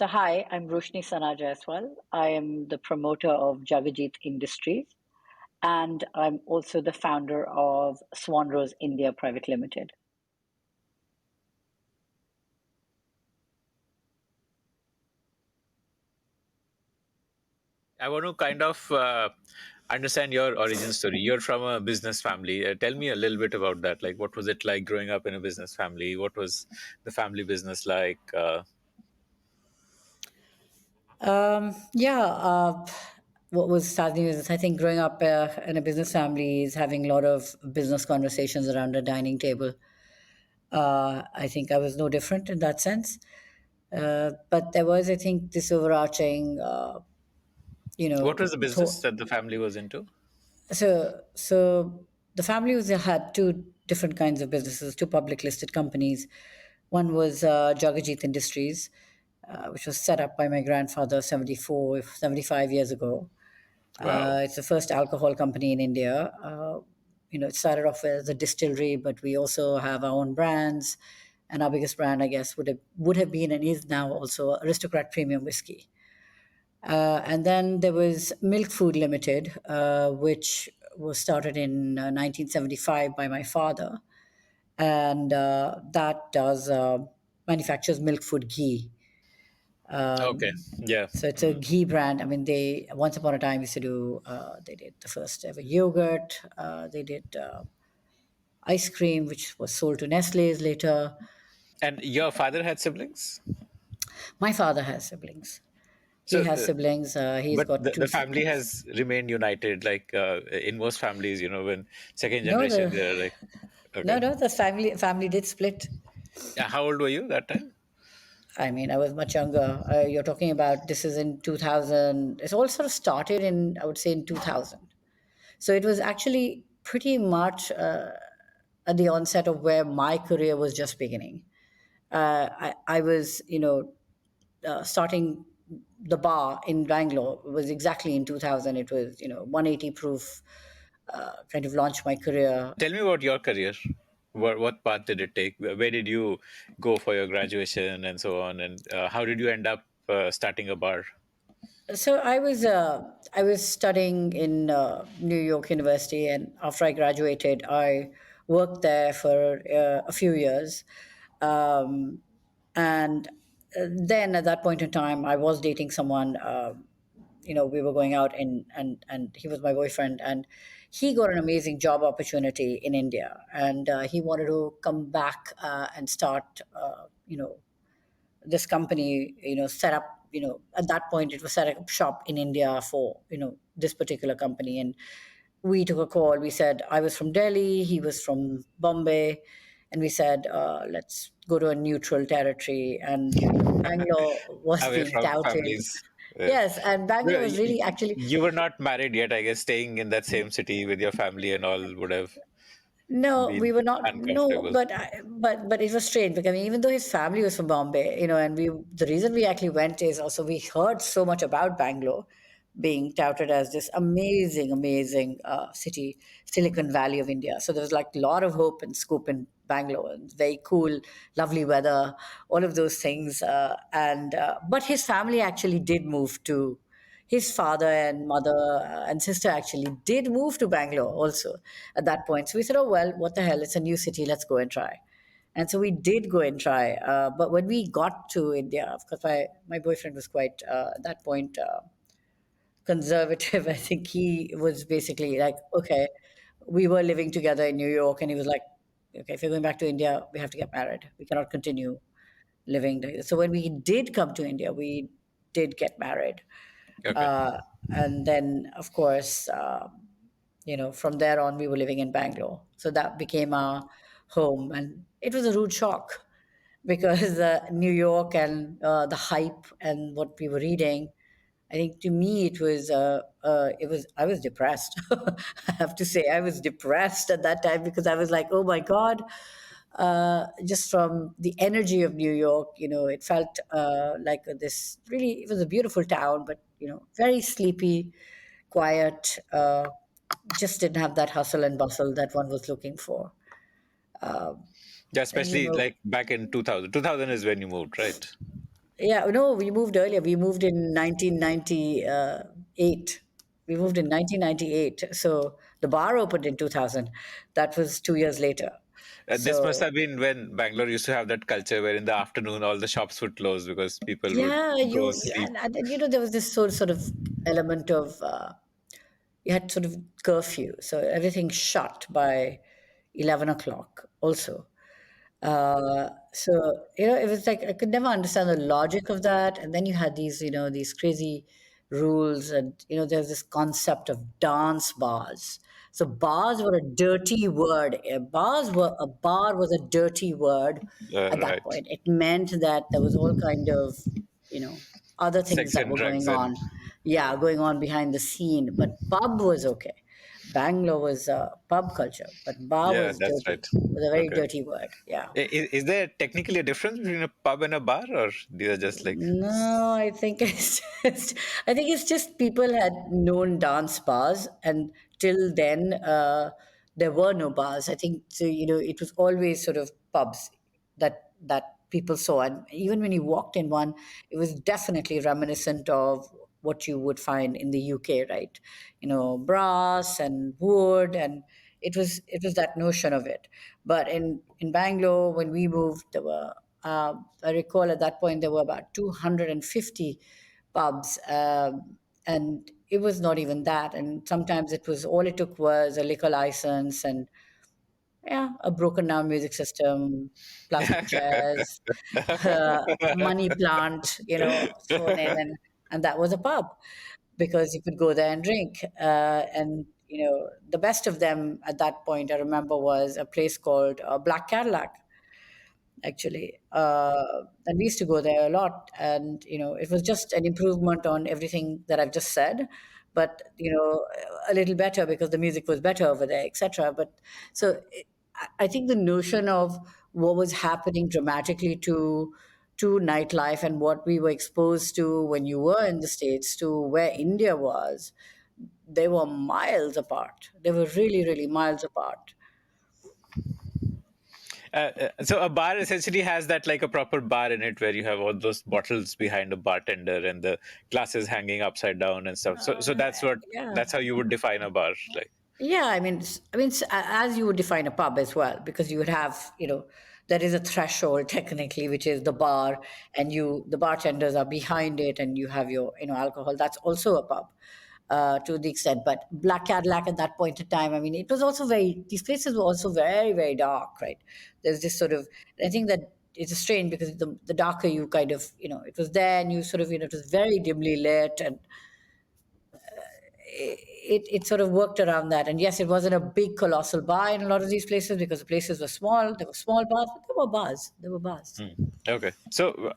So, hi, I'm Roshini Sanah Jaiswal. I am the promoter of Jagajit Industries, and I'm also the founder of Swanrose India Private Limited. I want to kind of understand your origin story. You're from a business family. Tell me a little bit about that. Like, what was it like growing up in a business family? What was the family business like? Yeah, what was starting is I think growing up in a business family is having a lot of business conversations around a dining table. I think I was no different in that sense. But there was, I think, this overarching, What was the business thought. that the family was into? So the family had two different kinds of businesses, two public listed companies. One was Jagajit Industries, which was set up by my grandfather 75 years ago. Wow. It's the first alcohol company in India. It started off as a distillery, but we also have our own brands. And our biggest brand, I guess, would have been and is now also Aristocrat Premium Whiskey. And then there was Milk Food Limited, which was started in 1975 by my father, and that does manufactures milk food ghee. Okay. Yeah. So it's a ghee brand. I mean, they once upon a time used to do. They did the first ever yogurt. They did ice cream, which was sold to Nestle's later. And your father had siblings? My father has siblings. He So, has siblings. He's but got two the family siblings. has remained united. Like in most families, when second No, generation, the they're like, no, okay. no. The family did split. How old were you that time? I mean, I was much younger. You're talking about this is in 2000. It's all sort of started in, I would say, in 2000. So it was actually pretty much at the onset of where my career was just beginning. I was, starting the bar in Bangalore was exactly in 2000. It was, 180 proof, kind of launched my career. Tell me about your career. What path did it take? Where did you go for your graduation and so on? And how did you end up starting a bar? So I was studying in New York University, and after I graduated, I worked there for a few years, um, and then at that point in time, I was dating someone. We were going out, and he was my boyfriend, and he got an amazing job opportunity in India, and he wanted to come back and start. This company, set up, at that point it was set up shop in India for, this particular company. And we took a call. We said, I was from Delhi, he was from Bombay, and we said, let's go to a neutral territory. And, Bangalore was Away being from touted. families. Yes, and Bangalore Well, was really actually. you were not married yet, I guess. Staying in that same city with your family and all would have No, we been were not. No, uncomfortable. but it was strange because I mean, even though his family was from Bombay, and the reason we actually went is also we heard so much about Bangalore being touted as this amazing, amazing city, Silicon Valley of India. So there was like a lot of hope and scoop in Bangalore. And very cool, lovely weather, all of those things. And but his family actually did move to his father and mother and sister actually did move to Bangalore also at that point. So we said, oh, well, what the hell? It's a new city. Let's go and try. And so we did go and try. But when we got to India, of course, my boyfriend was quite, at that point, conservative. I think he was basically like, okay, we were living together in New York, and he was like, okay, if you're going back to India, we have to get married. We cannot continue living there. So when we did come to India, we did get married. Okay. Uh, and then, of course, from there on, we were living in Bangalore. So that became our home. And it was a rude shock because New York and the hype and what we were reading. I think to me I was depressed. I have to say I was depressed at that time because I was like, oh my God, just from the energy of New York, it felt like this really, it was a beautiful town, but, very sleepy, quiet, just didn't have that hustle and bustle that one was looking for. Yeah, And, especially like back in 2000. 2000 is when you moved, right? Yeah, no, we moved earlier. We moved in 1998. We moved in 1998. So the bar opened in 2000. That was 2 years later. This must So have been when Bangalore used to have that culture where in the afternoon all the shops would close because people would yeah, go you sleep. and there was this sort of element of you had sort of curfew, so everything shut by 11 o'clock. Also, so it was like I could never understand the logic of that. And then you had these crazy rules, and there's this concept of dance bars. So bars were a dirty word. A bar was a dirty word at that Right. point. It meant that there was all kind of you know other things Sex that and were going drugs and on, yeah, going on behind the scene. But pub was okay. Bangalore was pub culture, but bar yeah, was that's dirty. right. Was a very Okay. dirty word. Yeah. Is there technically a difference between a pub and a bar, or these are just like No, I think I think it's just people had known dance bars, and till then there were no bars. I think so. It was always sort of pubs that people saw, and even when you walked in one, it was definitely reminiscent of what you would find in the UK, right? Brass and wood, and it was that notion of it. But in Bangalore, when we moved, there were I recall at that point there were about 250 pubs, and it was not even that. And sometimes it took was a liquor license and, yeah, a broken down music system, plastic chairs, money plant, thrown in, and that was a pub because you could go there and drink. And the best of them at that point, I remember, was a place called Black Cadillac, actually. And we used to go there a lot. And, it was just an improvement on everything that I've just said, but, a little better because the music was better over there, etc. But so I think the notion of what was happening dramatically to nightlife and what we were exposed to when you were in the States to where India was, they were miles apart. They were really, really miles apart. so a bar essentially has that like a proper bar in it where you have all those bottles behind a bartender and the glasses hanging upside down and stuff. So Yeah. that's how you would define a bar, like. Yeah, as you would define a pub as well, because you would have, there is a threshold technically, which is the bar, and the bartenders are behind it, and you have your, alcohol. That's also a pub, to the extent. But Black Cadillac at that point in time, it was also these places were also very, very dark, right? There's this sort of, I think that it's strange because the darker you kind of, it was there, and you sort of, it was very dimly lit, and it sort of worked around that. And yes, it wasn't a big colossal bar in a lot of these places because the places were small. There were small bars, but there were bars. There were bars. Okay. So,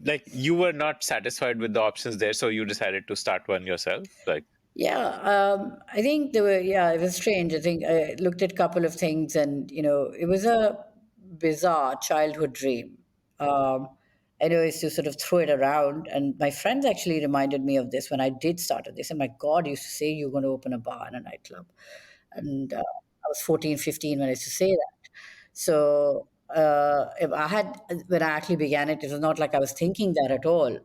like, you were not satisfied with the options there, so you decided to start one yourself, like. Yeah, I think there were. Yeah, it was strange. I think I looked at a couple of things, and it was a bizarre childhood dream. Um, I know, used to sort of throw it around, and my friends actually reminded me of this when I did start it. They said, "My God, you used to say you were going to open a bar and a nightclub," and I was 14, 15 when I used to say that. So if I had when I actually began it, it was not like I was thinking that at all.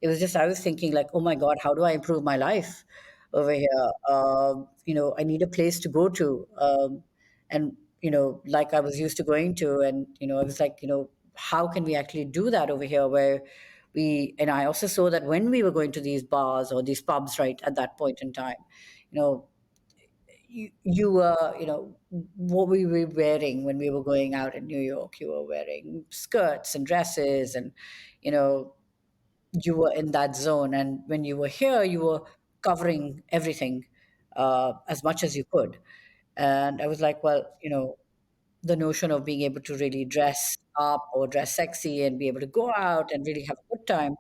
It was just I was thinking like, oh my God, how do I improve my life over here? I need a place to go to, and like I was used to going to, and I was like, how can we actually do that over here where and I also saw that when we were going to these bars or these pubs, right, at that point in time, you know you were, what we were wearing when we were going out in New York. You were wearing skirts and dresses, and, you know, you were in that zone. And when you were here, you were covering everything as much as you could. And I was like, well, the notion of being able to really dress up or dress sexy and be able to go out and really have a good time,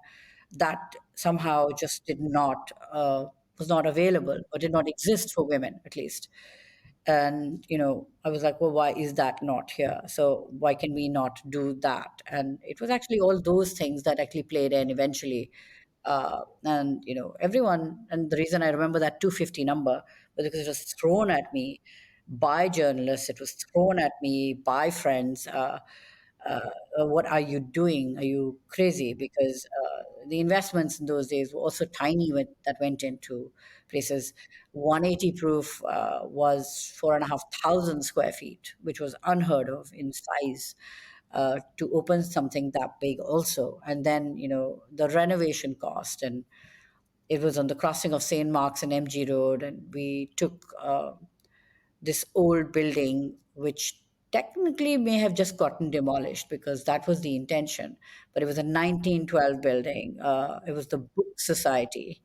that somehow just did not was not available or did not exist for women, at least. And I was like, well, why is that not here? So why can we not do that? And it was actually all those things that actually played in eventually. And everyone, and the reason I remember that 250 number was because it was thrown at me by journalists, it was thrown at me by friends, what are you doing? Are you crazy? Because the investments in those days were also tiny that went into places. 180 proof was 4,500 square feet, which was unheard of in size. To open something that big also, and then the renovation cost, and it was on the crossing of St. Mark's and MG Road, and we took this old building, which technically may have just gotten demolished because that was the intention. But it was a 1912 building. It was the Book Society.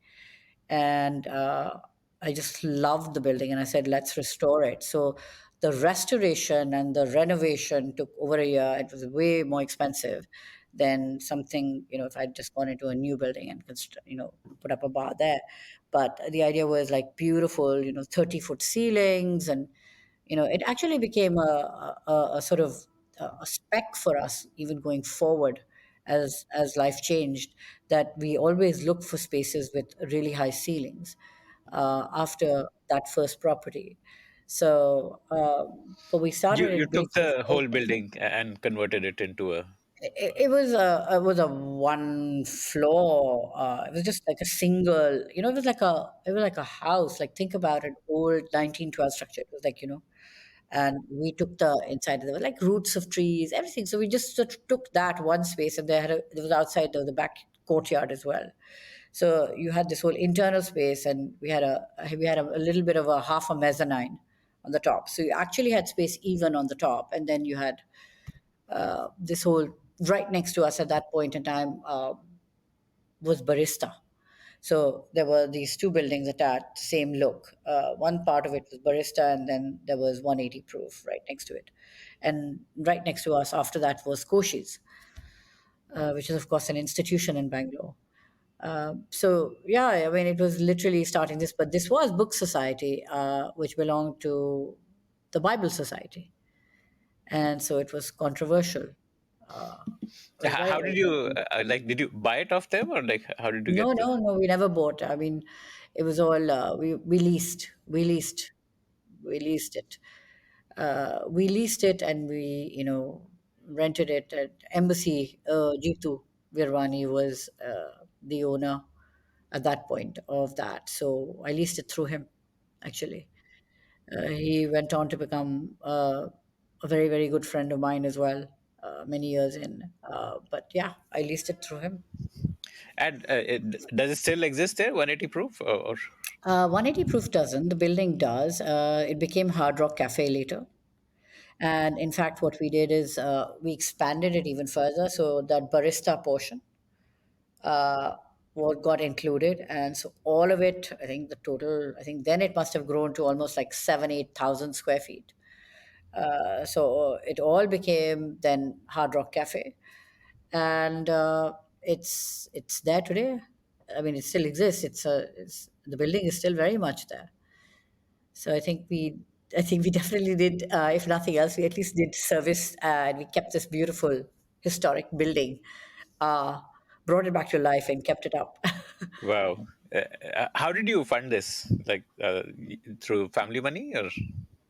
And I just loved the building. And I said, let's restore it. So the restoration and the renovation took over a year. It was way more expensive than something, if I'd just gone into a new building and put up a bar there. But the idea was like beautiful, 30-foot ceilings, and it actually became a sort of a spec for us even going forward as life changed, that we always look for spaces with really high ceilings after that first property. So, but we You started you it big. took the whole building and converted it into a. It was a one floor. It was just like a single. It was like a house. Like, think about an old 1912 structure. It was like, and we took the inside. There were like roots of trees, everything. So we just sort of took that one space, and there was outside the back courtyard as well. So you had this whole internal space, and we had a little bit of a half a mezzanine on the top. So you actually had space even on the top, and then you had this whole right next to us at that point in time was Barista. So there were these two buildings attached, same look. One part of it was Barista, and then there was 180 proof right next to it. And right next to us after that was Koshi's, which is, of course, an institution in Bangalore. So yeah, I mean, it was literally starting this, but this was Book Society, which belonged to the Bible Society, and so it was controversial. Uh, it was very, How did very you controversial. like? Did you buy it off them, or like how did you No, get the? no, no. We never bought. I mean, it was all we leased. We leased it. We leased it, and we rented it at Embassy. Jitu Virwani was the owner at that point of that. So I leased it through him, actually. He went on to become a very, very good friend of mine as well, many years in. But yeah, I leased it through him. And does it still exist there? 180 proof or. 180 Proof doesn't. The building does. It became Hard Rock Cafe later. And in fact, what we did is we expanded it even further. So that barista portion uh, what got included. And so all of it, I think the total, I think then it must have grown to almost like 8,000 square feet. So it all became then Hard Rock Cafe, and it's there today. I mean, it still exists. The building is still very much there. So I think we definitely did. If nothing else, we at least did service, and we kept this beautiful historic building, uh, brought it back to life, and kept it up. Wow. How did you fund this? Like through family money or?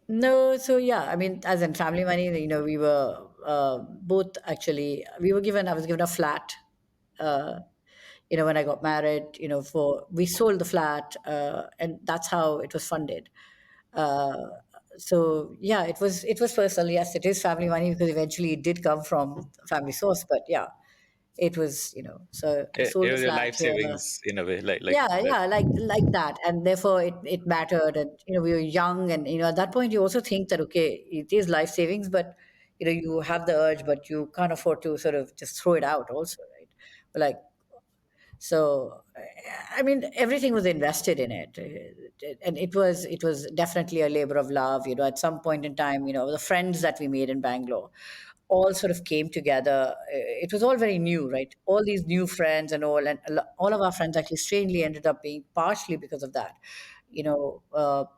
No, so yeah, I mean, as in family money, we were both actually. We were given. I was given a flat. Uh, when I got married, for we sold the flat, and that's how it was funded. Uh, so yeah, it was personal. Yes, it is family money because eventually it did come from family source. But yeah, it was. So I It sold the was a flat life to a. savings in a way, like Yeah, that. yeah, like that, and therefore it mattered, and we were young, and at that point you also think that okay, it is life savings, but you have the urge, but you can't afford to sort of just throw it out, also, right? But like, so, I mean, everything was invested in it, and it was definitely a labor of love. At some point in time, the friends that we made in Bangalore all sort of came together. It was all very new, right? All these new friends and all, and all of our friends actually strangely ended up being partially because of that.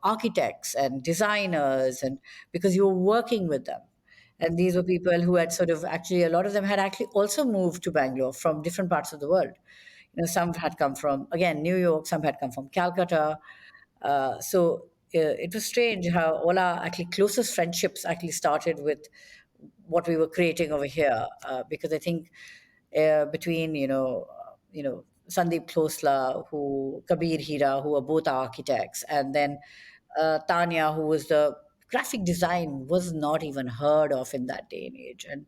Architects and designers, and because you were working with them. And these were people who had sort of actually, a lot of them had actually also moved to Bangalore from different parts of the world. Some had come from, again, New York, some had come from Calcutta. So it was strange how all our actually closest friendships actually started with what we were creating over here, because I think between Sandeep Khosla, who Kabir Hira, who are both architects, and then Tanya, who was the graphic design was not even heard of in that day and age. And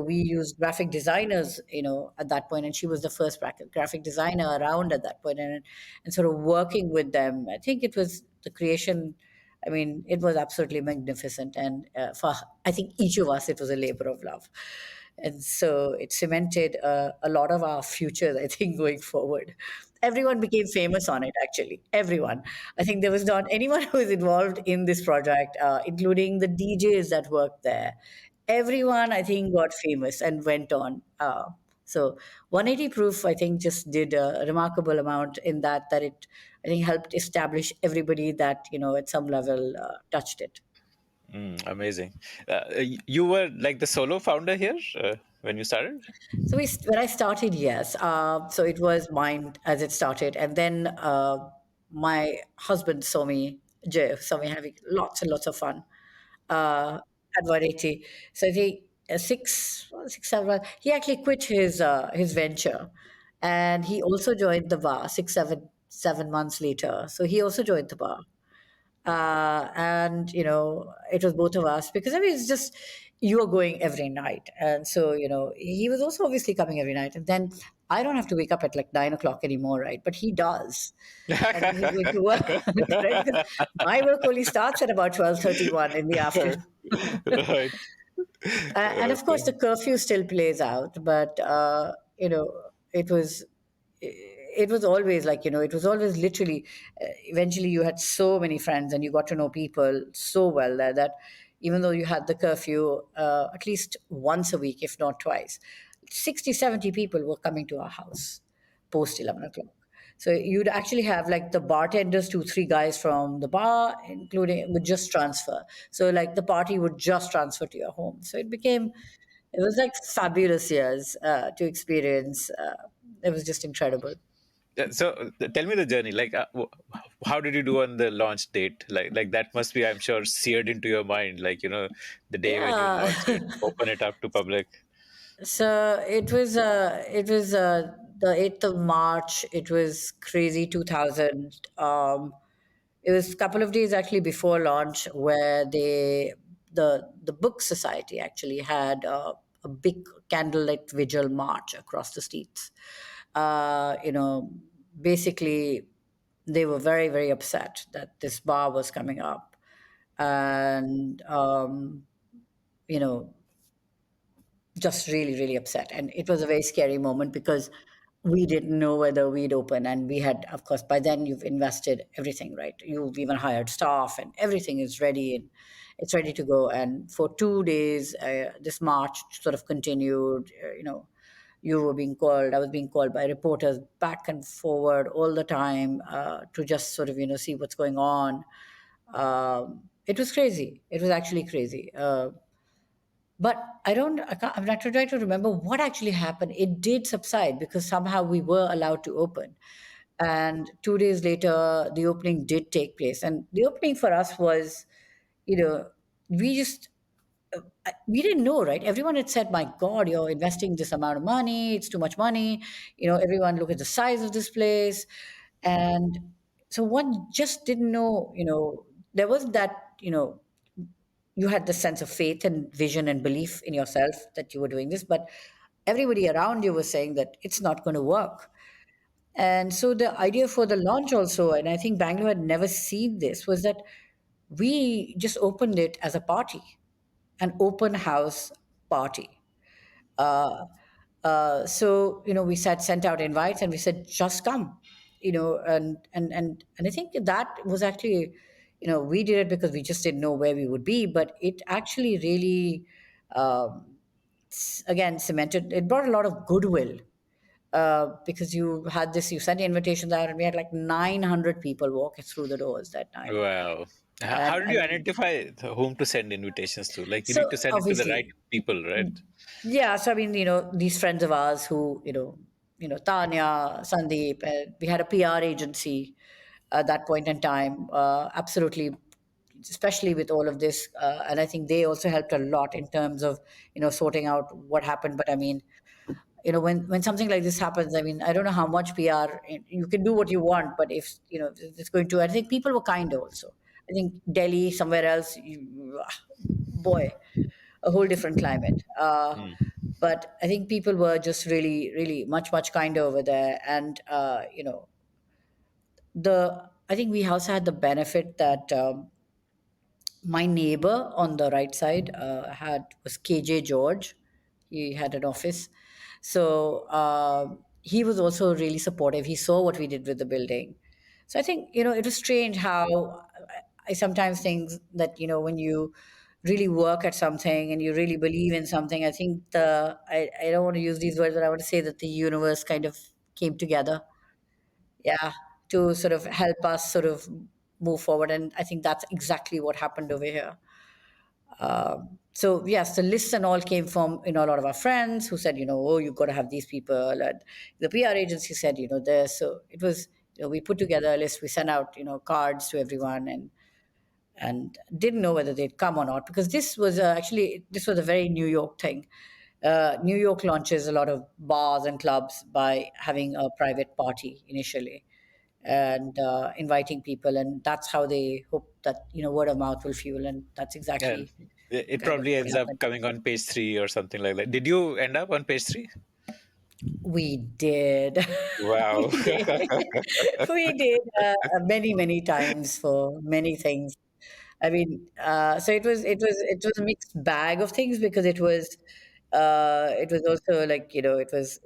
we used graphic designers at that point, and she was the first graphic designer around at that point, and sort of working with them. I think it was the creation. I mean, it was absolutely magnificent, and for I think each of us, it was a labor of love. And so it cemented a lot of our futures, I think, going forward. Everyone became famous on it, actually. Everyone. I think there was not anyone who was involved in this project, including the DJs that worked there. Everyone, I think, got famous and went on. So 180 Proof, I think, just did a remarkable amount in that it, I think, helped establish everybody that, at some level touched it. Amazing. You were like the solo founder here when you started? So when I started, yes. So it was mine as it started, and then my husband saw me, Jay, saw me having lots and lots of fun at 180. So I think 6, 7. He actually quit his venture, and he also joined the bar 6, 7 months later. So he also joined the bar, and it was both of us, because I mean it's just you are going every night, and so he was also obviously coming every night, and then I don't have to wake up at like 9 o'clock anymore, right? But he does, and then he's going to work, right? Because my work only starts at about 12:31 in the afternoon. Right. And of course, Okay. the curfew still plays out, but it was it was always like it was always literally. Eventually, you had so many friends, and you got to know people so well there that even though you had the curfew, at least once a week, if not twice, 60, 70 people were coming to our house post 11 o'clock. So you'd actually have like the bartenders, 2, 3 guys from the bar, including would just transfer. So like the party would just transfer to your home. So it was like fabulous years to experience. It was just incredible. So tell me the journey. Like, how did you do on the launch date? Like that must be, I'm sure, seared into your mind. Like, the day when you Yeah. launch it, open it up to public. So it was the 8th of March. It was crazy 2000. It was a couple of days actually before launch where the book society actually had a big candlelit vigil march across the streets. Uh, you know, Basically, they were very, very upset that this bar was coming up, and you know just really, really upset. And it was a very scary moment because we didn't know whether we'd open. And we had, of course, by then you've invested everything, right? You've even hired staff and everything is ready and it's ready to go. And for 2 days, this march sort of continued. You were being called, I was being called by reporters back and forward all the time to just sort of, see what's going on. It was crazy. It was actually crazy. But I'm not trying to remember what actually happened. It did subside because somehow we were allowed to open. And 2 days later, the opening did take place. And the opening for us was, you know, we just, we didn't know, right? Everyone had said, my God, you're investing this amount of money. It's too much money. Everyone look at the size of this place. And so one just didn't know, there was that, you had the sense of faith and vision and belief in yourself that you were doing this, but everybody around you was saying that it's not going to work. And so the idea for the launch also, and I think Bangalore had never seen this, was that we just opened it as a party, an open house party. Uh, so we sent out invites and we said, just come, and I think that was actually, we did it because we just didn't know where we would be, but it actually really, again, cemented. It brought a lot of goodwill. Because you sent the invitations out, and we had like 900 people walking through the doors that night. Wow. How did you And identify whom to send invitations to? Like, you so need to send it to the right obviously, people, right? yeah, so I mean, these friends of ours who, Tanya, Sandeep, we had a PR agency at that point in time, absolutely, especially with all of this. And I think they also helped a lot in terms of, sorting out what happened. But I mean, when something like this happens, I mean, I don't know how much PR, you can do what you want, but if, it's going to, I think people were kind also. I think Delhi, somewhere else, boy, a whole different climate. But I think people were just really, really much, much kinder over there. And, I think we also had the benefit that, my neighbor on the right side was KJ George. He had an office, so he was also really supportive. He saw what we did with the building, so I think it was strange how I sometimes think that when you really work at something and you really believe in something, I think I don't want to use these words, but I want to say that the universe kind of came together, yeah, to sort of help us sort of move forward. And I think that's exactly what happened over here. So yes, the lists and all came from a lot of our friends who said, oh, you've got to have these people, and the PR agency said, this. So it was, we put together a list, we sent out, cards to everyone, and didn't know whether they'd come or not, because this was this was a very New York thing. New York launches a lot of bars and clubs by having a private party initially and inviting people, and that's how they hope that word of mouth will fuel, and that's Yeah, exactly it kind of probably what ends up happened. coming on page 3 or something like that. Did you end up on page 3? We did. Wow. We did. We did many, many times for many things. I mean, so it was a mixed bag of things, because it was also like it was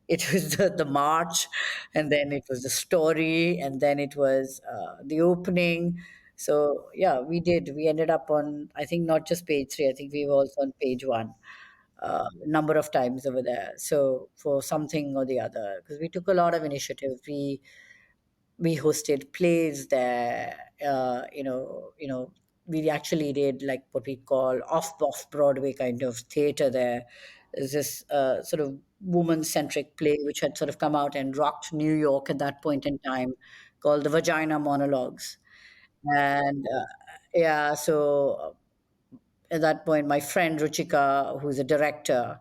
the march, and then it was the story, and then it was the opening. So yeah, we ended up on, I think, not just page 3. I think we were also on page 1 number of times over there. So for something or the other, because we took a lot of initiative, we hosted plays there. We actually did like what we call off Broadway kind of theater there. There's this sort of woman centric play which had sort of come out and rocked New York at that point in time, called the Vagina Monologues. And yeah, so at that point, my friend Ruchika, who's a director,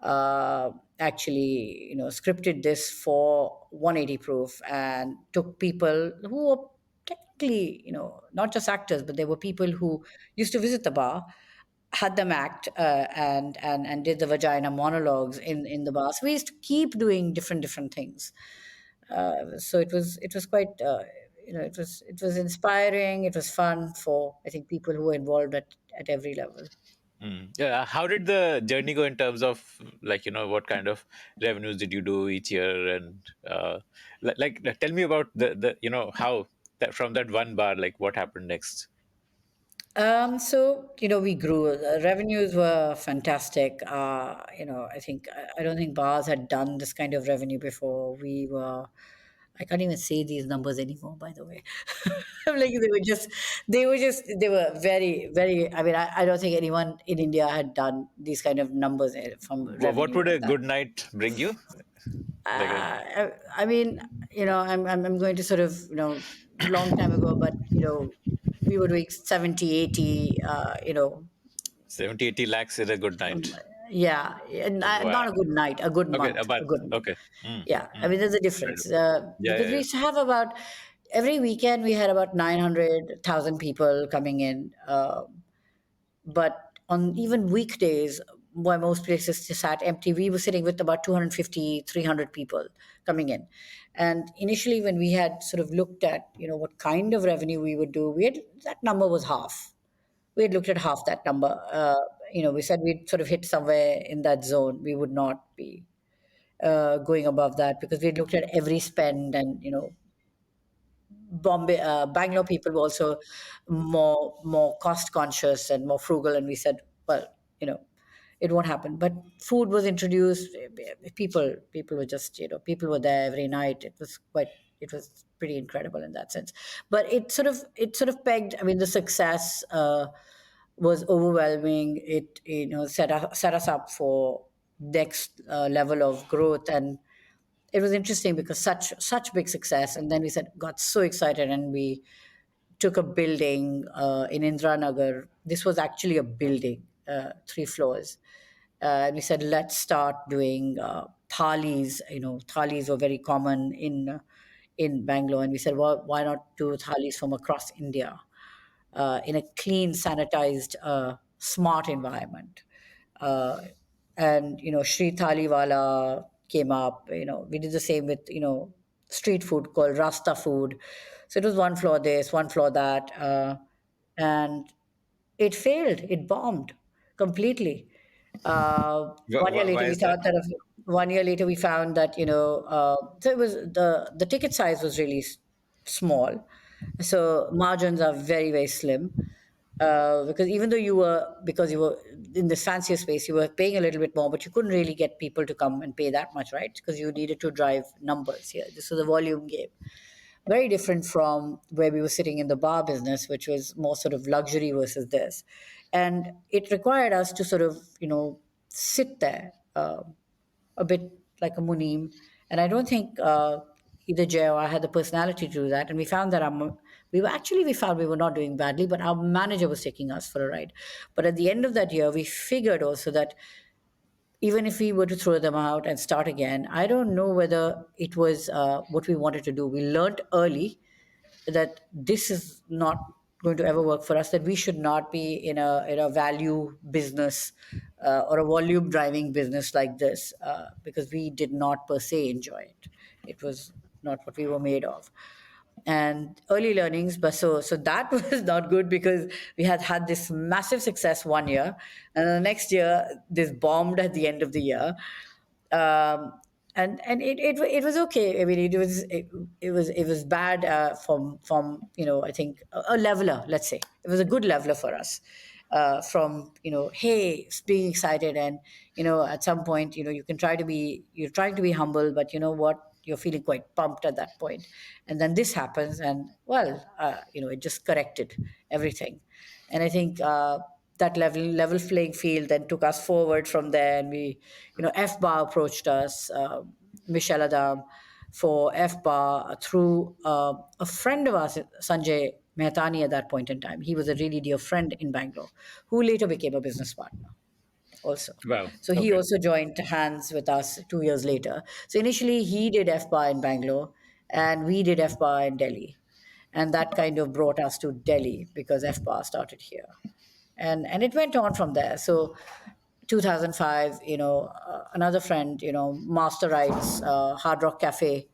actually, scripted this for 180 proof and took people who were technically, not just actors, but they were people who used to visit the bar, had them act and did the vagina monologues in the bar. So we used to keep doing different things. So it was quite it was inspiring. It was fun for, I think, people who were involved at every level. Yeah, how did the journey go in terms of, like, what kind of revenues did you do each year? And tell me about the how that, from that one bar, like, what happened next? So we grew. The revenues were fantastic. I think I don't think bars had done this kind of revenue before. We were. I can't even say these numbers anymore. By the way, I'm like they were very, very. I mean, I don't think anyone in India had done these kind of numbers from What revenue would a at that. good night bring you? Like a I mean, I'm going to sort of, long time ago, but, we were doing 70, 80, 70, 80 lakhs in a good um, night. yeah, and Wow. not a good night, a good Okay, month, a a month. good, Okay. Mm, yeah. I mm. mean, there's a Incredible. difference Yeah, because yeah, we yeah. used to have about every weekend we had about 900,000 people coming in. But on even weekdays, where most places just sat empty, we were sitting with about 250, 300 people coming in. And initially, when we had sort of looked at, what kind of revenue we would do, that number was half. We had looked at half that number. We said we'd sort of hit somewhere in that zone. We would not be going above that, because we had looked at every spend, and, Bangalore people were also more cost conscious and more frugal, and we said, well, it won't happen. But food was introduced. People were just, people were there every night. It was pretty incredible in that sense. But it sort of pegged. I mean, the success was overwhelming. It set us up for next level of growth. And it was interesting because such big success, and then we got so excited, and we took a building in Indranagar. This was actually a building, 3 floors. And we said, let's start doing thalis. Thalis were very common in Bangalore. And we said, well, why not do thalis from across India in a clean, sanitized, smart environment? Uh, and Shri Thaliwala came up. We did the same with street food called Rasta food. So it was one floor this, one floor that, and it failed. It bombed completely. One year Why later, we is that? thought that. 1 year later, we found that so it was the ticket size was really small, so margins are very very slim. Because even though because you were in this fancier space, you were paying a little bit more, but you couldn't really get people to come and pay that much, right? Because you needed to drive numbers here. This was a volume game, very different from where we were sitting in the bar business, which was more sort of luxury versus this. And it required us to sort of, sit there a bit like a munim. And I don't think either Jay or I had the personality to do that. And we found that we found we were not doing badly, but our manager was taking us for a ride. But at the end of that year, we figured also that even if we were to throw them out and start again, I don't know whether it was what we wanted to do. We learned early that this is not going to ever work for us, that we should not be in a value business or a volume driving business like this, because we did not per se enjoy it. It was not what we were made of. And early learnings, but so that was not good, because we had this massive success 1 year, and the next year this bombed at the end of the year. Um, and it was okay. I mean, it was bad from I think a leveler. Let's say it was a good leveler for us. From hey, being excited, and at some point, you're trying to be humble, but you know what, you're feeling quite pumped at that point, and then this happens, and well, it just corrected everything. And I think that level playing field then took us forward from there. And FBAR approached us, Michelle Adam, for FBAR through a friend of ours, Sanjay Mehtani. At that point in time, he was a really dear friend in Bangalore, who later became a business partner also. Wow. So he Okay. also joined hands with us 2 years later. So initially he did FBAR in Bangalore, and we did FBAR in Delhi. And that kind of brought us to Delhi, because FBAR started here. And it went on from there. So 2005, another friend, Master Rights, Hard Rock Cafe,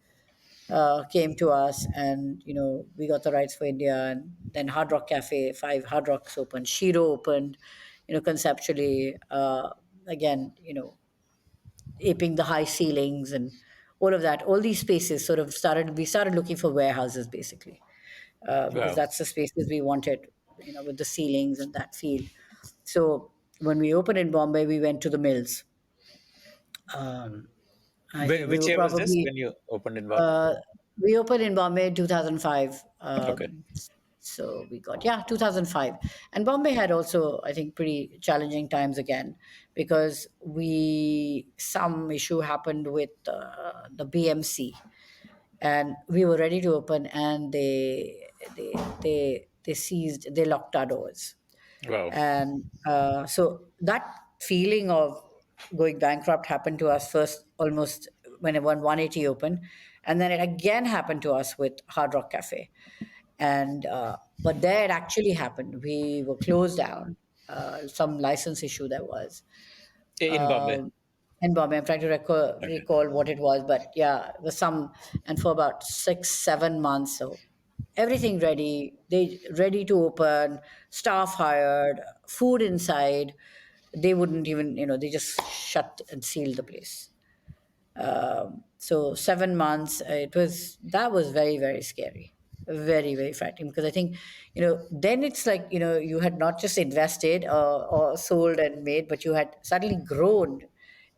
came to us, and we got the rights for India. And then Hard Rock Cafe, 5 Hard Rocks opened, Shiro opened, conceptually, again, aping the high ceilings and all of that. All these spaces sort of we started looking for warehouses, basically, because Wow. that's the spaces we wanted, with the ceilings and that feel. So when we opened in Bombay, we went to the mills. I think we Which were year was this probably when you opened in Bombay? uh, we opened in Bombay in 2005. Okay. So we got, yeah, 2005. And Bombay had also, I think, pretty challenging times again, because some issue happened with the BMC, and we were ready to open, and they locked our doors. Wow. And so that feeling of going bankrupt happened to us first, almost when it went 180 open, and then it again happened to us with Hard Rock Cafe. And but there it actually happened. We were closed down. Some license issue there was In Bombay. in Bombay. I'm trying to Okay. recall what it was, but yeah, it was some. And for about 6, 7 months, so everything ready. They ready to open. Staff hired. Food inside. They wouldn't even, they just shut and sealed the place. So 7 months, that was very very scary, very very frightening, because I think then it's like you had not just invested or sold and made, but you had suddenly grown,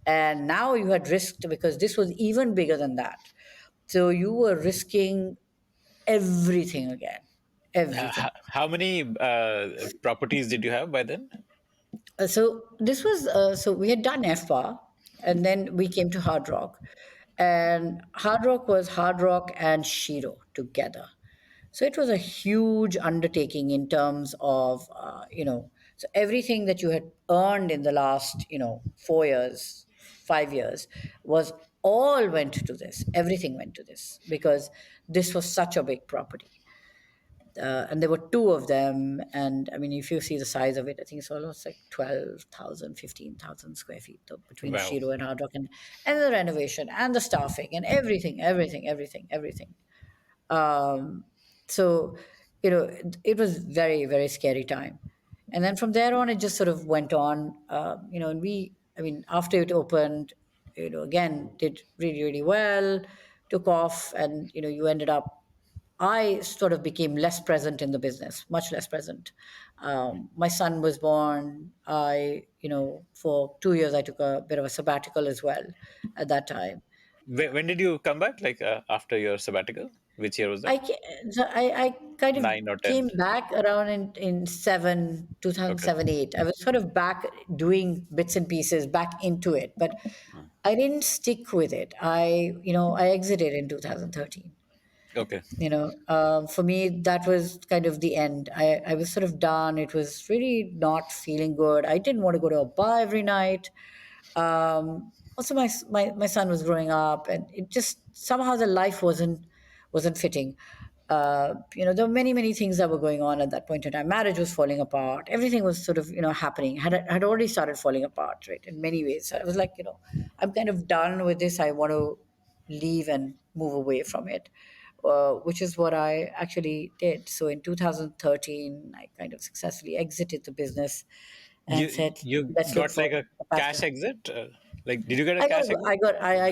and now you had risked, because this was even bigger than that. So you were risking everything again, everything. How many properties did you have by then? So we had done FBAR, and then we came to Hard Rock, and Hard Rock was Hard Rock and Shiro together. So it was a huge undertaking in terms of, so everything that you had earned in the last, 4 years, 5 years was all went to this. Everything went to this because this was such a big property. And there were two of them. And I mean, if you see the size of it, I think it's almost like 12,000, 15,000 square feet between Wow. Shiro and Hard Rock, and the renovation and the staffing and everything, everything, everything, everything. Um, so, it was very, very scary time. And then from there on, it just sort of went on, and I mean, after it opened, again, did really, really well, took off, and, you ended up, I sort of became less present in the business, much less present. My son was born. For 2 years, I took a bit of a sabbatical as well at that time. When did you come back? Like after your sabbatical? Which year was that? I kind of Nine or ten? came back around in 2007, Okay. 8. I was sort of back doing bits and pieces back into it, but I didn't stick with it. I exited in 2013. Okay. For me, that was kind of the end. I was sort of done. It was really not feeling good. I didn't want to go to a bar every night. Also, my son was growing up, and it just somehow the life wasn't fitting. There were many, many things that were going on at that point in time. Marriage was falling apart. Everything was sort of, happening. Had already started falling apart, right? In many ways, I was like, I'm kind of done with this. I want to leave and move away from it, which is what I actually did. So in 2013, I kind of successfully exited the business and You said, you let's look got like for a a cash pasture. exit? Like, did you get a cash exit? I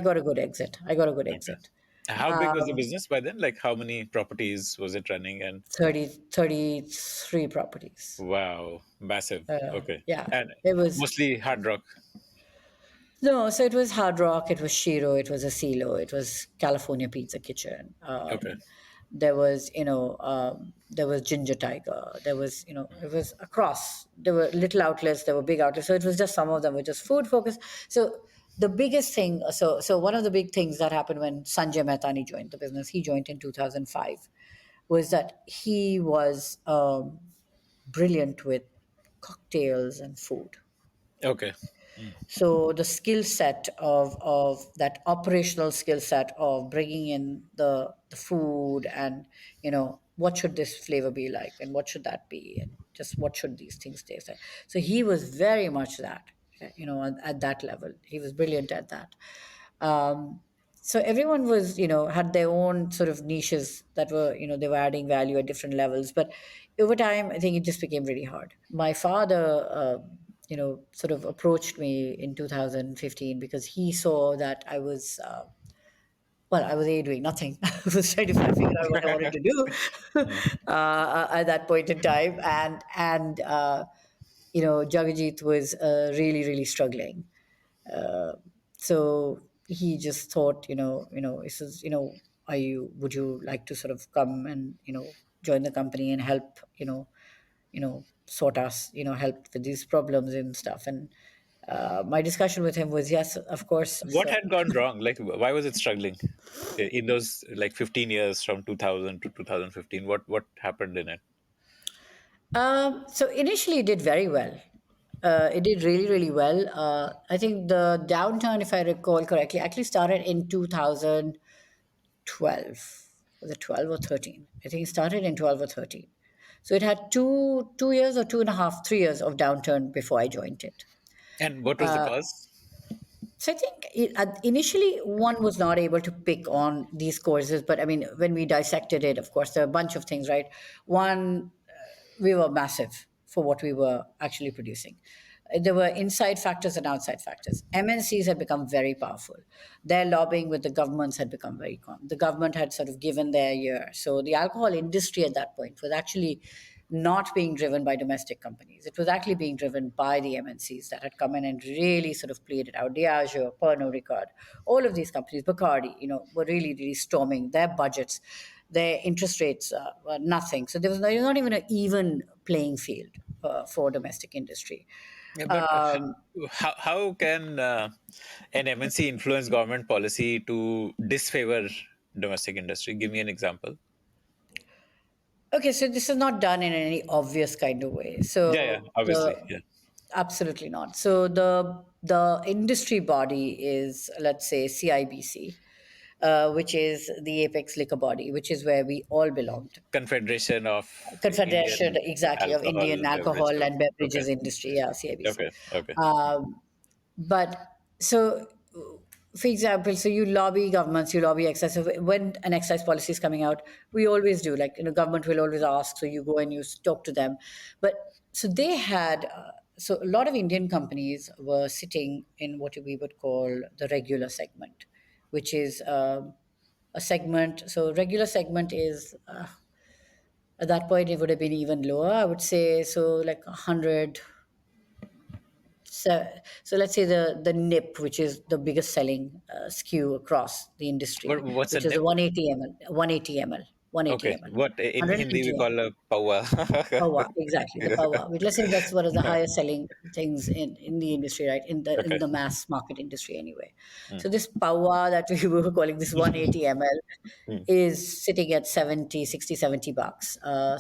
got a good exit. I got a good Okay. exit. How big was the business by then? Like, how many properties was it running? And 33 properties. wow, massive. Okay. Yeah, And it was. mostly hard rock. No, so it was Hard Rock, it was Shiro, it was Asilo, it was California Pizza Kitchen. Okay. There was Ginger Tiger. There was, it was across. There were little outlets, there were big outlets. So it was just some of them were just food focused. So the biggest thing, so one of the big things that happened when Sanjay Mehtani joined the business, he joined in 2005, was that he was brilliant with cocktails and food. Okay. So the skill set of that operational skill set of bringing in the food, and what should this flavor be like, and what should that be, and just what should these things taste like. So he was very much that, at that level. He was brilliant at that. Um, so everyone was, had their own sort of niches that were, they were adding value at different levels. But over time, I think it just became really hard. My father, sort of approached me in 2015 because he saw that I was, I was doing nothing. I was trying to figure out what I wanted to do at that point in time, and Jagajit was really, really struggling. Uh, so he just thought, he says, would you like to sort of come and, join the company and help, sort us, help with these problems and stuff. And my discussion with him was, yes, of course. What So, had gone wrong? Like, why was it struggling in those like 15 years from 2000 to 2015? What happened in it? so initially it did very well. It did really, really well. I think the downturn, if I recall correctly, actually started in 2012. Was it 12 or 13? I think it started in 12 or 13. So it had 2 years or 2.5, 3 years of downturn before I joined it. And what was the cause? So I think initially one was not able to pick on these courses, but I mean, when we dissected it, of course, there are a bunch of things, right? One, we were massive for what we were actually producing. There were inside factors and outside factors. MNCs had become very powerful. Their lobbying with the governments had become very common. The government had sort of given their ear. So the alcohol industry at that point was actually not being driven by domestic companies. It was actually being driven by the MNCs that had come in and really sort of played it out. Diageo, Pernod Ricard, all of these companies, Bacardi, were really, really storming their budgets. Their interest rates were nothing. So there was not even an even playing field for domestic industry. Yeah, but how can an MNC influence government policy to disfavor domestic industry? Give me an example. Okay, so this is not done in any obvious kind of way. Yeah, yeah, So obviously, the yeah. absolutely not. So the industry body is, let's say, CIBC, which is the apex liquor body, which is where we all belong to. Confederation of Confederation, Indian exactly, of Alcohol Indian Beverage alcohol and Okay, beverages industry. Yeah, CIBC. okay, okay. Um, but so, for example, so you lobby governments, you lobby excise. So when an excise policy is coming out, we always do. Like, government will always ask, so you go and you talk to them. But so they had. So a lot of Indian companies were sitting in what we would call the regular segment, which is a segment. So regular segment is at that point it would have been even lower. I would say so, like 100. So let's say the NIP, which is the biggest selling SKU across the industry, What's a which is the nip? 180 ml, 180 ml, 180 Okay, ml, what in Hindi 120 we call ml. a pawa. Pawa, exactly, the Yeah. pawa. Which, let's say that's one of the Yeah. highest selling things in the industry, right? In Okay. the mass market industry, anyway. Mm. So this pawa that we were calling this 180 ml Mm. is sitting at 70, 60, $70.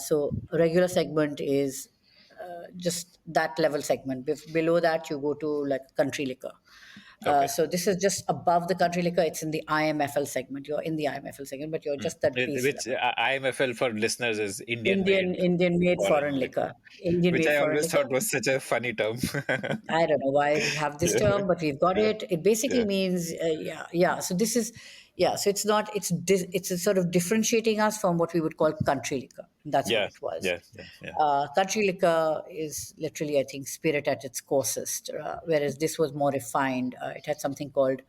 So a regular segment is just that level segment. Below that, you go to like country liquor. Okay. So this is just above the country liquor. It's in the IMFL segment. You're in the IMFL segment, but you're Mm. just that base Which level. IMFL for listeners is Indian made Indian made foreign foreign liquor, liquor. Indian which made I foreign always liquor. thought was such a funny term. I don't know why we have this Yeah. term, but we've got Yeah. it. It basically Yeah. means, yeah, yeah. So this is, yeah. So it's not. It's a sort of differentiating us from what we would call country liquor. That's what Yeah. it was. Yeah. Yeah. Yeah. Country liquor is literally, I think, spirit at its coarsest, whereas this was more refined. It had something called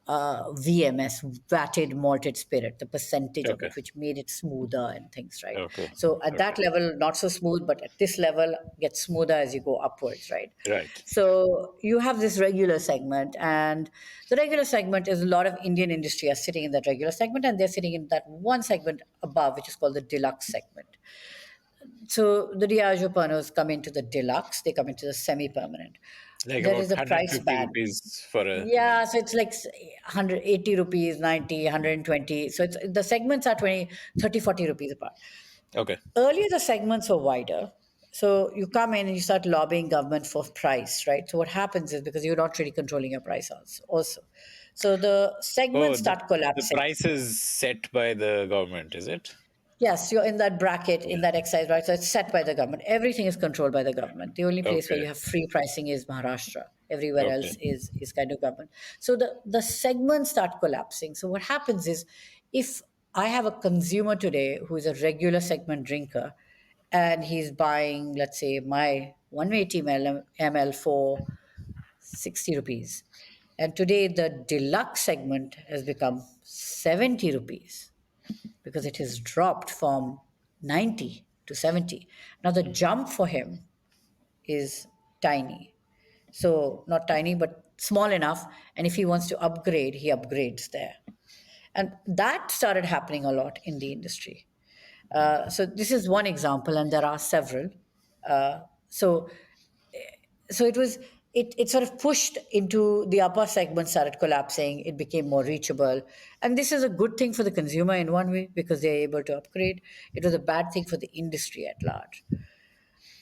VMS, vatted malted spirit, the percentage of Okay. it, which made it smoother and things, right? Okay. So at Okay. that level, not so smooth, but at this level, gets smoother as you go upwards, right? Right. So you have this regular segment, and the regular segment is a lot of Indian industry are sitting in that regular segment, and they're sitting in that one segment above, which is called the deluxe segment. So the Diageo Pernod come into the deluxe, they come into the semi-permanent. Like There about is a price 150 band. rupees for a. Yeah, so it's like 180 rupees, 90, 120. So it's the segments are 20, 30, 40 rupees apart. Okay. Earlier, the segments were wider. So you come in and you start lobbying government for price, right? So what happens is, because you're not really controlling your price also. So the Oh, segments start the collapsing. price is set by the government, is it? Yes, you're in that bracket, in Yeah. that excise, right? So it's set by the government. Everything is controlled by the government. The only place where Okay. you have free pricing is Maharashtra. Everywhere Okay. else is kind of government. So the segments start collapsing. So what happens is, if I have a consumer today who is a regular segment drinker, and he's buying, let's say, my 180 ml for 60 rupees, and today the deluxe segment has become 70 rupees because it has dropped from 90 to 70. Now, the jump for him is tiny. So, not tiny, but small enough. And if he wants to upgrade, he upgrades there. And that started happening a lot in the industry. So, this is one example, and there are several. Uh, so, so it sort of pushed into the upper segment, started collapsing, it became more reachable, and this is a good thing for the consumer in one way because they're able to upgrade. It was a bad thing for the industry at large,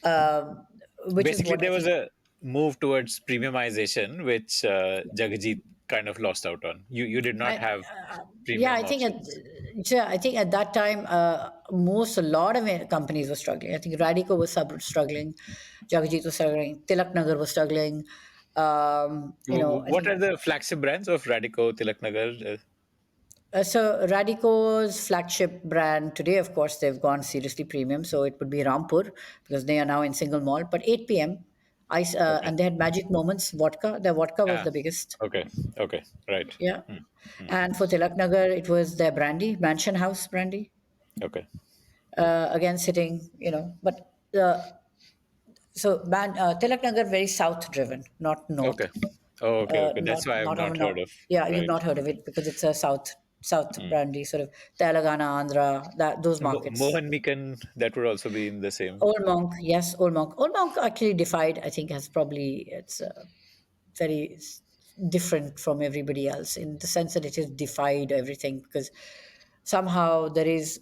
um, which is Basically, what I there was think. a move towards premiumization, which Jagajit kind of lost out on. You did not I, have yeah, premium options. I think at that time, a lot of companies were struggling. I think Radico was struggling, Jagajit was struggling, Tilak Nagar was struggling. I What think are the flagship brands of Radico Tilaknagar? So Radico's flagship brand today, of course, they've gone seriously premium. So it would be Rampur because they are now in single malt. But 8 p.m. Ice, Okay. and they had Magic Moments vodka. Their vodka was Ah, the biggest. okay. Okay. Right. Yeah. Hmm. Hmm. And for Tilak Nagar, it was their brandy, Mansion House brandy. Okay. Again, sitting, but Tilak Nagar very south driven, not north. Okay. Oh, okay. Okay. That's why I've Not not heard not of. yeah, you've Right. not heard of it because it's a south Hmm. brandy, sort of Telangana, Andhra, those markets. Mohan Mikan, that would also be in the same. Old Monk, yes, Old Monk. Old Monk actually defied, I think, has probably, it's very different from everybody else in the sense that it has defied everything because somehow there is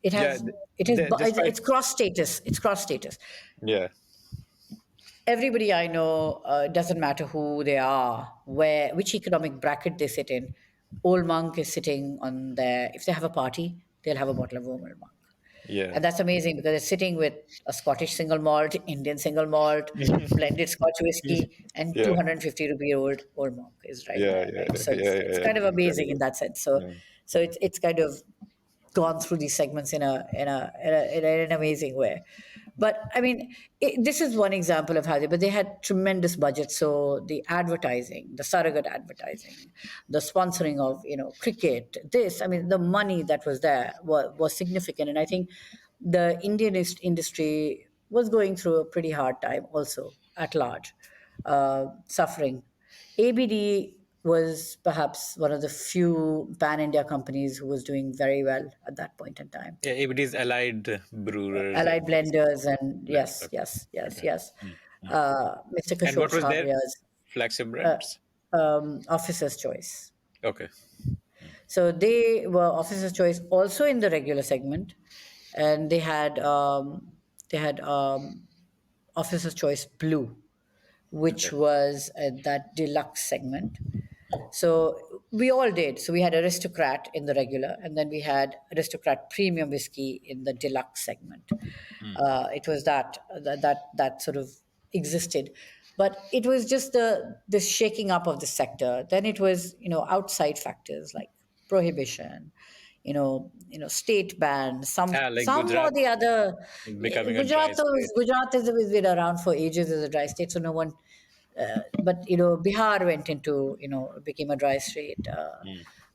It Yeah, has it is despite it's cross status. It's cross status. yeah, Everybody I know, doesn't matter who they are, where which economic bracket they sit in. Old monk is sitting on their. If they have a party, they'll have a bottle of old monk, yeah, and that's amazing because it's sitting with a Scottish single malt, Indian single malt, blended Scotch whiskey, and yeah, 250 rupee old monk is right yeah, there, yeah, right? So yeah, it's yeah, kind of amazing in incredible. that sense. So Yeah. so it's kind of gone through these segments in an amazing way. But I mean, this is one example of how they. But they had tremendous budgets. So the advertising, the surrogate advertising, the sponsoring of cricket. This, I mean, the money that was there was significant, and I think the Indian industry was going through a pretty hard time also at large, suffering. ABD was perhaps one of the few pan India companies who was doing very well at that point in time. Yeah, everybody's allied brewers Allied and blenders and blends. yes, Okay, yes, yes, okay. yes. Mm, mm. Mr. And Kishore what was their Sharya's flagship brands? officer's choice. Okay. So they were officer's choice also in the regular segment, and they had officer's choice blue, which Okay. was that deluxe segment. So we all did. So we had Aristocrat in the regular, and then we had Aristocrat Premium Whiskey in the deluxe segment. It was that sort of existed, but it was just the shaking up of the sector. Then it was outside factors like prohibition, state ban, Like some or Gujarat the other. becoming a dry state. Gujarat has been around for ages as a dry state, so no one but Bihar went into became a dry state.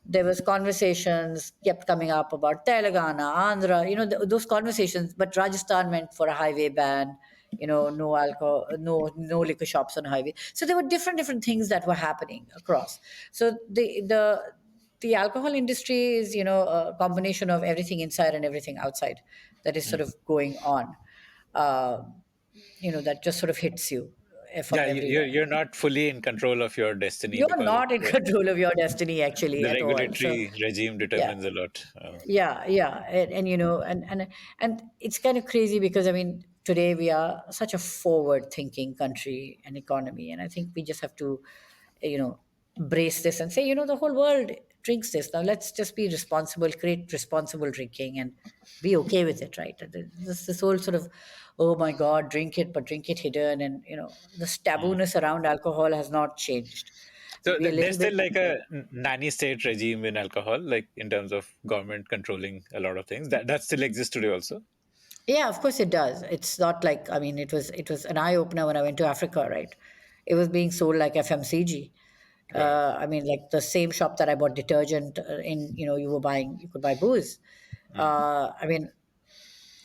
There was conversations kept coming up about Telangana, Andhra, those conversations. But Rajasthan went for a highway ban. No alcohol, no liquor shops on highway. So there were different things that were happening across. So the alcohol industry is a combination of everything inside and everything outside that is sort Mm. of going on. Uh, that just sort of hits you from Yeah, everywhere. you're not fully in control of your destiny You're because not in control of your destiny actually the at all. So regulatory regime yeah, determines a lot. yeah, and and it's kind of crazy because I mean today we are such a forward thinking country and economy, and I think we just have to you know brace this and say the whole world drinks this. Now let's just be responsible, create responsible drinking, and be okay with it, right? This whole sort of, oh my god, drink it, but drink it hidden, and this Mm. tabooness around alcohol has not changed. So We a there's little bit. still like a nanny state regime in alcohol, like in terms of government controlling a lot of things. That still exists today also. Yeah, of course it does. It's not like, I mean, it was an eye opener when I went to Africa, right? It was being sold like FMCG. Wow. I mean, like the same shop that I bought detergent in, you could buy booze. Mm. I mean,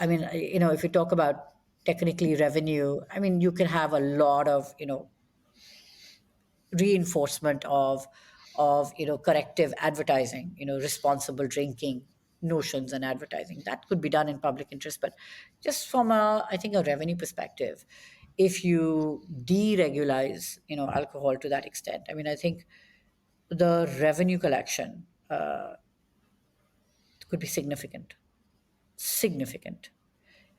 if you talk about technically revenue, I mean, you can have a lot of, reinforcement of corrective advertising, responsible drinking notions and advertising that could be done in public interest. But just from a, I think, a revenue perspective, if you deregulize alcohol to that extent, I mean, I think the revenue collection could be significant.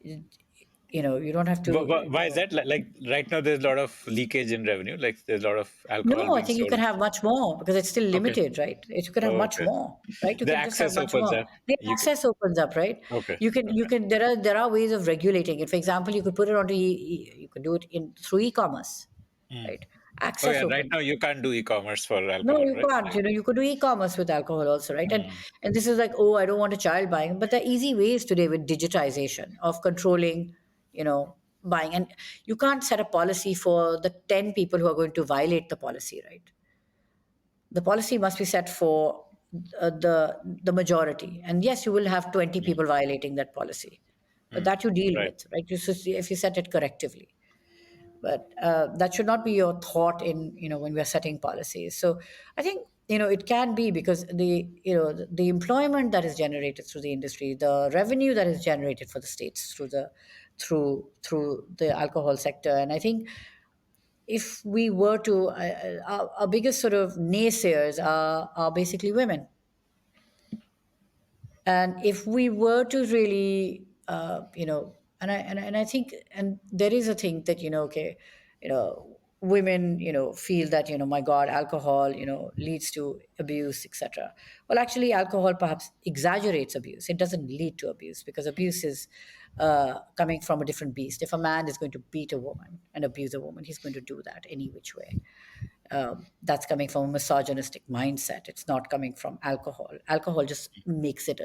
You don't have to. Why is that? Like right now, there's a lot of leakage in revenue. Like there's a lot of alcohol No, I being think you can sold. have much more because it's still Okay. limited, right? You can have Oh, much okay. more, right? You The can just have access much opens more. up. The You can, access opens up, right? okay. You Okay. can. There are ways of regulating it. For example, you could put it onto. You could do it in through e-commerce, Mm. right? Oh Access yeah. Right opens. now, you can't do e-commerce for No, alcohol, you right? can't. You could do e-commerce with alcohol also, right? And Mm. and this is like, oh, I don't want a child buying, but there are easy ways today with digitization of controlling, buying. And you can't set a policy for the 10 people who are going to violate the policy, right? The policy must be set for the majority. And yes, you will have 20 Mm. people violating that policy, but Mm. that you deal Right. with, right? If you set it correctively. But that should not be your thought in when we are setting policies. So I think it can be because the employment that is generated through the industry, the revenue that is generated for the states through the alcohol sector, and I think if we were to, our biggest sort of naysayers are basically women. And if we were to really, and I think, and there is a thing that, okay, women, feel that, my God, alcohol, leads to abuse, etc. Well, actually, alcohol perhaps exaggerates abuse. It doesn't lead to abuse, because abuse is coming from a different beast. If a man is going to beat a woman and abuse a woman, he's going to do that any which way. That's coming from a misogynistic mindset. It's not coming from alcohol. Alcohol just makes it,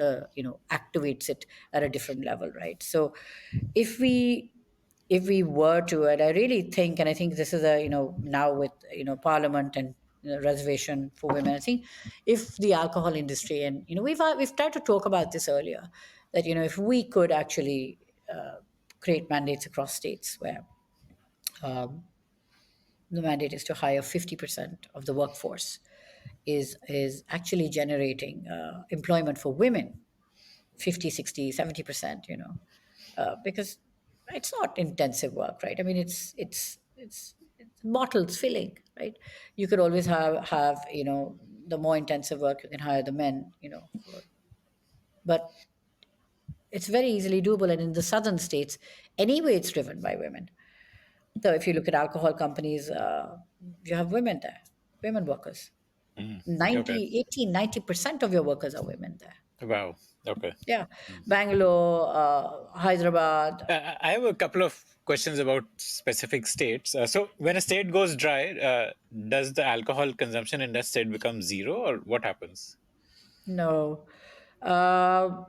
activates it at a different level, right? So, if we were to, and I really think, and I think this is a, now with, Parliament and, reservation for women, I think if the alcohol industry, and we've tried to talk about this earlier, that if we could actually create mandates across states where the mandate is to hire 50% of the workforce is actually generating employment for women, 50, 60, 70%, because it's not intensive work, right? I mean, it's bottles filling, right? You could always have, the more intensive work, you can hire the men, but it's very easily doable. And in the southern states, anyway, it's driven by women. So if you look at alcohol companies, you have women there, women workers. Mm. Okay. 90, 80, 90% of your workers are women there. Wow. Okay. Yeah. Bangalore, Hyderabad. I have a couple of questions about specific states. So, when a state goes dry, does the alcohol consumption in that state become zero, or what happens? No. Uh,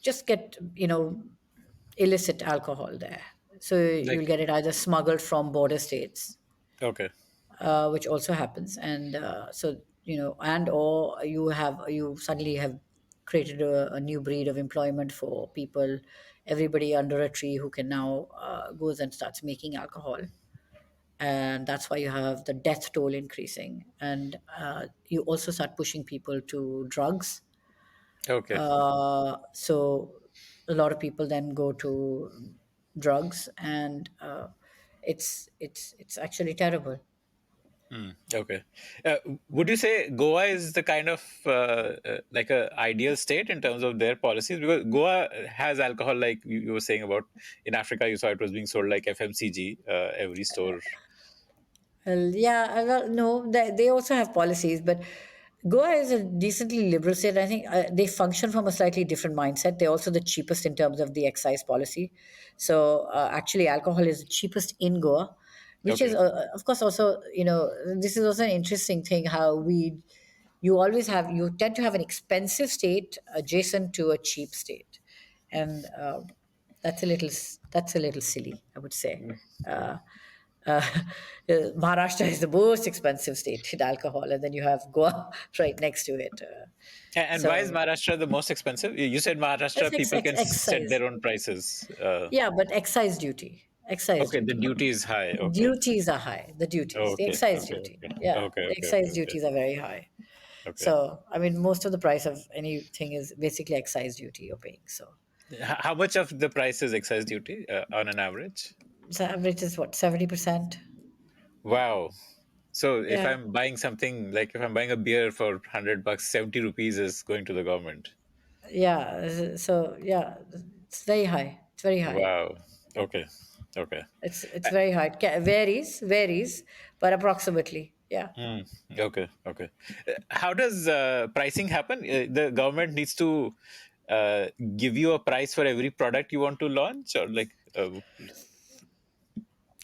just get, illicit alcohol there. So Like, you'll get it either smuggled from border states, okay, which also happens. And so, and or you suddenly have created a new breed of employment for people, everybody under a tree who can now goes and starts making alcohol. And that's why you have the death toll increasing. And you also start pushing people to drugs. okay. So a lot of people then go to drugs, and it's actually terrible. Okay. Uh, would you say Goa is the kind of like a ideal state in terms of their policies? Because Goa has alcohol, like you were saying about in Africa, you saw it was being sold like FMCG, every store. Well, yeah, well, no, they also have policies, but Goa is a decently liberal state. I think they function from a slightly different mindset. They're also the cheapest in terms of the excise policy. So actually, alcohol is the cheapest in Goa, which is, Okay. of course, also, this is also an interesting thing how you tend to have an expensive state adjacent to a cheap state. And that's a little silly, I would say. Uh, uh, Maharashtra is the most expensive state in alcohol, and then you have Goa right next to it. And why is So Maharashtra the most expensive? You said it's Maharashtra people can set excise. their own prices. Yeah, but excise duty. Excise Okay, the duty. duty is high. Okay. Duties are high. The duties, the Okay. excise Okay. duty. Okay. Yeah, Okay. the Okay. Okay. excise Okay. duties are very high. Okay. So, I mean, most of the price of anything is basically excise duty you're paying. So, How much of the price is excise duty on an average? the average is what, 70%? Wow. So if Yeah. I'm buying something, like if I'm buying a beer for 100 bucks, 70 rupees is going to the government. Yeah. So, yeah, it's very high. It's very high. Wow. Okay. Okay. It's very high. Varies, but approximately, yeah. Okay. Okay. How does pricing happen? The government needs to uh, give you a price for every product you want to launch, or like,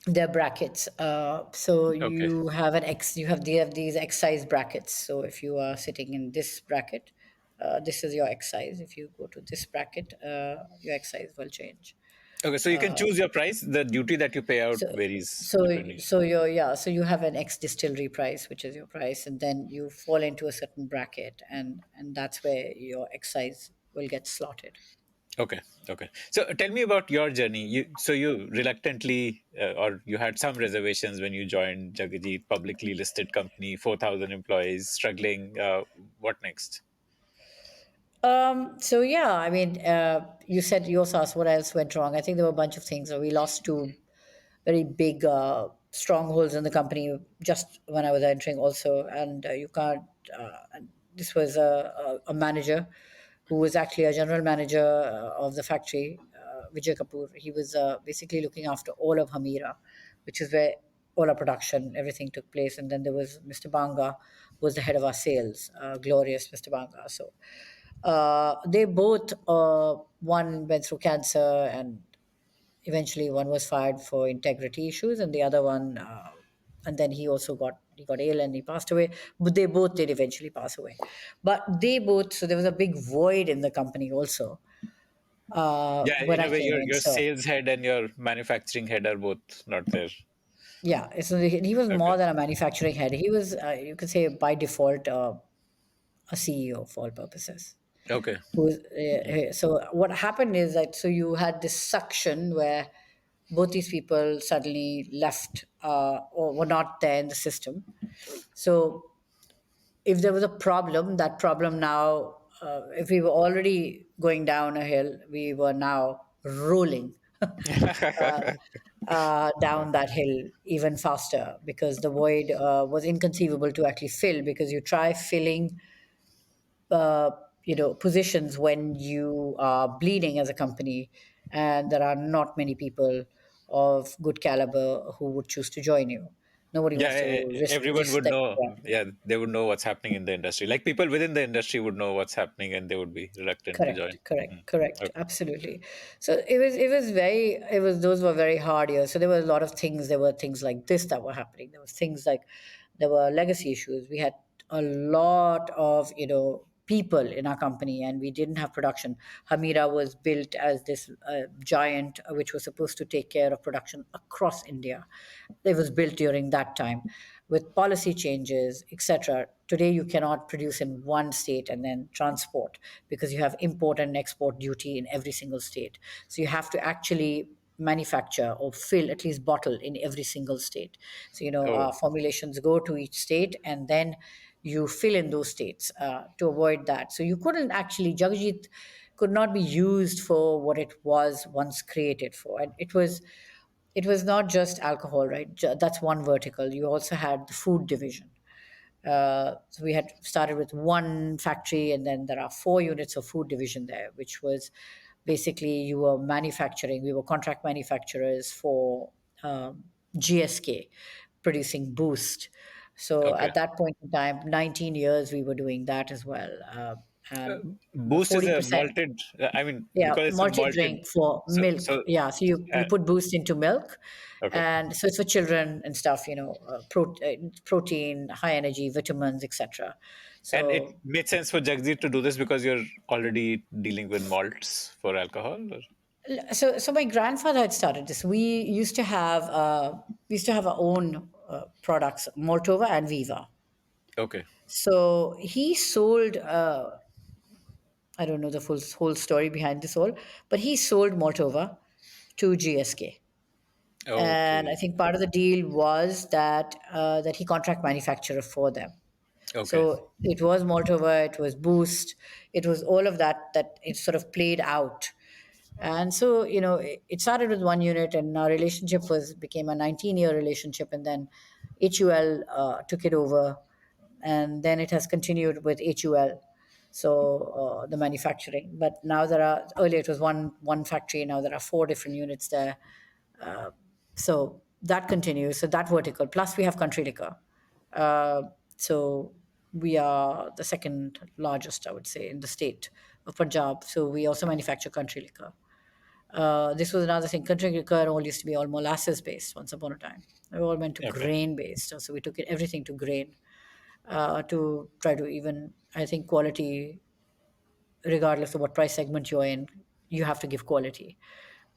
They're brackets. So okay. you have these excise brackets. So if you are sitting in this bracket, this is your excise. If you go to this bracket, your excise will change. Okay. So you can choose your price. The duty that you pay out So varies so depending. so your yeah. So you have an ex distillery price, which is your price, and then you fall into a certain bracket, and that's where your excise will get slotted. Okay, okay. So tell me about your journey. You reluctantly, or you had some reservations when you joined Jagajit, publicly listed company, 4,000 employees, struggling. What next? So yeah, I mean, you also asked what else went wrong. I think there were a bunch of things. We lost two very big strongholds in the company just when I was entering, also, and you can't. this was a manager who was actually a general manager of the factory, Vijay Kapoor. He was basically looking after all of Hamira, which is where all our production, everything took place. And then there was Mr. Banga, who was the head of our sales, glorious Mr. Banga. So they both, one went through cancer, and eventually one was fired for integrity issues, and the other one, and then he got ill and he passed away. But they both did eventually pass away. But they both, so there was a big void in the company also Yeah, when in I a way, came your in. your So sales head and your manufacturing head are both not there. yeah, so he was Okay. more than a manufacturing head. He was, you could say, by default, a CEO for all purposes. Okay. So what happened is that, so you had this suction where both these people suddenly left, or were not there in the system. So if there was a problem, that problem now, if we were already going down a hill, we were now rolling down that hill even faster, because the void was inconceivable to actually fill, because you try filling uh, positions when you are bleeding as a company, and there are not many people of good caliber who would choose to join you. Nobody Yeah, wants to everyone risk would that. know. Yeah. Yeah, they would know what's happening in the industry. Like people within the industry would know what's happening, and they would be reluctant to join. Correct, correct, Mm. correct. Okay. Absolutely. So it was those were very hard years. So there were a lot of things. There were things like this that were happening. There was things like, there were legacy issues. We had a lot of people in our company, and we didn't have production. Hamira was built as this giant, which was supposed to take care of production across India. It was built during that time. With policy changes, etc., today you cannot produce in one state and then transport, because you have import and export duty in every single state. So you have to actually manufacture or fill, at least bottle, in every single state. So Oh, formulations go to each state, and then you fill in those states to avoid that. So you couldn't actually, Jagjit could not be used for what it was once created for. And it was not just alcohol, right? That's one vertical. You also had the food division. So we had started with one factory, and then there are 4 units of food division there, which was basically, you were manufacturing. We were contract manufacturers for GSK, producing Boost. So okay. at that point in time, 19 years, we were doing that as well, Uh, and Boost is a 40%. malted. I mean, Yeah, because it's a malted. multi-drink for So, milk. so Yeah, so you uh, put Boost into milk, okay. and so it's for children and stuff. Protein, high energy, vitamins, etc. And it So, made sense for Jagdeep to do this because you're already dealing with malts for alcohol. Or? so my grandfather had started this. We used to have our own products, Mortova and Viva. Okay. So he sold. I don't know the full whole story behind this all, but he sold Mortova to GSK. And I Okay. think part of the deal was that he contract manufacturer for them. Okay. So it was Moldova, it was Boost, it was all of that it sort of played out. And so it started with one unit, and our relationship was became a 19-year relationship, and then HUL took it over, and then it has continued with HUL. So the manufacturing, but now there are earlier it was one factory. Now there are 4 different units there. So that continues. So that vertical. Plus, we have country liquor. Uh, so we are the second largest, I would say, in the state of Punjab. So we also manufacture country liquor. This was another thing. Country liquor all used to be all molasses based once upon a time. We all went to Okay. grain based. So we took everything to grain to try to even, I think, quality, regardless of what price segment you're in, you have to give quality.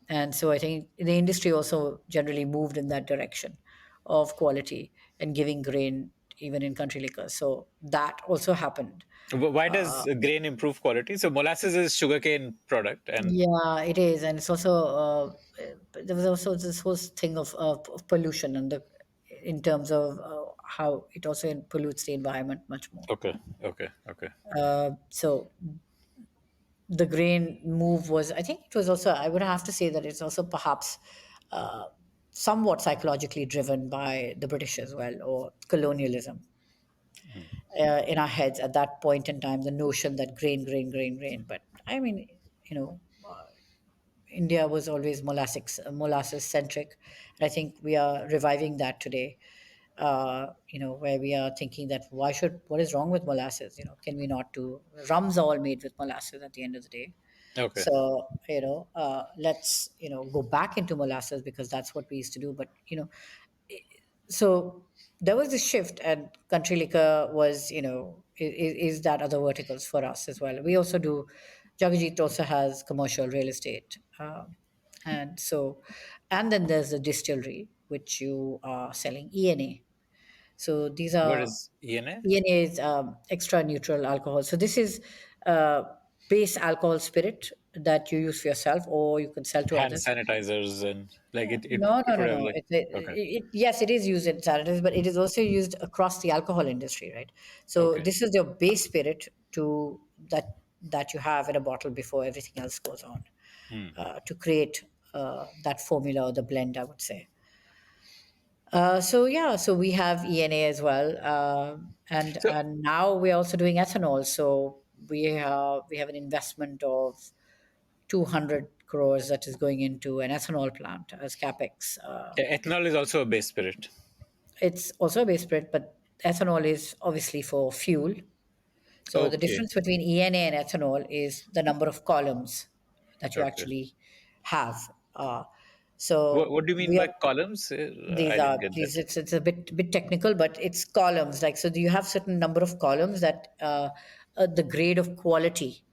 And so I think the industry also generally moved in that direction of quality and giving grain even in country liquor. So that also happened. Why does grain improve quality? So molasses is sugarcane product, and Yeah, it is. And it's also, there was also this whole thing of pollution, and in terms of how it also pollutes the environment much more. okay, okay, okay. So the grain move was, I think it was also, I would have to say that it's also perhaps uh, somewhat psychologically driven by the British as well, or colonialism. in our heads at that point in time, the notion that grain, grain, grain, grain. But I mean, you know, India was always molasses centric. And I think we are reviving that today. Where we are thinking that what is wrong with molasses? Can we not do rums are all made with molasses at the end of the day? Okay. So let's go back into molasses because that's what we used to do. But so there was this shift, and country liquor was is that other verticals for us as well. We also do. Jagjit also has commercial real estate, and so and then there's the distillery which you are selling ENA. So these What are is ENA? ENA is extra neutral alcohol. So this is uh, base alcohol spirit that you use for yourself or you can sell to Hand others. sanitizers and like No, it no, no, would have no. like okay. Yes, it is used in sanitizers, but it is also used across the alcohol industry, right? So Okay. this is your base spirit to that you have in a bottle before everything else goes on to create that formula or the blend, I would say. So yeah, so we have ENA as well, So and now we're also doing ethanol. So we have an investment of 200 crores that is going into an ethanol plant as capex. ethanol is also a base spirit. It's also a base spirit, but ethanol is obviously for fuel. So the Okay. difference between ENA and ethanol is the number of columns that you Okay. actually have. What So do you mean we by are columns? these I didn't are get these that. it's a bit technical, but it's columns. Like so, you have certain number of columns that the grade of quality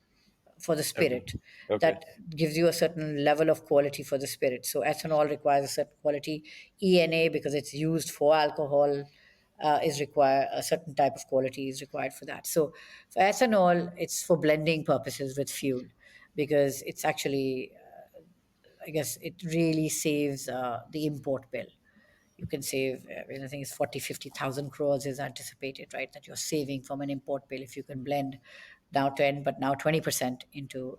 for the Okay. spirit Okay. that gives you a certain level of quality for the spirit. So ethanol requires a certain quality. ENA, because it's used for alcohol, is require a certain type of quality is required for that. So for ethanol, it's for blending purposes with fuel because it's actually, I guess, it really saves the import bill. You can save, I think it's 40, 50,000 crores is anticipated, right? That you're saving from an import bill if you can blend now 10, but now 20% into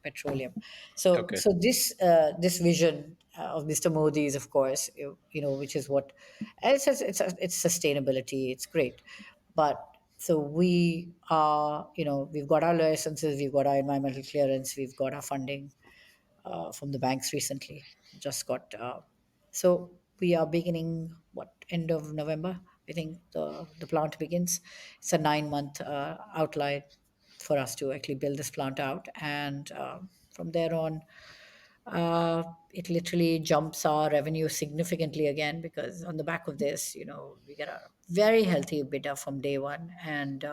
petroleum. So, Okay. so this vision of Mr. Modi is, of course, which is what, and it's sustainability. It's great, but so we are, we've got our licenses, we've got our environmental clearance, we've got our funding from the banks recently. Just got so we are beginning what end of November. I think the plant begins. It's a 9 month outline for us to actually build this plant out, and from there on, it literally jumps our revenue significantly again because on the back of this, we get a very healthy EBITDA from day one, and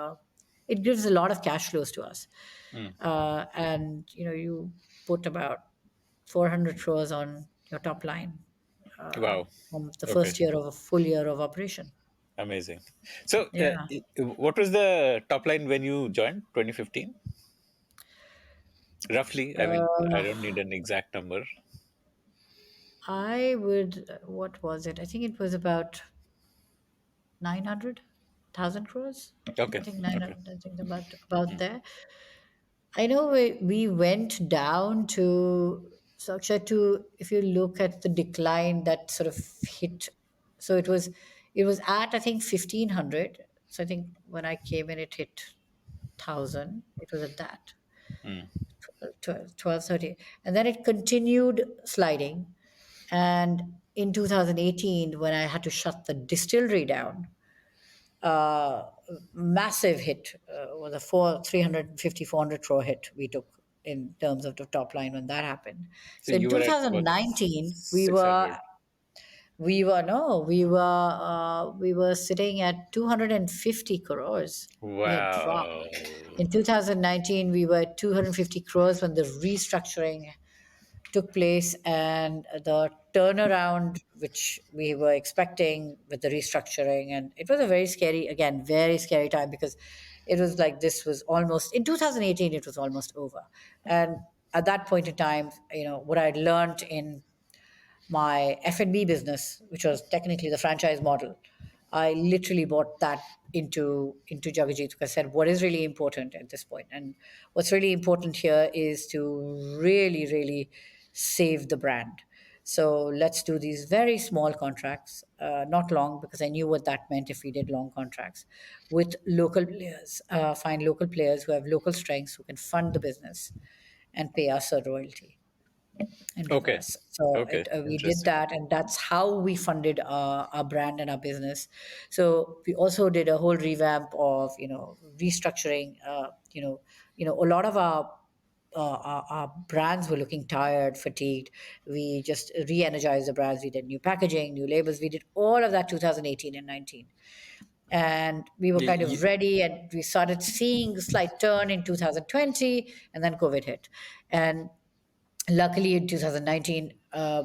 it gives a lot of cash flows to us. Mm. And you put about 400 crores on your top line Wow. from the Okay. first year of a full year of operation. Amazing. So, Yeah. what was the top line when you joined 2015? Roughly. I mean, I don't need an exact number. I would, what was it? I think it was about 900,000 crores. I Okay. think Okay. 900, I think about there. I know we went down to, so Akshay, to, if you look at the decline that sort of hit, so it was at, I think, 1,500. So I think when I came in, it hit 1,000. It was at that. Mm. 12, 13. And then it continued sliding. And in 2018, when I had to shut the distillery down, uh, massive hit, was a 350, 400 crore hit we took in terms of the top line when that happened. So So in you were at what, 2019, 600? we were sitting at 250 crores. We had dropped. Wow. In 2019, we were at 250 crores when the restructuring took place, and the turnaround which we were expecting with the restructuring, and it was a very scary, again, very scary time because it was like this was almost in 2018, it was almost over. And at that point in time, what I'd learned in my F&B business, which was technically the franchise model, I literally brought that into Jagjit. I said, what is really important at this point? And what's really important here is to really, really save the brand. So let's do these very small contracts, not long, because I knew what that meant if we did long contracts with local players. Find local players who have local strengths, who can fund the business and pay us a royalty and give Okay. us. So Okay. we did Interesting. that, and that's how we funded our brand and our business. So we also did a whole revamp of restructuring. A lot of our brands were looking tired, fatigued. We just re-energized the brands. We did new packaging, new labels. We did all of that 2018 and 19, and we were Y- kind of y- ready, and we started seeing a slight turn in 2020, and then COVID hit. And luckily in 2019,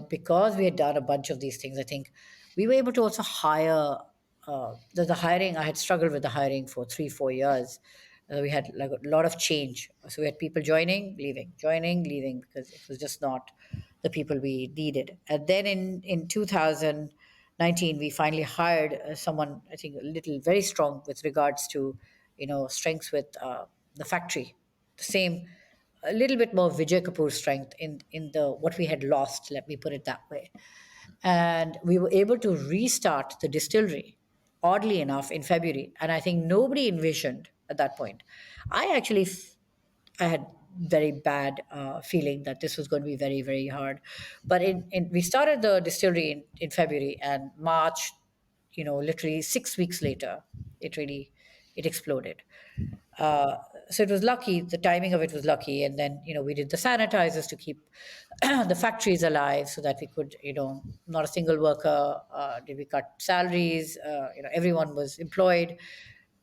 because we had done a bunch of these things, I think we were able to also hire. The hiring, I had struggled with the hiring for 3 4 years. We had like a lot of change, so we had people joining leaving, because it was just not the people we needed. And then in 2019 we finally hired someone, I think a little very strong with regards to strengths with the factory, the same, a little bit more Vijay Kapoor strength in the what we had lost. Let me put it that way. And we were able to restart the distillery, oddly enough, in February. And I think nobody envisioned at that point. I actually, I had very bad feeling that this was going to be very very hard. But we started the distillery in February, and March, literally 6 weeks later, it really it exploded. Uh, so it was lucky. The timing of it was lucky, and then we did the sanitizers to keep the factories alive, so that we could, not a single worker did we cut salaries. Everyone was employed,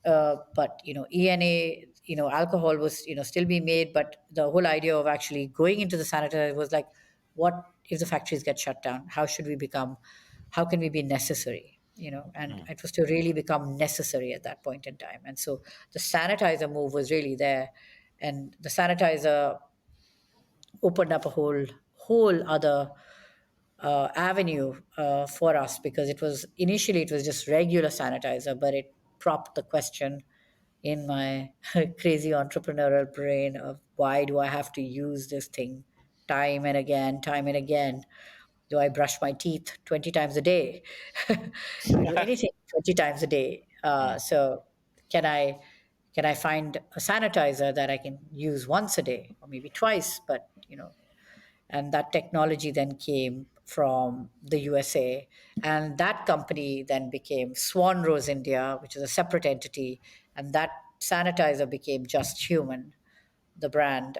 but ENA, alcohol was still being made. But the whole idea of actually going into the sanitizer was like, what if the factories get shut down? How should we become? How can we be necessary? And mm. it was to really become necessary at that point in time. And so the sanitizer move was really there, and the sanitizer opened up a whole other avenue for us, because it was initially it was just regular sanitizer, but it propped the question in my crazy entrepreneurial brain of, why do I have to use this thing time and again? Do I brush my teeth 20 times a day? Do I do anything 20 times a day? Mm. So can I can I find a sanitizer that I can use once a day or maybe twice? But and that technology then came from the USA, and that company then became Swanrose India, which is a separate entity, and that sanitizer became Just Human, the brand,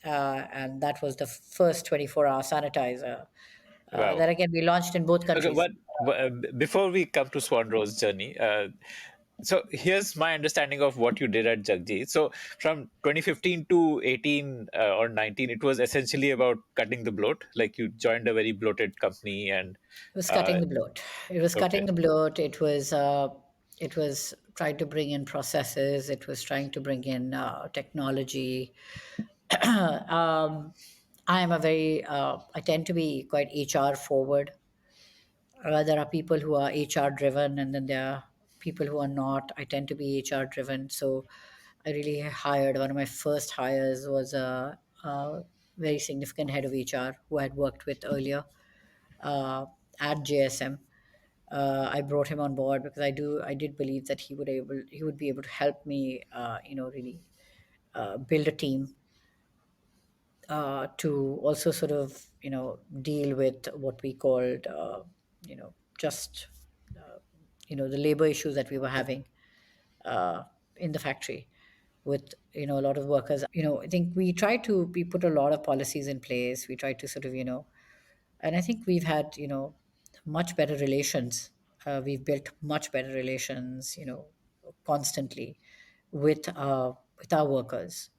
and that was the first 24-hour sanitizer Wow. that again we launched in both Okay, countries. before we come to Swanrose journey, so here's my understanding of what you did at Jagji. So from 2015 to 18 or 19, it was essentially about cutting the bloat. Like you joined a very bloated company, and It was uh, cutting the bloat. It was okay, cutting the bloat. It was trying to bring in processes. It was trying to bring in technology. um, I am a very I tend to be quite HR forward. There are people who are HR driven, and then there are people who are not. I tend to be HR driven. So I really hired, one of my first hires was a very significant head of HR who I had worked with earlier uh, at JSM. I brought him on board because I did believe that he would be able to help me, really build a team to also sort of deal with what we called just the labor issues that we were having uh, in the factory with a lot of workers. I think we put a lot of policies in place. We tried to sort of and I think we've had much better relations. We've built much better relations constantly with our workers.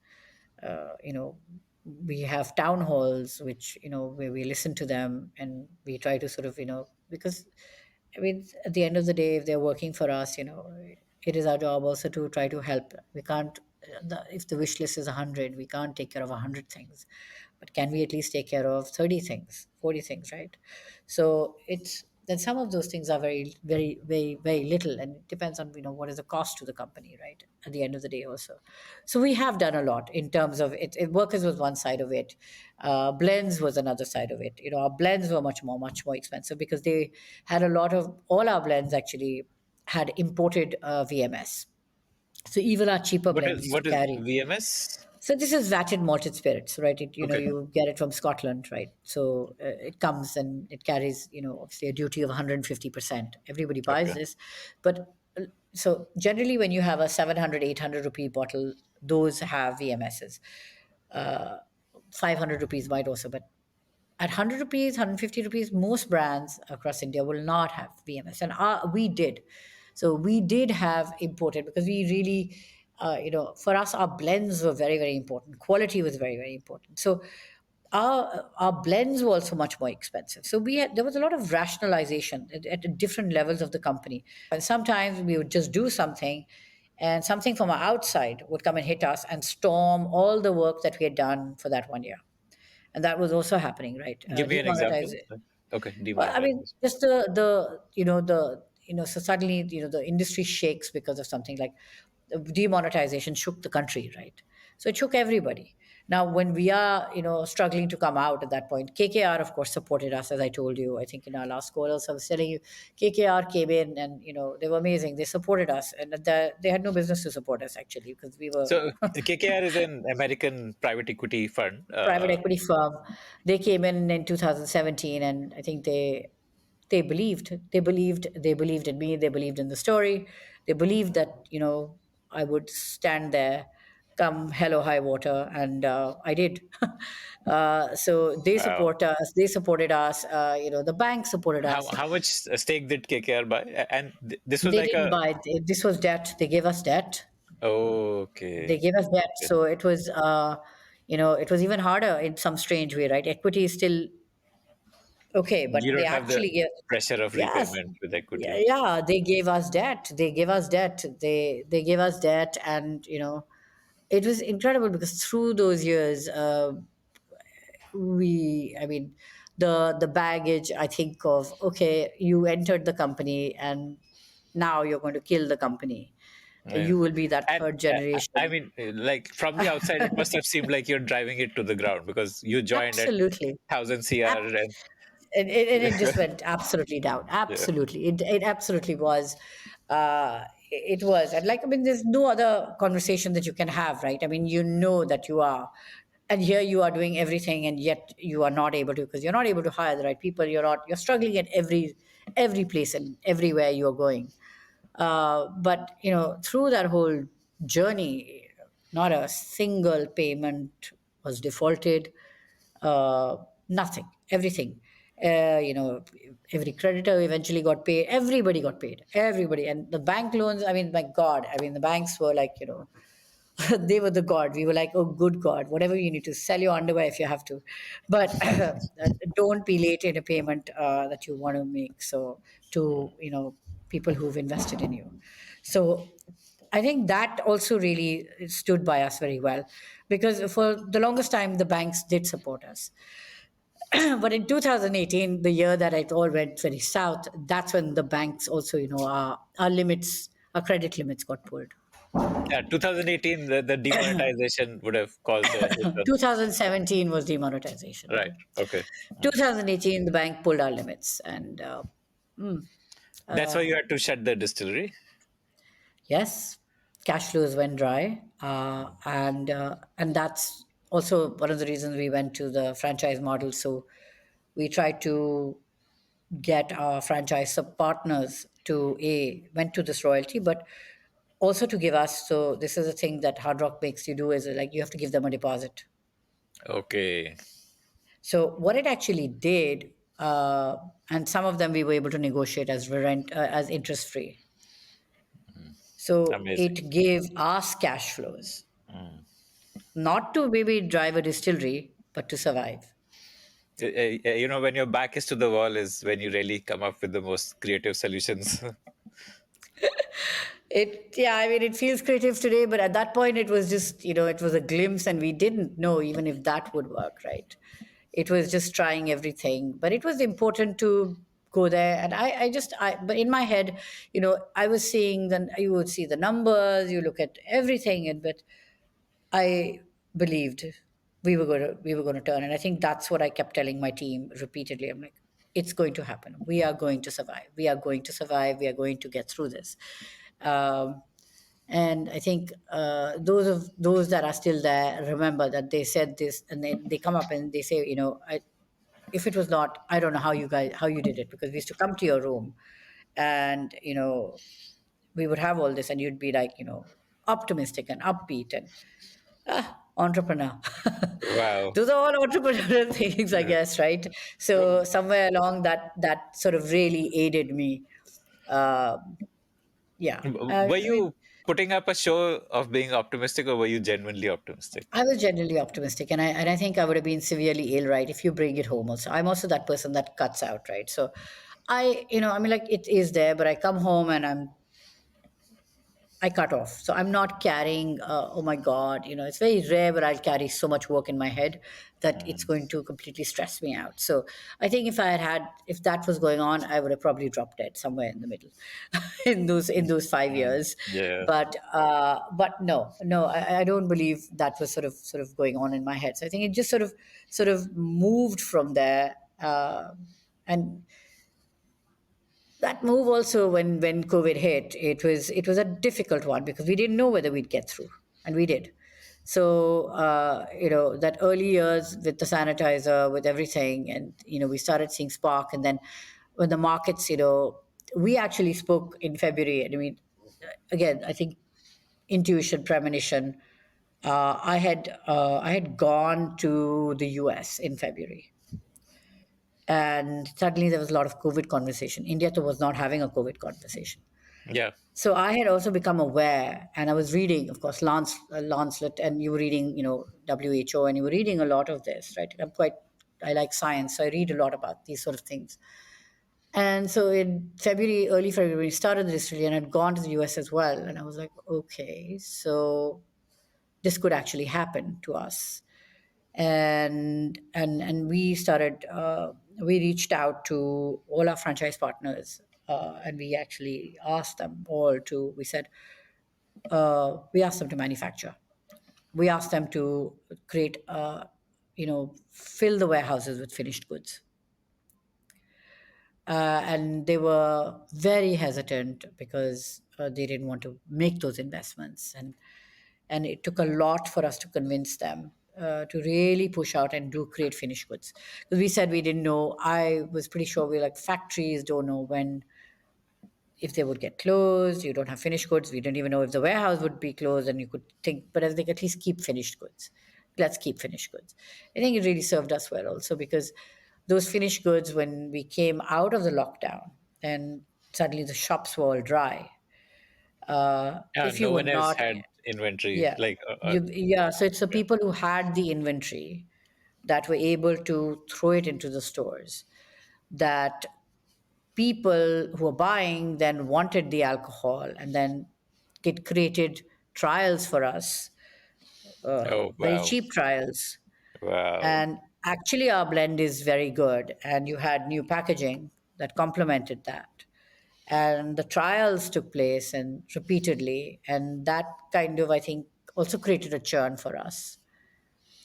We have town halls which where we listen to them, and we try to sort of because I mean at the end of the day, if they're working for us, it is our job also to try to help. We can't if the wish list is 100, we can't take care of 100 things, but can we at least take care of 30 things, 40 things, right? So then some of those things are very, very, very, very little, and it depends on what is the cost to the company, right? At the end of the day, also. So we have done a lot in terms of it workers was one side of it, blends was another side of it. Our blends were much more expensive because they had a lot of all our blends actually had imported VMS. So even our cheaper blends to What is carry. VMS? So this is vatted malted spirits, right? Okay. You get it from Scotland, right? So it comes and it carries, obviously a duty of 150%. Everybody buys Okay. this, but so generally when you have a 700, 800 rupee bottle, those have VMSs. 500 rupees might also, but at 100 rupees, 150 rupees, most brands across India will not have VMS. And we did. So we did have imported because we really, for us, our blends were very, very important. Quality was very, very important. So our blends were also much more expensive. So there was a lot of rationalization at different levels of the company. And sometimes we would just do something and something from outside would come and hit us and storm all the work that we had done for that 1 year, and that was also happening, right? Give me an example. Demonetization. Okay, Well, I mean, demonetization. just so suddenly the industry shakes because of something like demonetization shook the country, right? So it shook everybody. Now, when we are struggling to come out at that point, KKR of course supported us, as I told you. I think in our last call, also I was telling you, KKR came in and they were amazing. They supported us, and they had no business to support us actually because we were So KKR is an American private equity fund. private equity firm. They came in 2017, and I think they believed in me. They believed in the story. They believed that I would stand there, come hell or high water, and I did. So they Wow. support us. They supported us. The bank supported us. How much stake did KKR buy? And this was They like didn't a buy. This was debt. They gave us debt. They okay. gave us debt, Okay. so it was even harder in some strange way, right? Equity is still okay, You but they don't have the actually give. pressure of Yes, repayment with yeah, equity. yeah, they gave us debt. They gave us debt. They gave us debt, and it was incredible because through those years, I mean, the baggage. I think of, okay, you entered the company, and now you're going to kill the company. Yeah. You will be that And third I generation. mean, like from the outside, it must have seemed like you're driving it to the ground because you joined at Absolutely. 1000 CR and And it just went absolutely down. yeah. Absolutely, it absolutely was. It was, and like, I mean, there's no other conversation that you can have, right? I mean, that you are, and here you are doing everything, and yet you are not able to, because you're not able to hire the right people. You're struggling at every place and everywhere you're going. But through that whole journey, not a single payment was defaulted. Nothing, everything. Every creditor eventually got paid. Everybody got paid. Everybody, and the bank loans. I mean, my God. I mean, the banks were like, they were the god. We were like, oh, good God, whatever you need to sell your underwear if you have to, but don't be late in a payment that you want to make. So to people who've invested in you. So I think that also really stood by us very well, because for the longest time the banks did support us. But in 2018, the year that it all went very south, that's when the banks also, our limits, our credit limits got pulled. Yeah, 2018, the demonetization would have caused a hit on. 2017 was demonetization, Right. right? Okay. 2018, the bank pulled our limits, and That's why you had to shut the distillery. yes, cash flows went dry, and that's also one of the reasons we went to the franchise model. So we tried to get our franchise sub partners to went to this royalty, but also to give us. So this is a thing that Hard Rock makes you do, is like you have to give them a deposit. Okay. So what it actually did, and some of them we were able to negotiate as rent, as interest free. So Amazing. it gave us cash flows, not to maybe drive a distillery, but to survive. When your back is to the wall is when you really come up with the most creative solutions. Yeah, I mean, it feels creative today, but at that point, it was just, it was a glimpse, and we didn't know even if that would work, right? It was just trying everything, but it was important to go there. And but in my head, I was seeing, then you would see the numbers, you look at everything, but I believed we were going to turn. And I think that's what I kept telling my team repeatedly. I'm like, it's going to happen. We are going to survive. We are going to survive. We are going to get through this. Um, and I think those that are still there remember that they said this, and they come up and they say, if it was not, I don't know how you did it, because we used to come to your room, and we would have all this, and you'd be like, optimistic and upbeat and entrepreneur. Wow. Those are all entrepreneurial things, I Yeah. guess, right? So somewhere along that sort of really aided me. Um yeah, Were I mean, you putting up a show of being optimistic, or were you genuinely optimistic? I was generally optimistic, and I think I would have been severely ill, right, if you bring it home. Also, I'm also that person that cuts out, right? So, I mean, like, it is there, but I come home and I cut off. So I'm not carrying, oh my God, it's very rare where I'll carry so much work in my head that it's Mm. going to completely stress me out. So I think if that was going on, I would have probably dropped dead somewhere in the middle in those 5 years. Yeah. But no, I don't believe that was sort of going on in my head. So I think it just sort of moved from there. And that move also, when COVID hit, it was a difficult one because we didn't know whether we'd get through, and we did. So that early years with the sanitizer, with everything, and we started seeing spark, and then when the markets, we actually spoke in February. And I mean, again, I think intuition, premonition. I had gone to the US in February, and suddenly there was a lot of COVID conversation. India was not having a COVID conversation. Yeah. So I had also become aware, and I was reading, of course, Lancelot, and you were reading, WHO, and you were reading a lot of this, right? I like science, so I read a lot about these sort of things. And so in February, early February, we started the distillery, and I'd gone to the US as well, and I was like, okay, so this could actually happen to us. And we reached out to all our franchise partners, and we actually asked them all to we said we asked them to manufacture, we asked them to create, fill the warehouses with finished goods. And they were very hesitant because they didn't want to make those investments, and it took a lot for us to convince them to really push out and do create finished goods, because we said we didn't know. I was pretty sure we were like, factories don't know when, if they would get closed. You don't have finished goods. We didn't even know if the warehouse would be closed, and you could think, but I think at least keep finished goods. Let's keep finished goods. I think it really served us well also, because those finished goods, when we came out of the lockdown and suddenly the shops were all dry, Yeah. if you No were one else not, had inventory. yeah, Like, yeah. So it's the yeah. people who had the inventory that were able to throw it into the stores, that people who were buying then wanted the alcohol, and then it created trials for us, Oh, very wow. cheap trials. Wow. And actually, our blend is very good, and you had new packaging that complemented that. And the trials took place and repeatedly, and that kind of, I think, also created a churn for us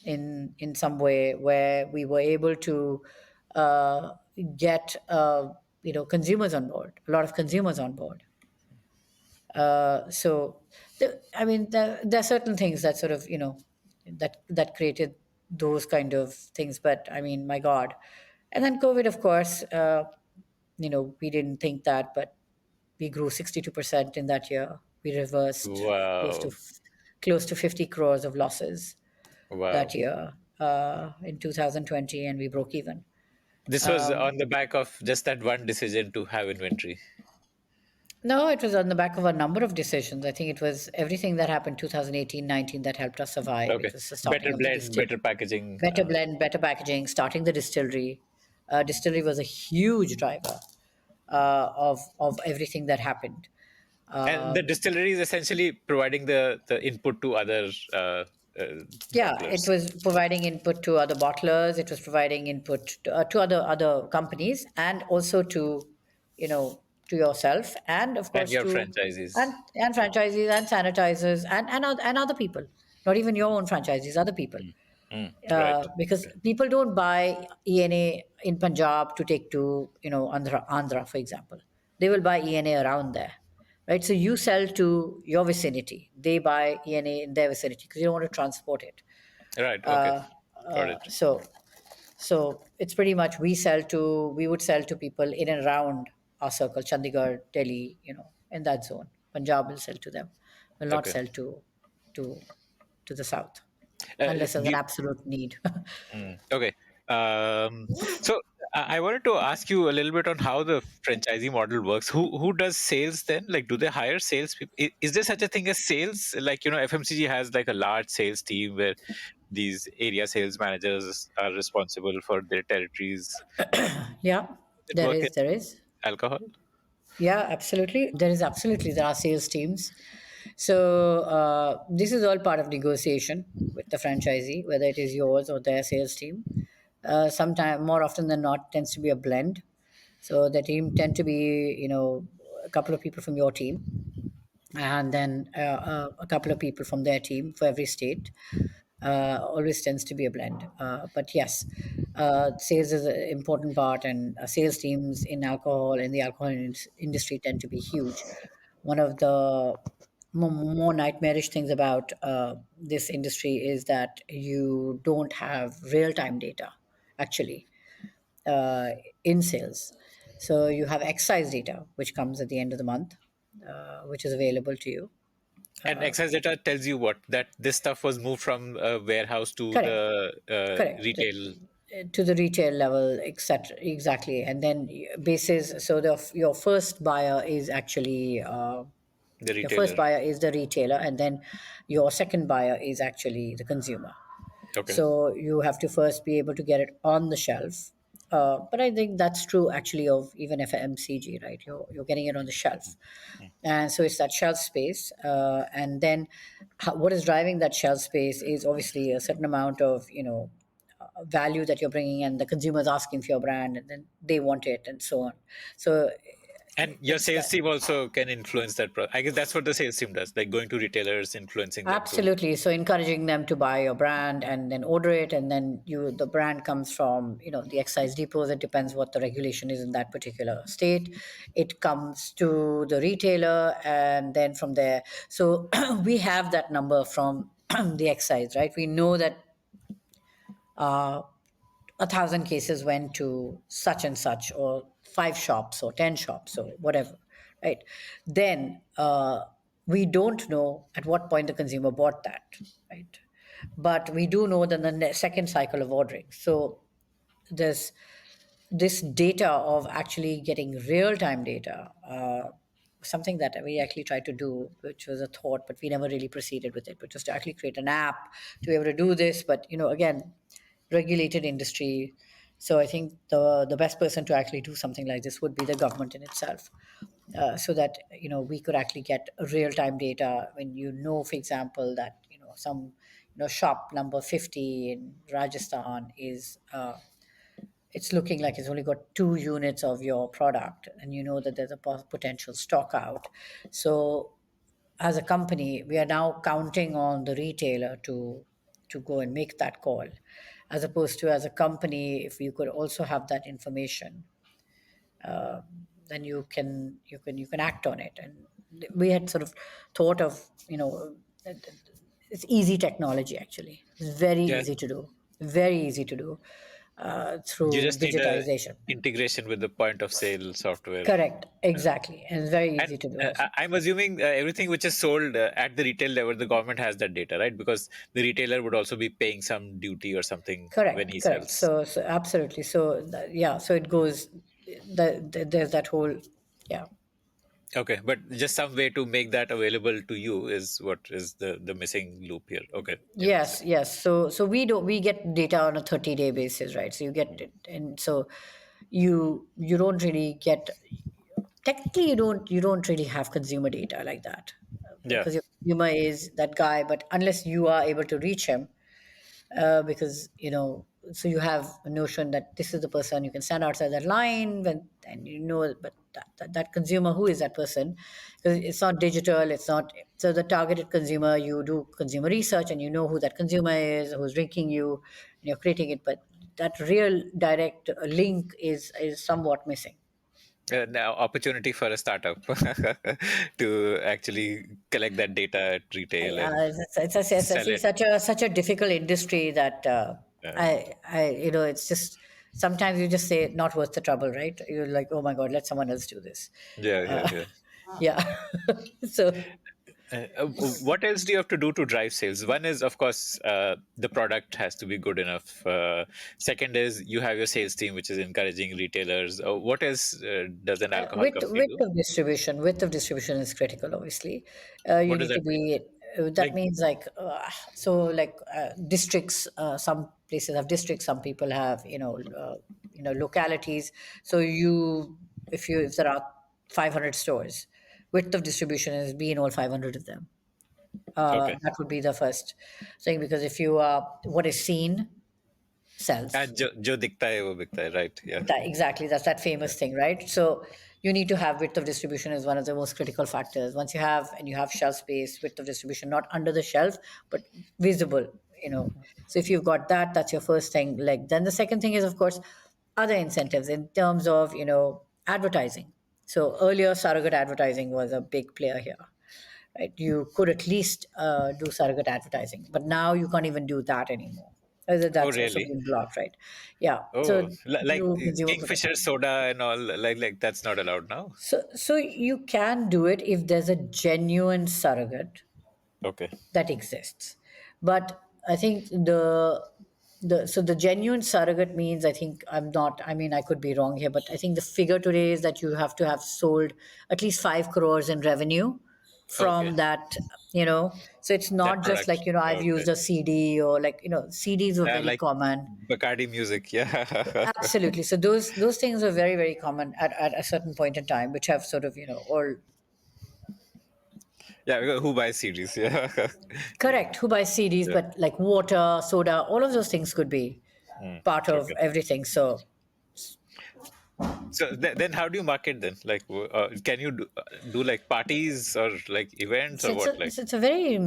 in some way, where we were able to get consumers on board, a lot of consumers on board. So, I mean, there are certain things that sort of, that created those kind of things. But I mean, my God. And then COVID, of course, we didn't think that, but we grew 62% in that year. We reversed Wow. close to 50 crores of losses that Wow. year, in 2020, and we broke even. This was on the back of just that one decision to have inventory. No, it was on the back of a number of decisions. I think it was everything that happened 2018-19 that helped us survive. Okay. It was the starting Better of the blend, distillery, better packaging. better blend, better packaging, starting the distillery. Distillery was a huge driver of everything that happened. And the distillery is essentially providing the input to other Yeah, it bottlers. was providing input to other bottlers. It was providing input to other companies, and also to, to yourself, and of And course your to franchisees. and franchisees and sanitizers and other people. Not even your own franchisees, other people. Mm, right. Because Okay. people don't buy ENA in Punjab to take to, Andhra, for example. They will buy ENA around there, right? So you sell to your vicinity. They buy ENA in their vicinity because you don't want to transport it. Right. Okay. Uh, Got it. so it's pretty much we would sell to people in and around our circle, Chandigarh, Delhi, in that zone. Punjab will sell to them, will not Okay. sell to to the south unless there's an Give, absolute need. okay. So I wanted to ask you a little bit on how the franchisee model works. Who does sales then? Like, do they hire sales people? Is there such a thing as sales? Like, FMCG has like a large sales team where these area sales managers are responsible for their territories. Yeah, Does it there work in is. There is. alcohol? Yeah, absolutely. There are sales teams. So this is all part of negotiation with the franchisee, whether it is yours or their sales team. Sometime more often than not tends to be a blend. So the team tend to be, a couple of people from your team, and then a couple of people from their team for every state. Always tends to be a blend. But yes, sales is an important part, and sales teams in alcohol in the alcohol industry tend to be huge. One of the more nightmarish things about this industry is that you don't have real time data, actually, uh, in sales. So you have excise data, which comes at the end of the month, which is available to you. And excise data tells you what that this stuff was moved from a warehouse to Correct. the Correct. retail, To the retail level, etc. Exactly, and then basis. So your first buyer is actually the your first retailer. buyer is the retailer, and then your second buyer is actually the consumer. Okay. So you have to first be able to get it on the shelf. But I think that's true actually of even FMCG, right? You're getting it on the shelf, and so it's that shelf space. And then what is driving that shelf space is obviously a certain amount of value that you're bringing, and the consumers asking for your brand, and then they want it, and so on. So And your it's sales that. team also can influence that. I guess that's what the sales team does, like going to retailers, influencing them to. Absolutely. So encouraging them to buy your brand and then order it, and then the brand comes from the excise depots. It depends what the regulation is in that particular state. It comes to the retailer, and then from there. So we have that number from the excise, right? We know that uh, 1,000 cases went to such and such, or 5 shops, or 10 shops, or whatever, right? Then we don't know at what point the consumer bought that, right? But we do know that the second cycle of ordering. So there's this data of actually getting real time data. Something that we actually tried to do, which was a thought, but we never really proceeded with it, which was to actually create an app to be able to do this. But again, regulated industry. So I think the best person to actually do something like this would be the government in itself, so that we could actually get real time data. When for example, that some shop number 50 in Rajasthan is it's looking like it's only got 2 units of your product, and you know that there's a potential stock out. So as a company, we are now counting on the retailer to go and make that call, as opposed to, as a company, if you could also have that information, then you can act on it. And we had sort of thought of, it's easy technology, actually. It's very Yeah, easy to do, very easy to do, you through just need a digitization. integration with the point of sale software. Correct, Uh, exactly, and it's very And easy to do. I'm assuming everything which is sold at the retail level, the government has that data, right? Because the retailer would also be paying some duty or something when he Correct, correct. sells. So absolutely. So yeah, so it goes. There's that whole, yeah. Okay, but just some way to make that available to you is what is the missing loop here. Okay, Yes, interesting. yes. So we get data on a 30-day basis, right? So you get it, and so you don't really get technically you don't really have consumer data like that. Yeah. because your consumer is that guy. But unless you are able to reach him, because so you have a notion that this is the person, you can stand outside that line when, and but that consumer, who is that person? Because it's not digital, it's not. So the targeted consumer, you do consumer research and you know who that consumer is, who's drinking you, and you're creating it. But that real direct link is somewhat missing. Now, opportunity for a startup to actually collect that data at retail Yeah, and sell it. such a difficult industry that Uh, it's just sometimes you just say not worth the trouble, right? You're like, oh my god, let someone else do this. yeah, yeah, Uh, yeah. yeah. So What else do you have to do to drive sales? One is, of course, the product has to be good enough. Second is you have your sales team, which is encouraging retailers. What else does an alcohol company do? width of distribution is critical. Obviously, you What does need to that mean? be. That Like, means like districts. Some places have districts. Some people have localities. So if there are 500 stores, width of distribution is be in all 500 of them. okay, That would be the first thing, because if you what is seen sells. jo dikta hai wo bikta hai, right? Yeah, Exactly, that's that yeah. famous thing, right? So you need to have width of distribution is one of the most critical factors. Once you have shelf space, width of distribution, not under the shelf, but visible. So if you've got that, that's your first thing. Like then the second thing is, of course, other incentives in terms of advertising. So earlier, surrogate advertising was a big player here, right? You could at least do surrogate advertising, but now you can't even do that anymore. Oh, That's also really? been blocked, right? Yeah. Oh, So like through consumer Kingfisher protection. soda and all, like that's not allowed now. So you can do it if there's a genuine surrogate Okay, that exists. But I think the genuine surrogate means, I think, I'm not, I mean, I could be wrong here, but I think the figure today is that you have to have sold at least 5 crores in revenue okay. from that. So it's That not just product. like, I've Okay. used a CD, or like, CDs were very Like common. Bacardi music. Yeah. Absolutely. So those things were very, very common at a certain point in time, which have sort of, all Yeah. Because who buys CDs? Yeah. correct. Who buys CDs, Yeah. but like water, soda, all of those things could be Mm, part of okay. everything. So So then, how do you market then? Like, can you do like parties or like events or what? Like, it's a very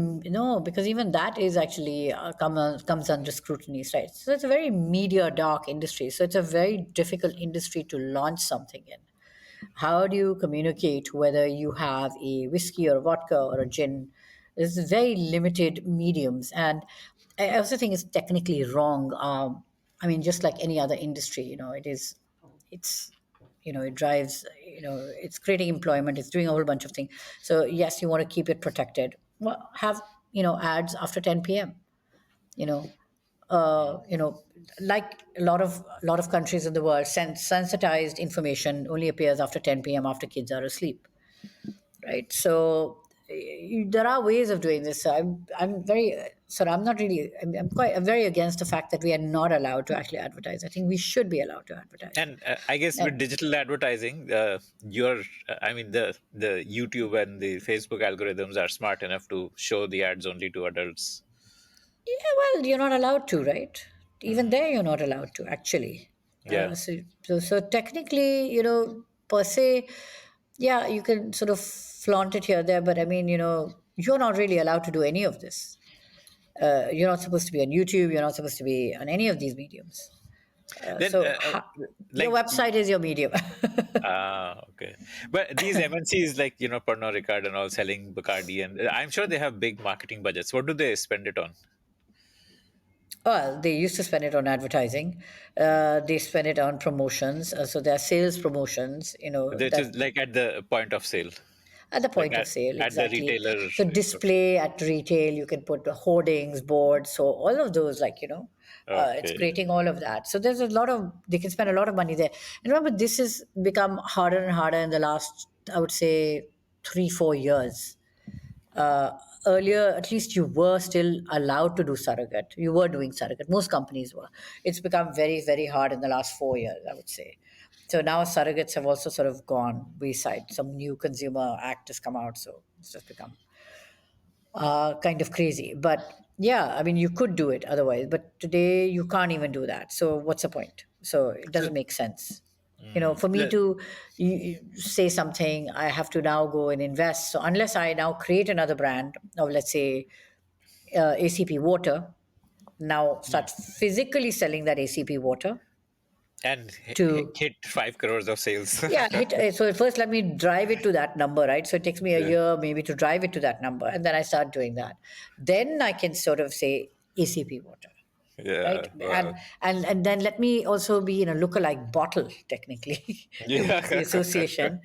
because even that is actually comes under scrutiny, right? So it's a very media dark industry. So it's a very difficult industry to launch something in. How do you communicate whether you have a whiskey or a vodka or a gin? There's very limited mediums, and I also think it's technically wrong. I mean, just like any other industry, it's it drives, it's creating employment, it's doing a whole bunch of things. So yes, you want to keep it protected. Well, have ads after 10 p.m. You know, mm. like a lot of countries in the world, sensitized information only appears after 10 p.m. after kids are asleep, right? So there are ways of doing this. So I'm very sorry. I'm not really. I'm very against the fact that we are not allowed to actually advertise. I think we should be allowed to advertise. And I guess with And digital advertising, I mean, the YouTube and the Facebook algorithms are smart enough to show the ads only to adults. yeah, well, you're not allowed to, right? Even Mm. there, you're not allowed to actually. Yeah. So technically, per se, yeah, you can sort of flaunt it here, there, but I mean, you're not really allowed to do any of this. You're not supposed to be on YouTube. You're not supposed to be on any of these mediums. Then, Your like, website is your medium. okay. But these MNCs like, Pernod Ricard and all selling Bacardi, and I'm sure they have big marketing budgets. What do they spend it on? Well, they used to spend it on advertising. Mm. They spend it on promotions. So there are sales promotions, Which is that like at the point of sale, at the like point of sale, at the exactly. retailer. So display at retail, you can put the hoardings, boards, so all of those, like it's Okay. creating all of that. So there's a lot of they can spend a lot of money there. And remember, this has become harder and harder in the last, I would say, 3-4 years. uh, Earlier, at least you were still allowed to do surrogate. You were doing surrogate. Most companies were. It's become very, very hard in the last 4 years, I would say. So now surrogates have also sort of gone wayside. Some new consumer act has come out, so it's just become. kind of crazy. But yeah, I mean, you could do it otherwise, but today you can't even do that. So what's the point? So it So, doesn't make sense. mm, For me le- to say something, I have to now go and invest. So unless I now create another brand of, let's say, ACP water, now start physically selling that ACP water and to, hit 5 crores of sales. yeah, so first let me drive it to that number, right? So it takes me a Yeah. year maybe to drive it to that number, and then I start doing that. Then I can sort of say ACP water, right? Yeah. and Wow. and then let me also be in a lookalike bottle technically to Yeah. make the association,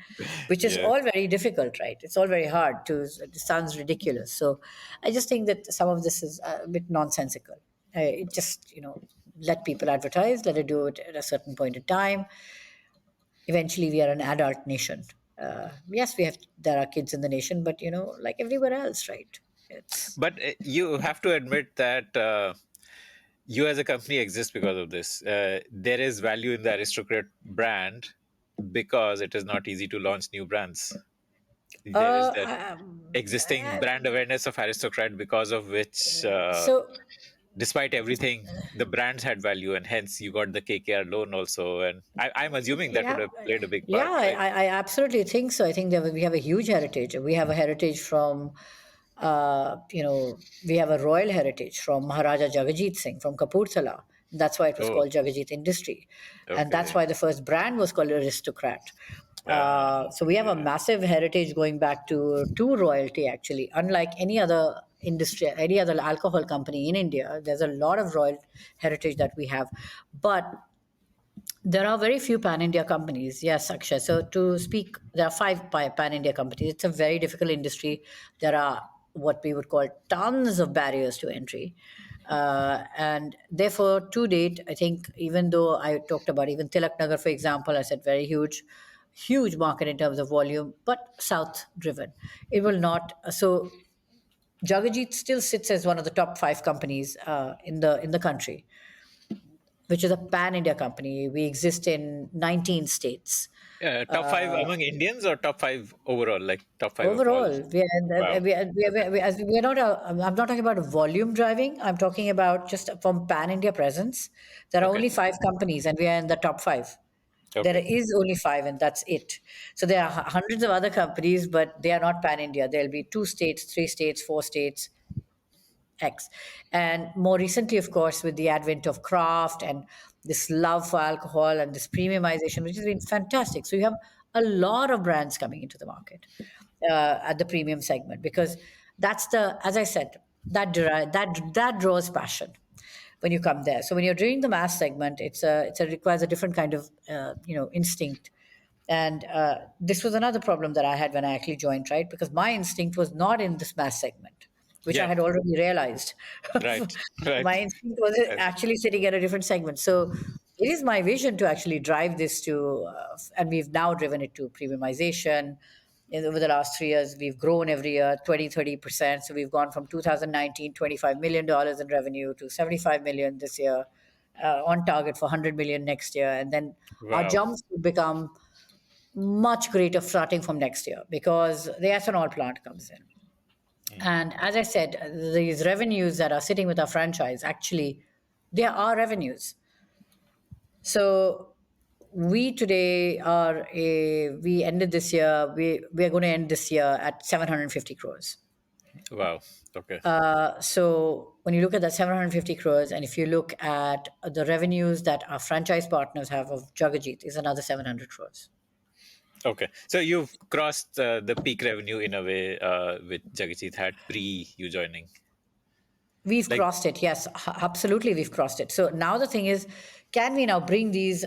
which is Yeah. all very difficult, right? It's all very hard to, it sounds ridiculous. So I just think that some of this is a bit nonsensical. It just, let people advertise, let it do it at a certain point in time. Eventually we are an adult nation. Yes, there are kids in the nation, but like everywhere else, right? It's But you have to admit that you as a company exist because of this. There is value in the Aristocrat brand because it is not easy to launch new brands. There is that existing brand awareness of Aristocrat because of which, so despite everything, the brands had value, and hence you got the KKR loan also. And I'm assuming that would yeah, have played a big yeah, part, right? I absolutely think so. I think that we have a huge heritage. We have a heritage from, we have a royal heritage from Maharaja Jagajit Singh from Kapurthala. That's why it was Oh, called Jagajit Industry. And that's okay. why the first brand was called Aristocrat. So we have a Yeah. massive heritage going back to royalty, actually. Unlike any other industry, any other alcohol company in India, there's a lot of royal heritage that we have. But there are very few pan India companies. Yes, Akshay. So to speak, there are five pan India companies. It's a very difficult industry. There are what we would call tons of barriers to entry. And therefore, to date, I think even though I talked about even Tilak Nagar, for example, I said very huge, huge market in terms of volume, but south driven. It will not. So Jagajit still sits as one of the top five companies in the country, which is a pan India company. We exist in 19 states. Top five among Indians or top five overall, like top five of all? Overall, Wow. Okay. we are not. I'm not talking about volume driving. I'm talking about just from pan India presence. There are Okay. only five companies, and we are in the top five. There Okay. is only five, and that's it. So there are hundreds of other companies, but they are not pan India. There'll be two states, three states, four states, X. And more recently, of course, with the advent of craft and this love for alcohol and this premiumization, which has been fantastic. So you have a lot of brands coming into the market at the premium segment, because that's the, as I said, that draws passion when you come there. So when you're doing the mass segment, it requires a different kind of instinct. And this was another problem that I had when I actually joined, right? Because my instinct was not in this mass segment, which I Yeah. had already realized. Right. Right. My instinct was Uh, actually sitting at a different segment. So it is my vision to actually drive this to, and we've now driven it to premiumization. Over the last 3 years, we've grown every year 20-30%. So we've gone from 2019, $25 million in revenue to 75 million this year, on target for 100 million next year. And then our Wow. jumps will become much greater starting from next year because the ethanol plant comes in. And as I said, these revenues that are sitting with our franchise, actually, they are revenues. So we today we ended this year, we are going to end this year at 750 crores. Wow. Okay. So when you look at that 750 crores, and if you look at the revenues that our franchise partners have of Jagajit, is another 700 crores. Okay. So you've crossed the peak revenue in a way which Jagajit had pre you joining. We've Like, crossed it. Yes, absolutely, we've crossed it. So now the thing is, can we now bring these,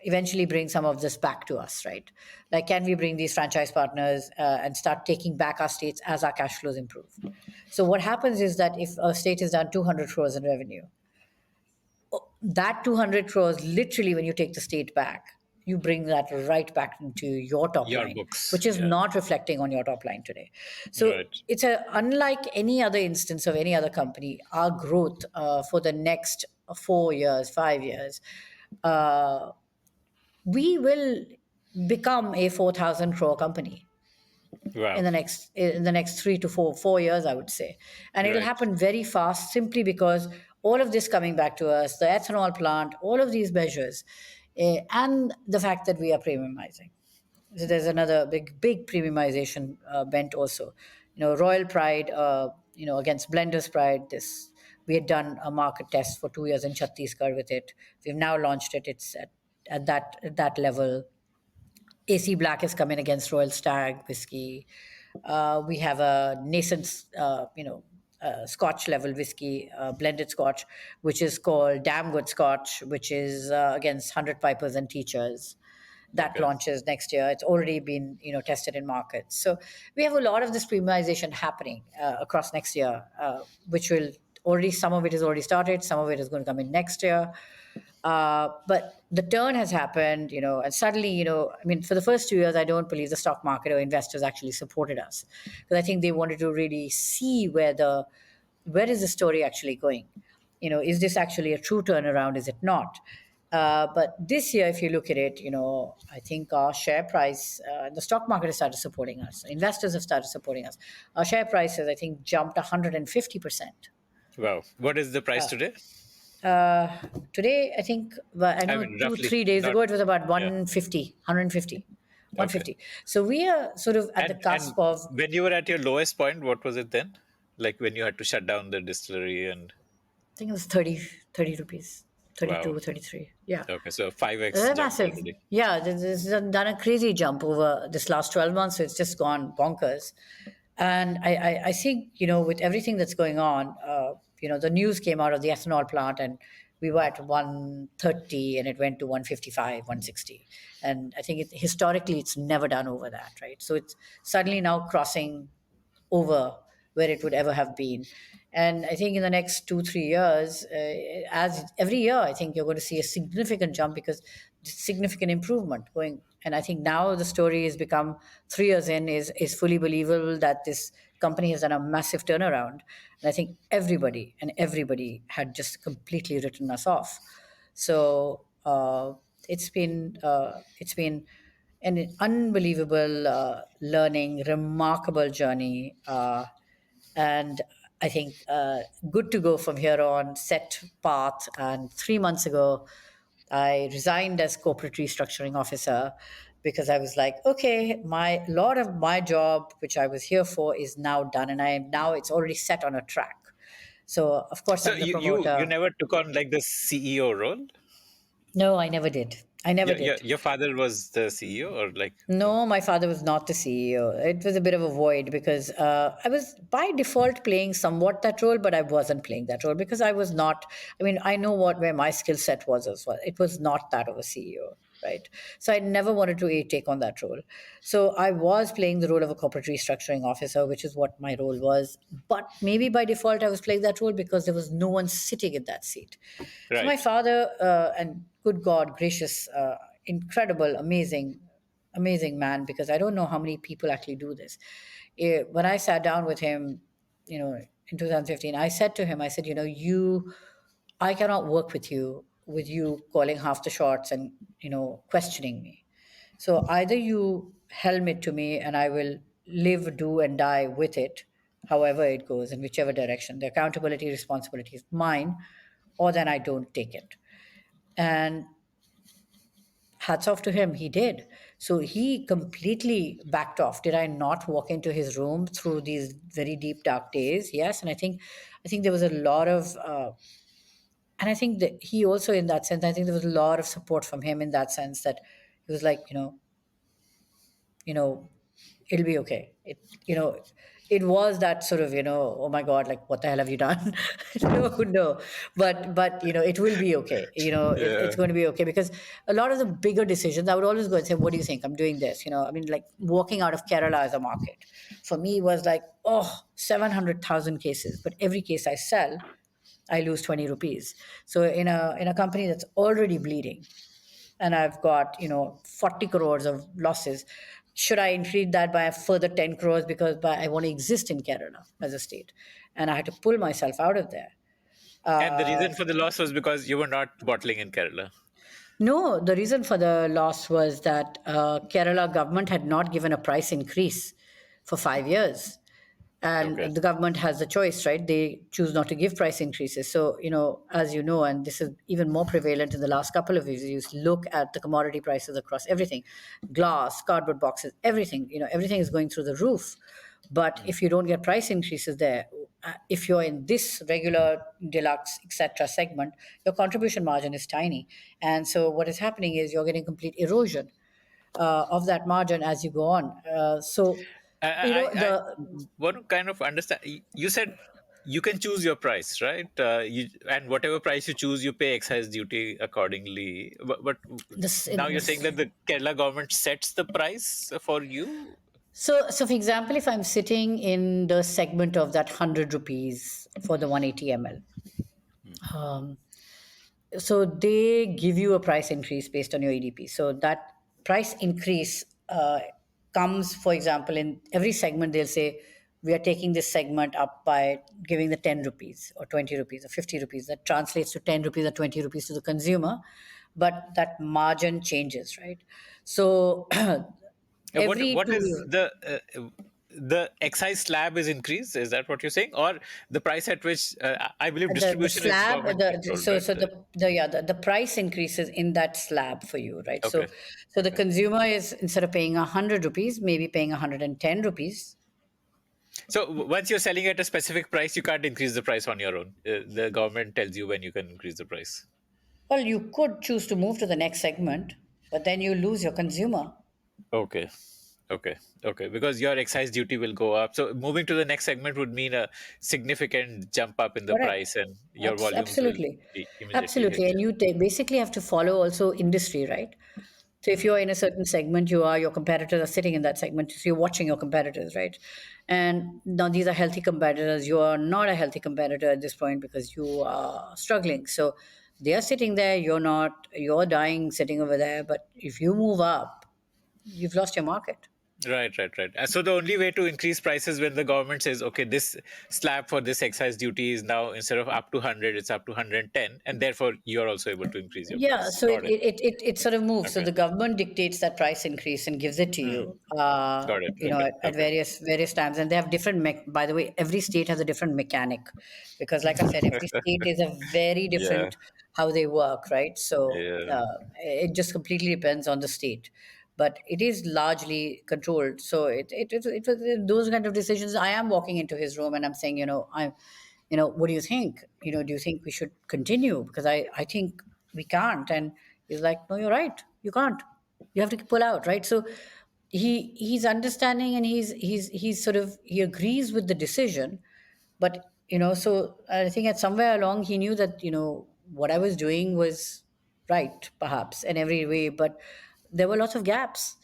eventually bring some of this back to us, right? Like, can we bring these franchise partners and start taking back our states as our cash flows improve? So what happens is that if a state has done 200 crores in revenue, that 200 crores, literally, when you take the state back, you bring that right back into your top your line, books. which is Yeah. not reflecting on your top line today. So Right. it's a unlike any other instance of any other company, our growth for the next 4 years, 5 years, uh, we will become a 4,000 crore company. Wow. in the next 3 to 4 years, I would say. And it'll Right. happen very fast simply because all of this coming back to us, the ethanol plant, all of these measures, and the fact that we are premiumizing. So there's another big premiumization bent also. Royal Pride, against Blender's Pride. This we had done a market test for 2 years in Chhattisgarh with it. We've now launched it. It's at that level. AC Black is coming against Royal Stag whiskey. We have a nascent, Scotch level whiskey, blended Scotch, which is called Damn Good Scotch, which is against 100 Pipers and Teachers. That Okay. launches next year. It's already been tested in markets. So we have a lot of this premiumization happening across next year, which will already some of it is already started. Some of it is going to come in next year. But the turn has happened, and suddenly, I mean, for the first 2 years, I don't believe the stock market or investors actually supported us because I think they wanted to really see where is the story actually going. Is this actually a true turnaround? Is it not? But this year, if you look at it, I think our share price, the stock market has started supporting us. Investors have started supporting us. Our share price has, I think, jumped 150%. Wow. What is the price today? Uh, Today, I think, well, I I know mean, two, roughly, 3 days not. ago, it was about Yeah. 150, 150, Okay. 150. So we are sort of at the And cusp of, when you were at your lowest point, what was it then? Like when you had to shut down the distillery and I think it was 30 rupees, wow. 32, 33. Yeah. Okay, so 5x They're jump massive. already. Yeah, this has done a crazy jump over this last 12 months. So it's just gone bonkers. And I think, with everything that's going on, the news came out of the ethanol plant and we were at 130 and it went to 155, 160. And I think historically it's never done over that, right? So it's suddenly now crossing over where it would ever have been. And I think in the next 2, 3 years, as every year, I think you're going to see a significant jump because significant improvement going. And I think now the story has become 3 years in is fully believable that this company has done a massive turnaround. And I think everybody had just completely written us off. So it's been an unbelievable learning, remarkable journey, and I think good to go from here on. Set path, and 3 months ago, I resigned as corporate restructuring officer because I was like, okay, my lot of my job, which I was here for, is now done, and it's already set on a track. So of course So I'm the you promoter. never took on like the CEO role? No, I never did. I never Your did. your father was the CEO or like No, my father was not the CEO. It was a bit of a void because I was by default playing somewhat that role, but I wasn't playing that role because I was not. I mean, I know where my skill set was as well. It was not that of a CEO, right? So I never wanted to take on that role. So I was playing the role of a corporate restructuring officer, which is what my role was. But maybe by default, I was playing that role because there was no one sitting in that seat. So my right. father, and good God gracious, incredible, amazing man, because I don't know how many people actually do this. When I sat down with him, in 2015, I said to him, I said, I cannot work with you calling half the shots and, questioning me. So either you helm it to me and I will live, do, and die with it, however it goes, in whichever direction. The accountability, responsibility is mine, or then I don't take it. And hats off to him, he did. So he completely backed off. Did I not walk into his room through these very deep dark days? Yes. And I think there was a lot of and I think that he also, in that sense, I think there was a lot of support from him, in that sense, that he was like, you know, it'll be okay. It was that sort of, oh my God, like what the hell have you done? No, but it will be okay. It's Yeah. going to be okay, because a lot of the bigger decisions, I would always go and say, what do you think? I'm doing this. I mean, like walking out of Kerala as a market for me was like, 700,000 cases, but every case I sell, I lose 20 rupees. So in a company that's already bleeding, and I've got 40 crores of losses. Should I increase that by a further 10 crores because I want to exist in Kerala as a state? And I had to pull myself out of there. And the Uh, reason for the loss was because you were not bottling in Kerala. no, the reason for the loss was that Kerala government had not given a price increase for 5 years. And Okay. the government has the choice, right? They choose not to give price increases. So, as you know, and this is even more prevalent in the last couple of years, you look at the commodity prices across everything, glass, cardboard boxes, everything, everything is going through the roof. But Mm. if you don't get price increases there, if you're in this regular, deluxe, etc. segment, your contribution margin is tiny. And so what is happening is you're getting complete erosion of that margin as you go on. So, I the want to kind of understand. You said you can choose your price, right? And whatever price you choose, you pay excise duty accordingly. But this now in you're saying that the Kerala government sets the price for you. So, for example, if I'm sitting in the segment of that 100 rupees for the 180 ml, um, so they give you a price increase based on your EDP. So that price increase comes, for example, in every segment, they'll say, we are taking this segment up by giving the 10 rupees or 20 rupees or 50 rupees. That translates to 10 rupees or 20 rupees to the consumer. But that margin changes, right? So every What is two the excise slab is increased? Is that what you're saying, or the price at which I believe the distribution is slab government the controlled, so right? so the price increases in that slab for you, right? Okay. So the Okay. consumer is, instead of paying 100 rupees, maybe paying 110 rupees. So once you're selling at a specific price, you can't increase the price on your own. The government tells you when you can increase the price. Well, you could choose to move to the next segment, but then you lose your consumer. Okay. Okay. Okay. Because your excise duty will go up. So moving to the next segment would mean a significant jump up in the Correct. price, and your volumes will Absolutely. be immediately hit. Absolutely. And you basically have to follow also industry, right? So if you're in a certain segment, your competitors are sitting in that segment. So you're watching your competitors, right? And now these are healthy competitors. You are not a healthy competitor at this point because you are struggling. So they are sitting there. You're not. You're dying sitting over there. But if you move up, you've lost your market. Right, right, right. So the only way to increase prices when the government says, okay, this slab for this excise duty is now instead of up to 100, it's up to 110, and therefore you're also able to increase your Yeah, price. so Got it. it sort of moves. So Okay. the government dictates that price increase and gives it to Hmm. you, Got it. Okay. at Okay. various times, and they have different. By the way, every state has a different mechanic, because, like I said, every state is a very Yeah. different how they work, right? So Yeah. it just completely depends on the state, but it is largely controlled. So it was those kind of decisions. I am walking into his room and I'm saying, what do you think? Do you think we should continue? Because I think we can't. And he's like, no, you're right. You can't. You have to pull out, right? So he's understanding, and he's sort of, he agrees with the decision. But so I think at somewhere along he knew that what I was doing was right, perhaps in every way, but there were lots of gaps.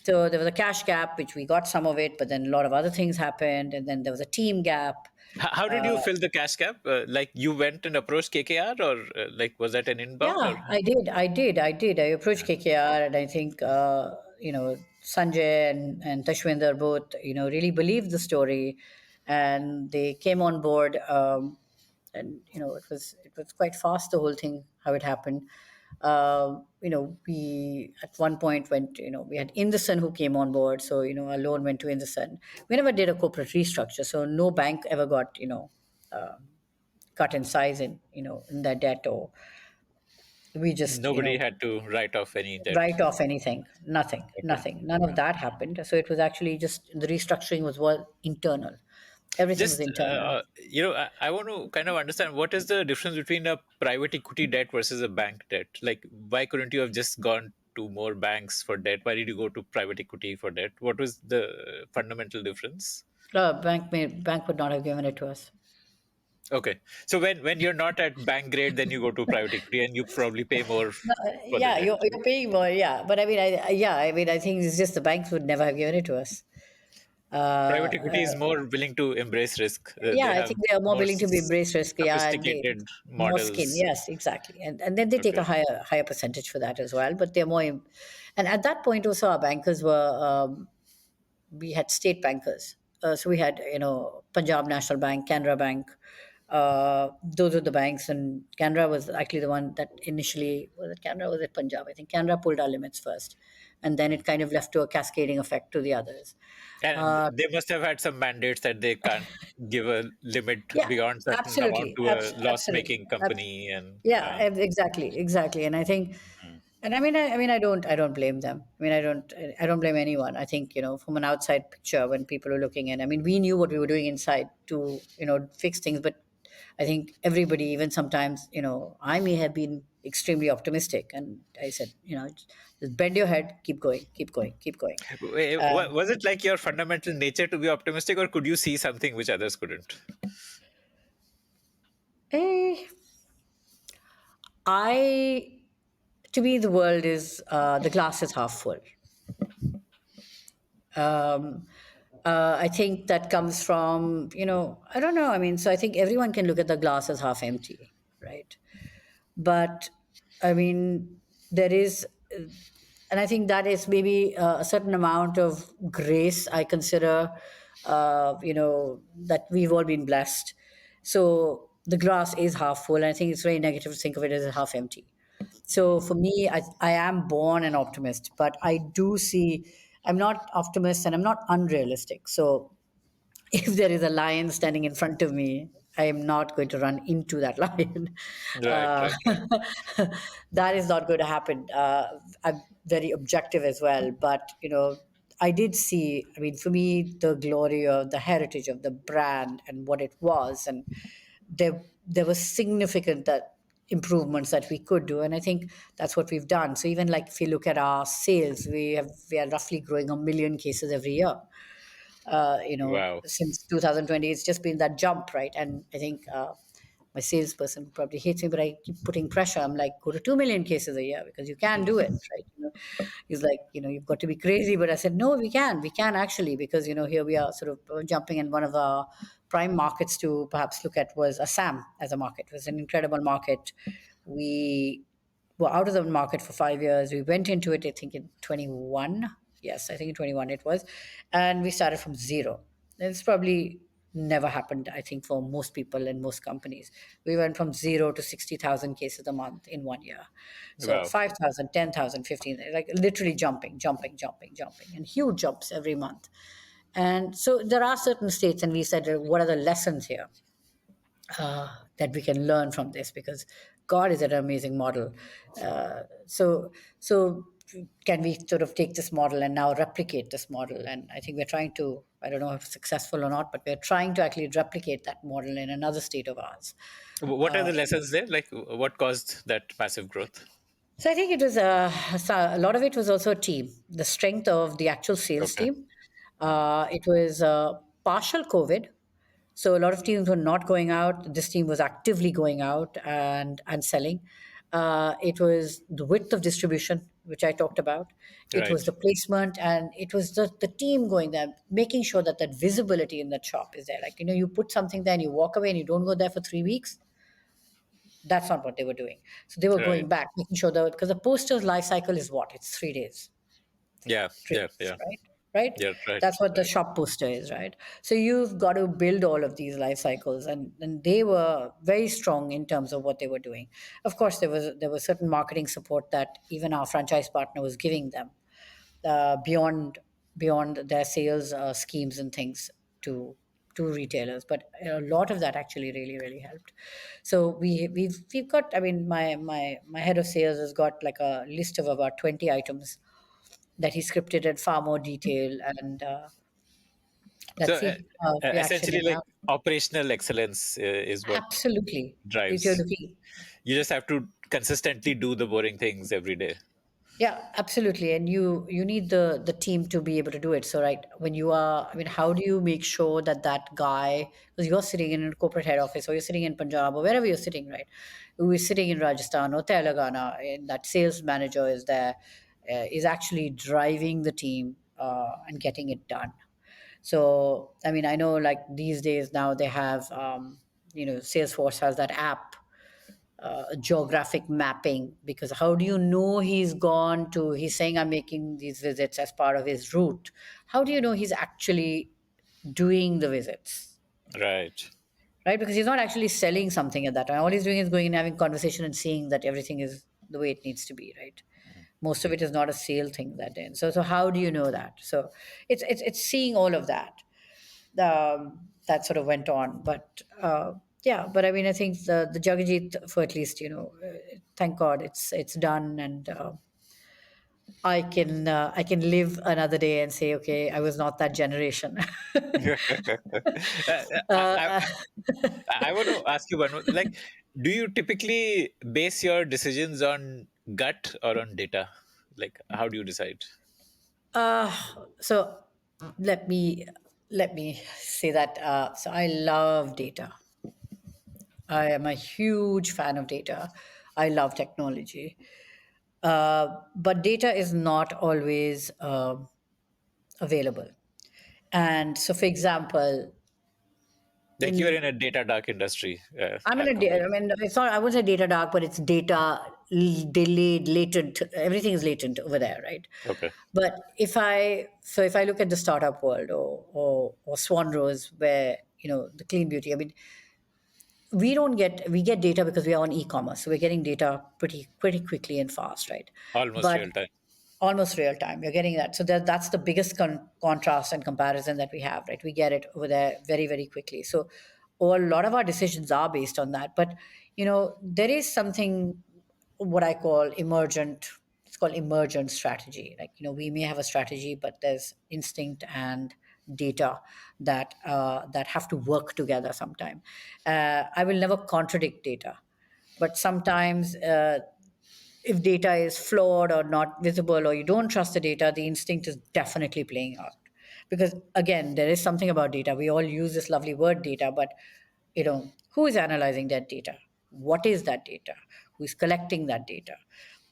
So there was a cash gap, which we got some of it, but then a lot of other things happened, and then there was a team gap. How did you fill the cash gap? Like you went and approached KKR, or like was that an inbound, or? Yeah, I did. I approached KKR, and I think Sanjay and Tashwinder both really believed the story, and they came on board. And it was quite fast, the whole thing, how it happened. We at one point went. We had Indusen who came on board, so our loan went to Indusen. We never did a corporate restructure, so no bank ever got cut in size in their debt, or we just Nobody had to write off any debt. write off anything. Nothing, Okay. nothing, none of Okay. that happened. So it was actually just the restructuring was all internal. Everything was Just internal. I want to kind of understand what is the difference between a private equity debt versus a bank debt. Like, why couldn't you have just gone to more banks for debt? Why did you go to private equity for debt? What was the fundamental difference? Bank would not have given it to us. Okay, so when you're not at bank grade, then you go to private equity and you probably pay more No, for the yeah, debt. you're paying more. Yeah, but I mean, I think it's just the banks would never have given it to us. Private Uh, equity is more willing to embrace risk. yeah, They I have think they are more more willing to be embrace risk. Yeah, and they sophisticated more skin. models. Yes, exactly. And then they take a Okay. higher percentage for that as well. But they're more. And at that point, also our bankers were. We had state bankers. So we had, Punjab National Bank, Canara Bank, Those were the banks, and Canada was actually the one that initially was it Canada, was it Punjab? I think Canada pulled our limits first, and then it kind of left to a cascading effect to the others. And Uh, they must have had some mandates that they can't give a limit yeah, beyond certain amount absolutely, to a absolutely. loss-making company. And Yeah, exactly, exactly. And I think, and I mean, I don't blame them. I mean, I don't blame anyone. I think, from an outside picture, when people are looking in, I mean, we knew what we were doing inside to, fix things, but I think everybody, even sometimes, I may have been extremely optimistic, and I said, just bend your head, keep going, keep going, keep going. was it like your fundamental nature to be optimistic, or could you see something which others couldn't? Eh, I, to me, the world is the glass is half full. Um, I think that comes from, I don't know. I mean, so I think everyone can look at the glass as half empty, right? But I mean, there is, and I think that is maybe a certain amount of grace I consider, that we've all been blessed. So the glass is half full. And I think it's very negative to think of it as half empty. So for me, I am born an optimist, but I do see, I'm not optimist and I'm not unrealistic. So if there is a lion standing in front of me, I am not going to run into that lion. Right, Uh, right, right. that is not going to happen. I'm very objective as well, but I did see. I mean, for me, the glory of the heritage of the brand and what it was, and there was significant that improvements that we could do, and I think that's what we've done. So even like if you look at our sales, we are roughly growing 1 million cases every year. Wow. Since 2020, it's just been that jump, right? And I think my salesperson probably hates me, but I keep putting pressure. I'm like, go to 2 million cases a year because you can do it, right? He's like, you've got to be crazy. But I said, no, we can actually, because, here we are sort of jumping in one of our prime markets to perhaps look at was Assam as a market. It was an incredible market. We were out of the market for 5 years. We went into it, I think, in 21. Yes, I think in 21 it was. And we started from zero. It's probably never happened, I think, for most people and most companies. We went from zero to 60,000 cases a month in 1 year. So Wow. 5,000, 10,000, 15, like literally jumping, jumping, jumping, jumping, and huge jumps every month. And so there are certain states, and we said, what are the lessons here? That we can learn from this, because God is an amazing model. So can we sort of take this model and now replicate this model? And I think we're trying to. I don't know if it's successful or not, but we're trying to actually replicate that model in another state of ours. What are the lessons there? Like, what caused that massive growth? So I think it was a lot of it was also a team, the strength of the actual sales Okay. team. It was partial COVID. So a lot of teams were not going out. This team was actively going out and selling. It was the width of distribution, which I talked about. It was Right. the placement, and it was the team going there, making sure that that visibility in that shop is there. Like, you put something there and you walk away and you don't go there for 3 weeks. That's not what they were doing. So they were Right. going back, making sure that, because the poster's life cycle is what? It's 3 days. Yeah. Yeah. 3 days, Yeah. right? Right? Yeah. Right. That's what the Right. shop poster is, right? So you've got to build all of these life cycles, and they were very strong in terms of what they were doing. Of course, there was certain marketing support that even our franchise partner was giving them, beyond their sales schemes and things to retailers. But a lot of that actually really really helped. So we've got. I mean, my head of sales has got like a list of about 20 items that he scripted in far more detail, and So let's see we action essentially, it like now. operational excellence is what Absolutely. If you're drives. looking, You just have to consistently do the boring things every day. yeah, absolutely. And you need the team to be able to do it. So right, when you are, I mean, how do you make sure that that guy, because you're sitting in a corporate head office, or you're sitting in Punjab, or wherever you're sitting, right, who is sitting in Rajasthan or Telangana, and that sales manager is there, is actually driving the team and getting it done. So I mean, I know like these days now they have, Salesforce has that app, geographic mapping, because how do you know he's saying I'm making these visits as part of his route? How do you know he's actually doing the visits? Right. right? Because he's not actually selling something at that time. All he's doing is going and having conversation and seeing that everything is the way it needs to be, right? Most of it is not a sale thing that day. So how do you know that? So it's seeing all of that that sort of went on. But yeah, but I mean, I think the Jagjit, for at least, thank God it's done, and I can live another day and say, okay, I was not that generation. I, uh, I want to ask you one more. Like, do you typically base your decisions on gut or on data? Like, how do you decide? so let me say that. So I love data. I am a huge fan of data. I love technology. But data is not always available. And so, for example, Like, you're in in a data dark industry. I'm in a I Compared. mean, it's not. I wouldn't say data dark, but it's data delayed, latent. Everything is latent over there, right? Okay. But if I look at the startup world, or Swanrose, where the clean beauty. I mean, we get data because we are on e-commerce, so we're getting data pretty quickly and fast, right? Almost But real time. almost real time, you're getting that. So that's the biggest contrast and comparison that we have, right? We get it over there very, very quickly. So a lot of our decisions are based on that. But there is something, what I call emergent. It's called emergent strategy. Like, we may have a strategy, but there's instinct and data that have to work together sometime. I will never contradict data, but sometimes if data is flawed or not visible, or you don't trust the data, the instinct is definitely playing out. Because again, there is something about data. We all use this lovely word data, but who is analyzing that data? What is that data? Who is collecting that data?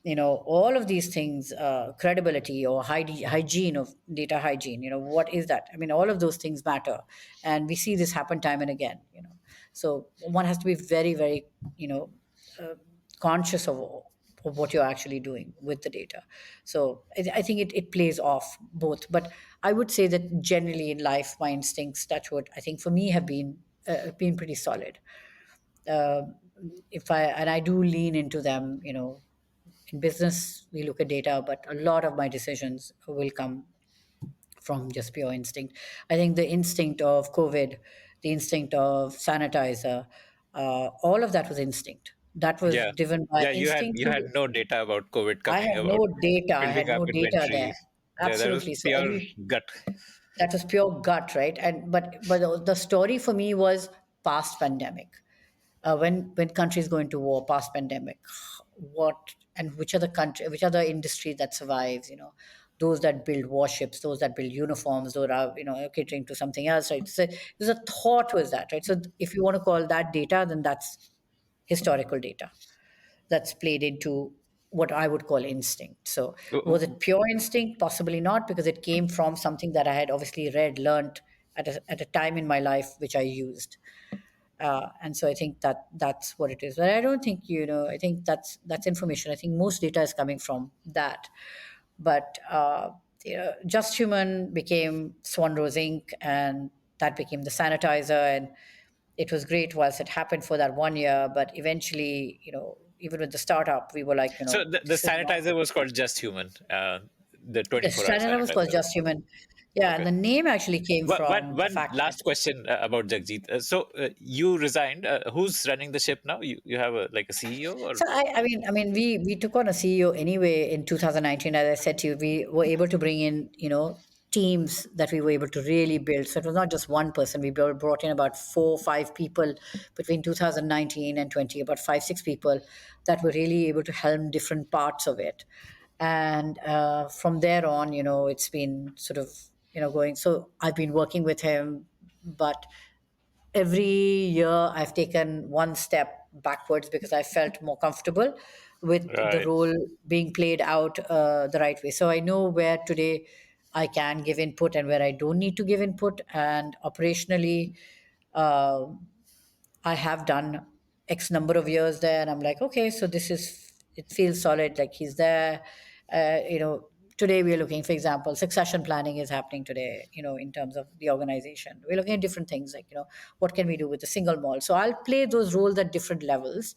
All of these things, credibility or hygiene of data hygiene. What is that? I mean, all of those things matter, and we see this happen time and again. So one has to be very, very, conscious of what you're actually doing with the data. So I think it plays off both. But I would say that generally in life, my instincts, touch wood, I think for me have been pretty solid. Uh, if I do lean into them, in business we look at data, but a lot of my decisions will come from just pure instinct. I think the instinct of COVID, the instinct of sanitizer, all of that was instinct. That was Yeah. driven by Yeah. You had instinct. you had no data about COVID I coming, had about no data. I building had up no data inventory. there. Yeah, that was Absolutely. So pure gut. that was pure gut, right? And but the story for me was past pandemic. When countries go into war, past pandemic, what and which other industry that survives? Those that build warships, those that build uniforms, those are catering to something else, right? So there's a thought with that, right? So if you want to call that data, then that's historical data that's played into what I would call instinct. So, was it pure instinct? Possibly not, because it came from something that I had obviously read, learned at a time in my life which I used. And so I think that's what it is. But I don't think I think that's information. I think most data is coming from that. But Just Human became Swanrose Inc., and that became the sanitizer, and it was great whilst it happened for that 1 year. But eventually, even with the startup, we were like, So the this is not. sanitizer was called Just Human, the The 24-hour sanitizer was called sanitizer. Just Human. Yeah, and Okay. the name actually came One, from the one fact that last question about Jagjit. You resigned. Who's running the ship now? You have like a CEO or? So I mean, we took on a CEO anyway in 2019. As I said to you, we were able to bring in teams that we were able to really build. So it was not just one person. We brought in about 4 or 5 people between 2019 and 20, about 5 6 people that were really able to helm different parts of it. And from there on, it's been sort of going. So I've been working with him, but every year I've taken one step backwards because I felt more comfortable with the Right. role being played out the right way. So I know where today I can give input and where I don't need to give input. And operationally, uh, I have done X number of years there, and I'm like, okay, so it feels solid. Like he's there, you know. today we are looking, for example, succession planning is happening today, in terms of the organization. We're looking at different things like, what can we do with the single mall? So I'll play those roles at different levels,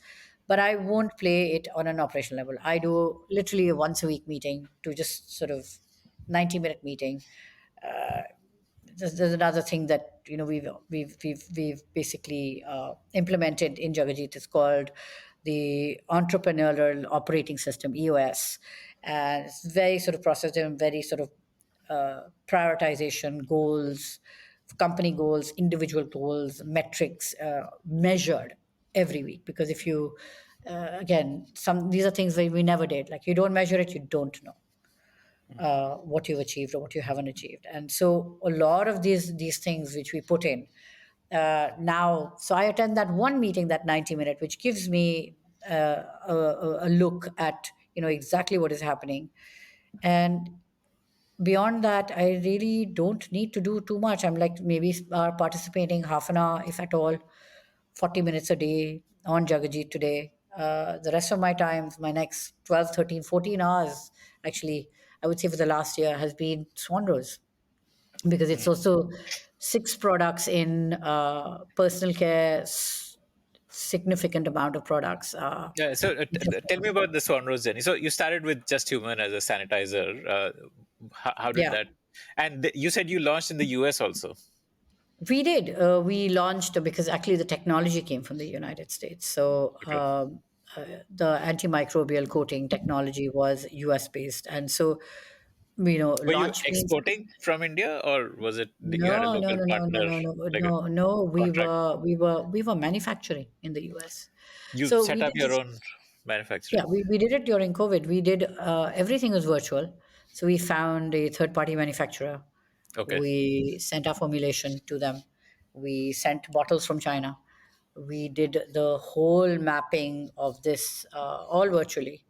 but I won't play it on an operational level. I do literally a once a week meeting to just sort of 90-minute meeting. There's another thing that we've basically implemented in Jagajit. It's called the Entrepreneurial Operating System (EOS), and it's very sort of process driven, very sort of prioritization goals, company goals, individual goals, metrics measured every week. Because if you again, some these are things that we never did. Like, you don't measure it, you don't know what you've achieved or what you haven't achieved. And so a lot of these things which we put in now. So I attend that one meeting, that 90-minute, which gives me a look at exactly what is happening. And beyond that, I really don't need to do too much. I'm like maybe participating half an hour, if at all, 40 minutes a day on Jagajit today. The rest of my time, my next 12, 13, 14 hours, actually, I would say for the last year, has been Swanrose, because it's also six products in personal care, significant amount of products. Yeah. So tell me about the Swanrose journey. So you started with Just Human as a sanitizer. How did Yeah. that? And you said you launched in the US also. We did. We launched because actually the technology came from the United States. So Okay. the antimicrobial coating technology was US based, and so Were you launch means exporting from India, or was it you had a no, no, local no, no, no, partner, no, no, like a no, no. We contract? were we were we were manufacturing in the US. You So set we up did your this. own Yeah, manufacturing. we did it during COVID. We did everything was virtual. So we found a third party manufacturer. Okay. We sent our formulation to them. We sent bottles from China. We did the whole mapping of this all virtually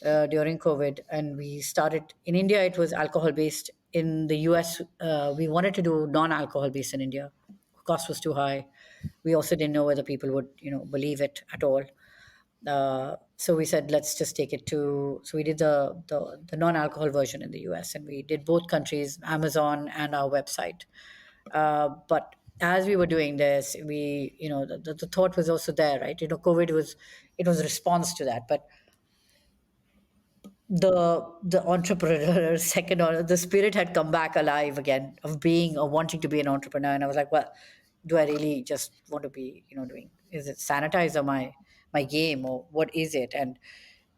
during COVID. And we started in India, it was alcohol based. In the US, we wanted to do non alcohol based in India. Cost was too high. We also didn't know whether people would, believe it at all. So we said, let's just take it to. So we did the non-alcohol version in the US, and we did both countries, Amazon and our website. But as we were doing this, the thought was also there, right? COVID was it was a response to that, but the entrepreneur second order, the spirit had come back alive again of being or wanting to be an entrepreneur. And I was like, well, do I really just want to be doing, is it sanitizer my game, or what is it? And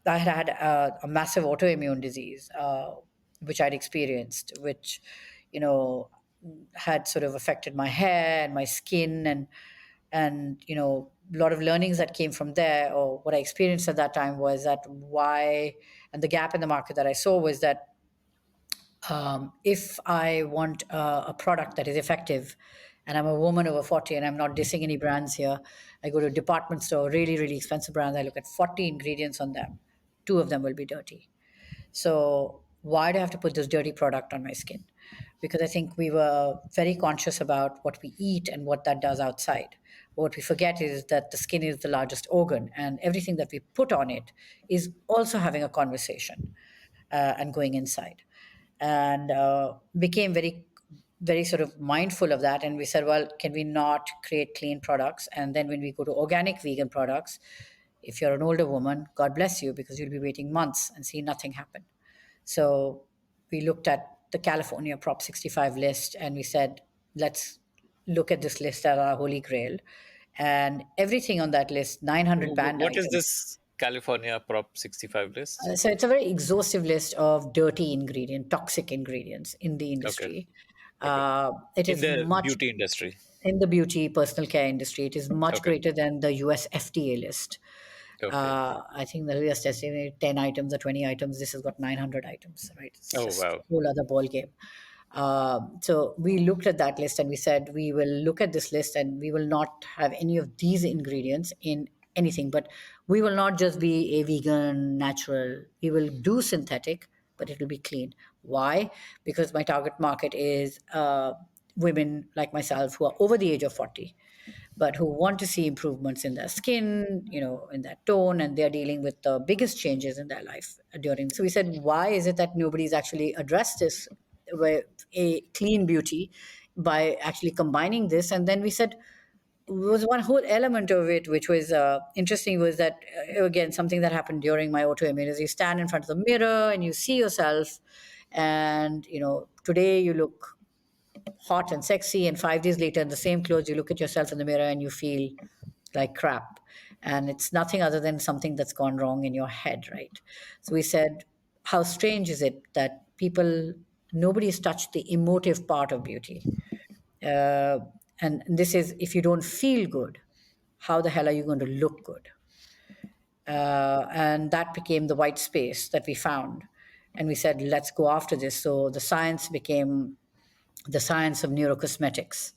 I had a massive autoimmune disease, which I'd experienced, which you know had sort of affected my hair and my skin, and a lot of learnings that came from there, or what I experienced at that time, was that why, and the gap in the market that I saw was that if I want a product that is effective, and I'm a woman over 40, and I'm not dissing any brands here, I go to a department store, really, really expensive brands, I look at 40 ingredients on them, two of them will be dirty. So why do I have to put this dirty product on my skin? Because I think we were very conscious about what we eat and what that does outside. What we forget is that the skin is the largest organ, and everything that we put on it is also having a conversation and going inside. And became very, very sort of mindful of that. And we said, well, can we not create clean products? And then when we go to organic vegan products, if you're an older woman, God bless you, because you'll be waiting months and see nothing happen. So we looked at the California Prop 65 list, and we said, let's look at this list as our holy grail. And everything on that list, 900 banned What is items. this California Prop 65 list? So it's a very exhaustive list of dirty ingredient, toxic ingredients in the Okay. industry. Okay. It In is the much beauty industry. in the beauty personal care industry. It is much Okay. greater than the US FDA list. Okay. I think the list estimated 10 items or 20 items. This has got 900 items, right? It's Oh, just a wow. whole other ball game. So we looked at that list and we said, we will look at this list and we will not have any of these ingredients in anything. But we will not just be a vegan, natural. We will do synthetic, but it will be clean. Why? Because my target market is women like myself who are over the age of 40, but who want to see improvements in their skin, in their tone, and they're dealing with the biggest changes in their life during. So we said, why is it that nobody's actually addressed this, with a clean beauty, by actually combining this? And then we said, was one whole element of it which was interesting, was that again, something that happened during my autoimmune is you stand in front of the mirror and you see yourself, and today you look hot and sexy, and 5 days later in the same clothes you look at yourself in the mirror and you feel like crap, and it's nothing other than something that's gone wrong in your head, right? So we said, how strange is it that nobody has touched the emotive part of beauty. uh, and this is, if you don't feel good, how the hell are you going to look good? And that became the white space that we found. And we said, let's go after this. So the science became the science of neurocosmetics.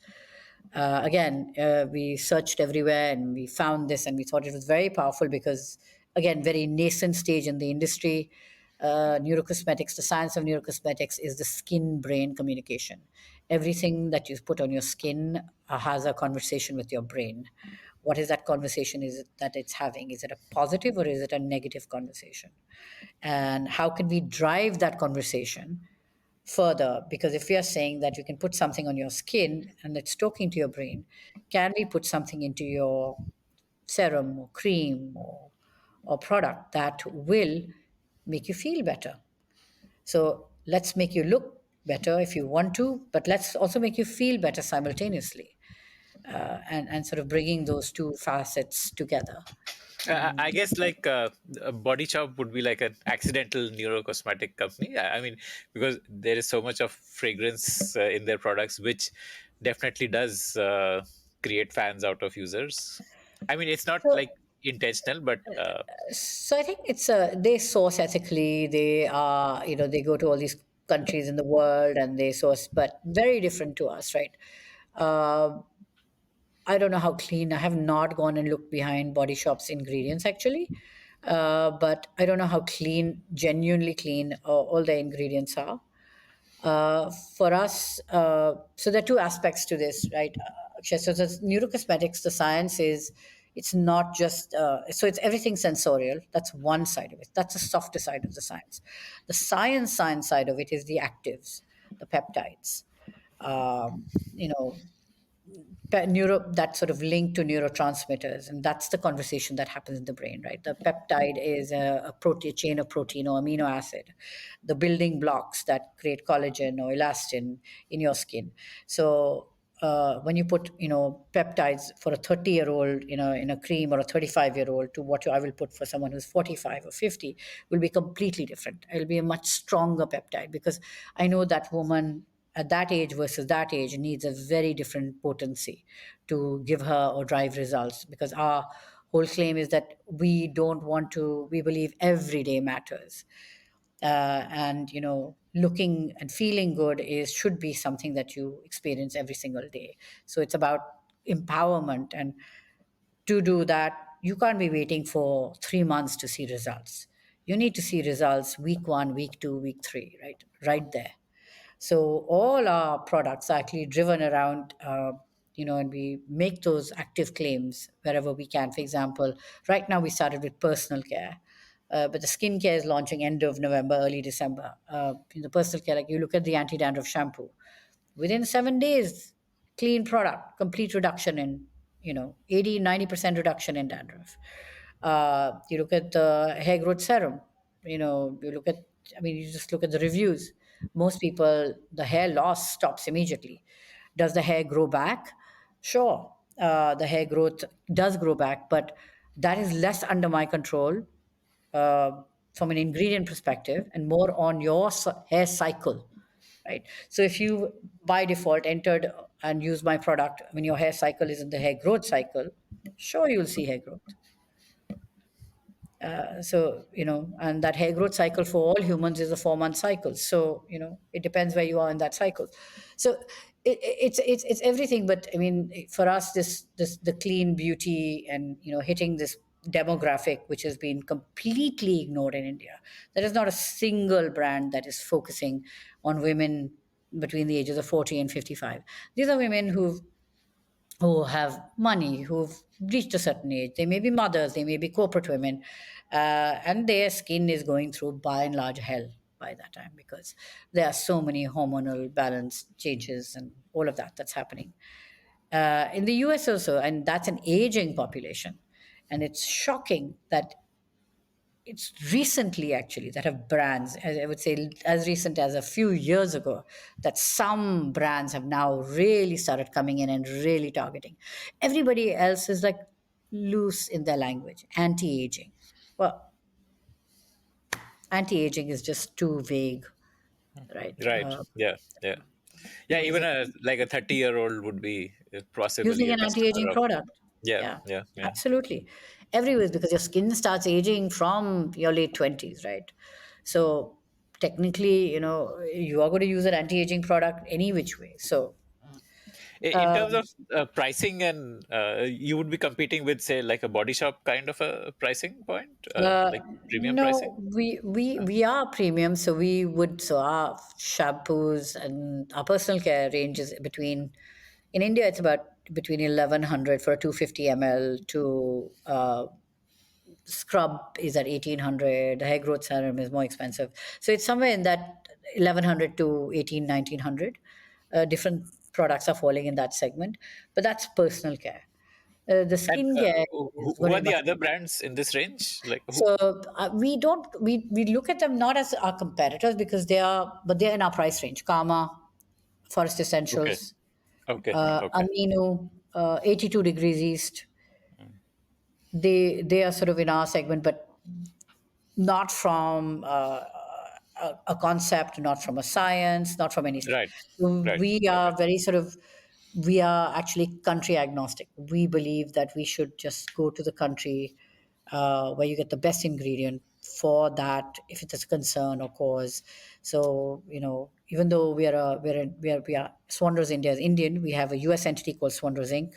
We searched everywhere and we found this, and we thought it was very powerful because, again, very nascent stage in the industry. Neurocosmetics, the science of neurocosmetics is the skin brain communication. Everything that you put on your skin has a conversation with your brain. What is that conversation is it that it's having? Is it a positive or is it a negative conversation? And how can we drive that conversation further? Because if we are saying that you can put something on your skin and it's talking to your brain, can we put something into your serum or cream or product that will make you feel better? So let's make you look better if you want to, but let's also make you feel better simultaneously, and sort of bringing those two facets together. I guess like a Body Shop would be like an accidental neurocosmetic company. I mean, because there is so much of fragrance in their products, which definitely does create fans out of users. I mean, it's not So like intentional, but So I think it's they source ethically. They are, they go to all these countries in the world and they source, but very different to us, right? Uh, I don't know how clean. I have not gone and looked behind Body Shop's ingredients actually, but I don't know how clean, genuinely clean, all the ingredients are. For us, so there are two aspects to this, right? Akshay? So the neurocosmetics, the science is, it's not just, so it's everything sensorial. That's one side of it. That's the softer side of the science. The science side of it is the actives, the peptides. You know, that sort of link to neurotransmitters, and that's the conversation that happens in the brain, right? The peptide is a protein, chain of protein or amino acid, the building blocks that create collagen or elastin in your skin. So when you put peptides for a 30-year-old in a cream, or a 35-year-old, to what I will put for someone who's 45 or 50, will be completely different. It'll be a much stronger peptide, because I know that woman at that age versus that age needs a very different potency to give her or drive results, because our whole claim is that we believe every day matters. And looking and feeling good is should be something that you experience every single day. So it's about empowerment, and to do that you can't be waiting for 3 months to see results. You need to see results week 1, week 2, week 3, right there. So all our products are actually driven around, and we make those active claims wherever we can. For example, right now we started with personal care, but the skincare is launching end of November, early December. In the personal care, like you look at the anti-dandruff shampoo, within 7 days, clean product, complete reduction in, 80-90% reduction in dandruff. You look at the hair growth serum, you look at, I mean, you just look at the reviews. Most people, the hair loss stops immediately. Does the hair grow back? Sure, the hair growth does grow back, but that is less under my control, uh, from an ingredient perspective, and more on your hair cycle, right? So if you by default entered and used my product when your hair cycle is in the hair growth cycle, sure, you'll see hair growth. And that hair growth cycle for all humans is a 4-month cycle. So, it depends where you are in that cycle. So it's everything. But I mean, for us, this the clean beauty and, hitting this demographic, which has been completely ignored in India. There is not a single brand that is focusing on women between the ages of 40 and 55. These are women who've who have money, who've reached a certain age. They may be mothers, they may be corporate women, and their skin is going through, by and large, hell by that time because there are so many hormonal balance changes and all of that that's happening. In the US also, and that's an aging population. And it's shocking that it's recently actually that have brands, as I would say, as recent as a few years ago, that some brands have now really started coming in and really targeting. Everybody else is like loose in their language, anti-aging. Well, anti-aging is just too vague, right? Right. Yeah. Yeah. Yeah. What is Even it? a like a 30-year-old would be possibly Using a an customer anti-aging of. product. Yeah. Yeah, Yeah. Yeah. absolutely. Everywhere because your skin starts aging from your late 20s, right? So technically, you are going to use an anti-aging product any which way. So In terms of pricing, and you would be competing with, say, like a body shop kind of a pricing point, uh, like premium pricing. no, we are premium. So our shampoos and our personal care ranges between, in India, it's about between 1100 for a 250 ml to scrub is at 1800, the hair growth serum is more expensive, so it's somewhere in that 1100 to 18 1900. Different products are falling in that segment, but that's personal care. The And skincare is who going to are be the much other more. brands in this range? Like who? So we don't we look at them not as our competitors because they're in our price range. Karma, Forest Okay. Essentials, Okay. Okay. Amino, 82 degrees east, they are sort of in our segment, but not from a concept, not from a science, not from anything. Right. Right. We Okay. are very sort of, we are actually country agnostic. We believe that we should just go to the country where you get the best ingredient for that, if it's a concern or cause. So, even though we are Swanrose India is Indian, we have a US entity called Swanrose Inc.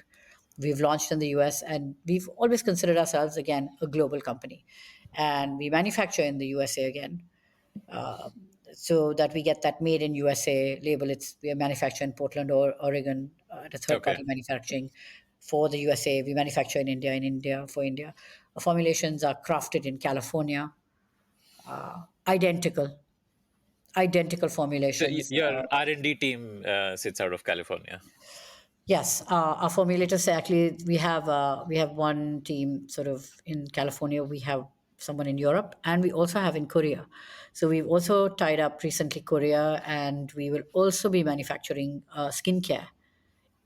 We've launched in the US and we've always considered ourselves, again, a global company. And we manufacture in the USA again, uh, so that we get that made in USA label. We are manufactured in Portland or Oregon at a third Okay. party manufacturing for the USA. We manufacture in India for India. Our formulations are crafted in California, identical, identical So formulations. your R&D team sits out of California. Yes, our formulators actually we have one team sort of in California. We have someone in Europe, and we also have in Korea. So we've also tied up recently Korea, and we will also be manufacturing skincare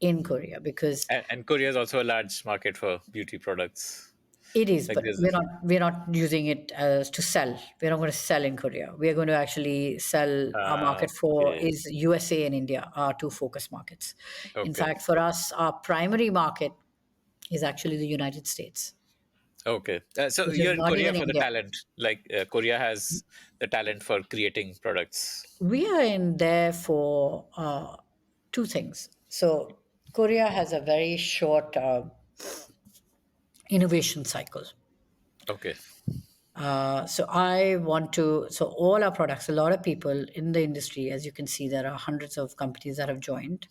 in Korea because And Korea is also a large market for beauty products. it is. Like But this. we're not using it as to sell. We're not going to sell in Korea. We are going to actually sell. Our market for Okay. is USA and India, our two focus markets. In Okay. fact, for us, our primary market is actually the United States, Okay. So which is you're in not Korea even for the India. talent. Like Korea has the talent for creating products. We are in there for two things. So, Korea has a very short innovation cycle. Okay. So all our products, a lot of people in the industry, as you can see, there are hundreds of companies that have joined.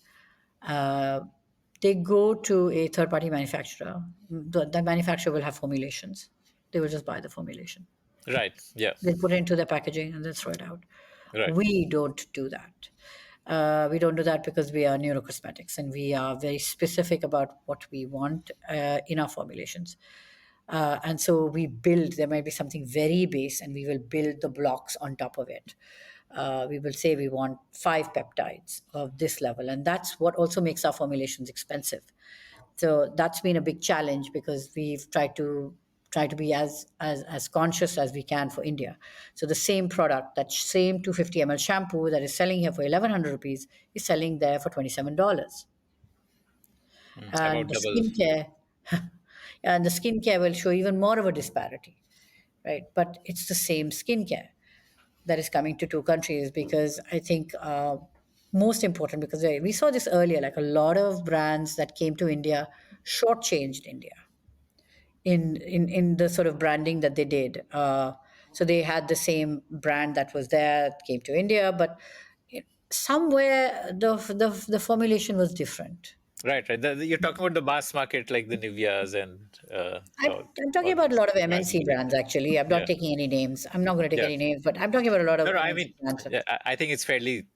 Uh, they go to a third party manufacturer. The manufacturer will have formulations. They will just buy the formulation. Right. Yeah. They'll put it into their packaging and then throw it out. Right. We don't do that. We don't do that because we are neurocosmetics and we are very specific about what we want in our formulations. And so we build, there might be something very base, and we will build the blocks on top of it. We will say we want 5 peptides of this level, and that's what also makes our formulations expensive. So that's been a big challenge because we've tried to be as conscious as we can for India. So the same product, that same 250 ml shampoo that is selling here for 1100 rupees is selling there for $27. And About the double. skincare, and the skincare will show even more of a disparity, right? But it's the same skincare that is coming to two countries because I think most important because we saw this earlier, like a lot of brands that came to India shortchanged India in the sort of branding that they did. So they had the same brand that was there, came to India, but somewhere the formulation was different. Right, right. You're talking about the mass market, like the Niveas and I'm talking all about a these lot of MNC Vaseline. brands, actually. I'm not Yeah, taking any names. I'm not going to take yeah. any names, but I'm talking about a lot of No, no. I MNC mean, brands. I think it's fairly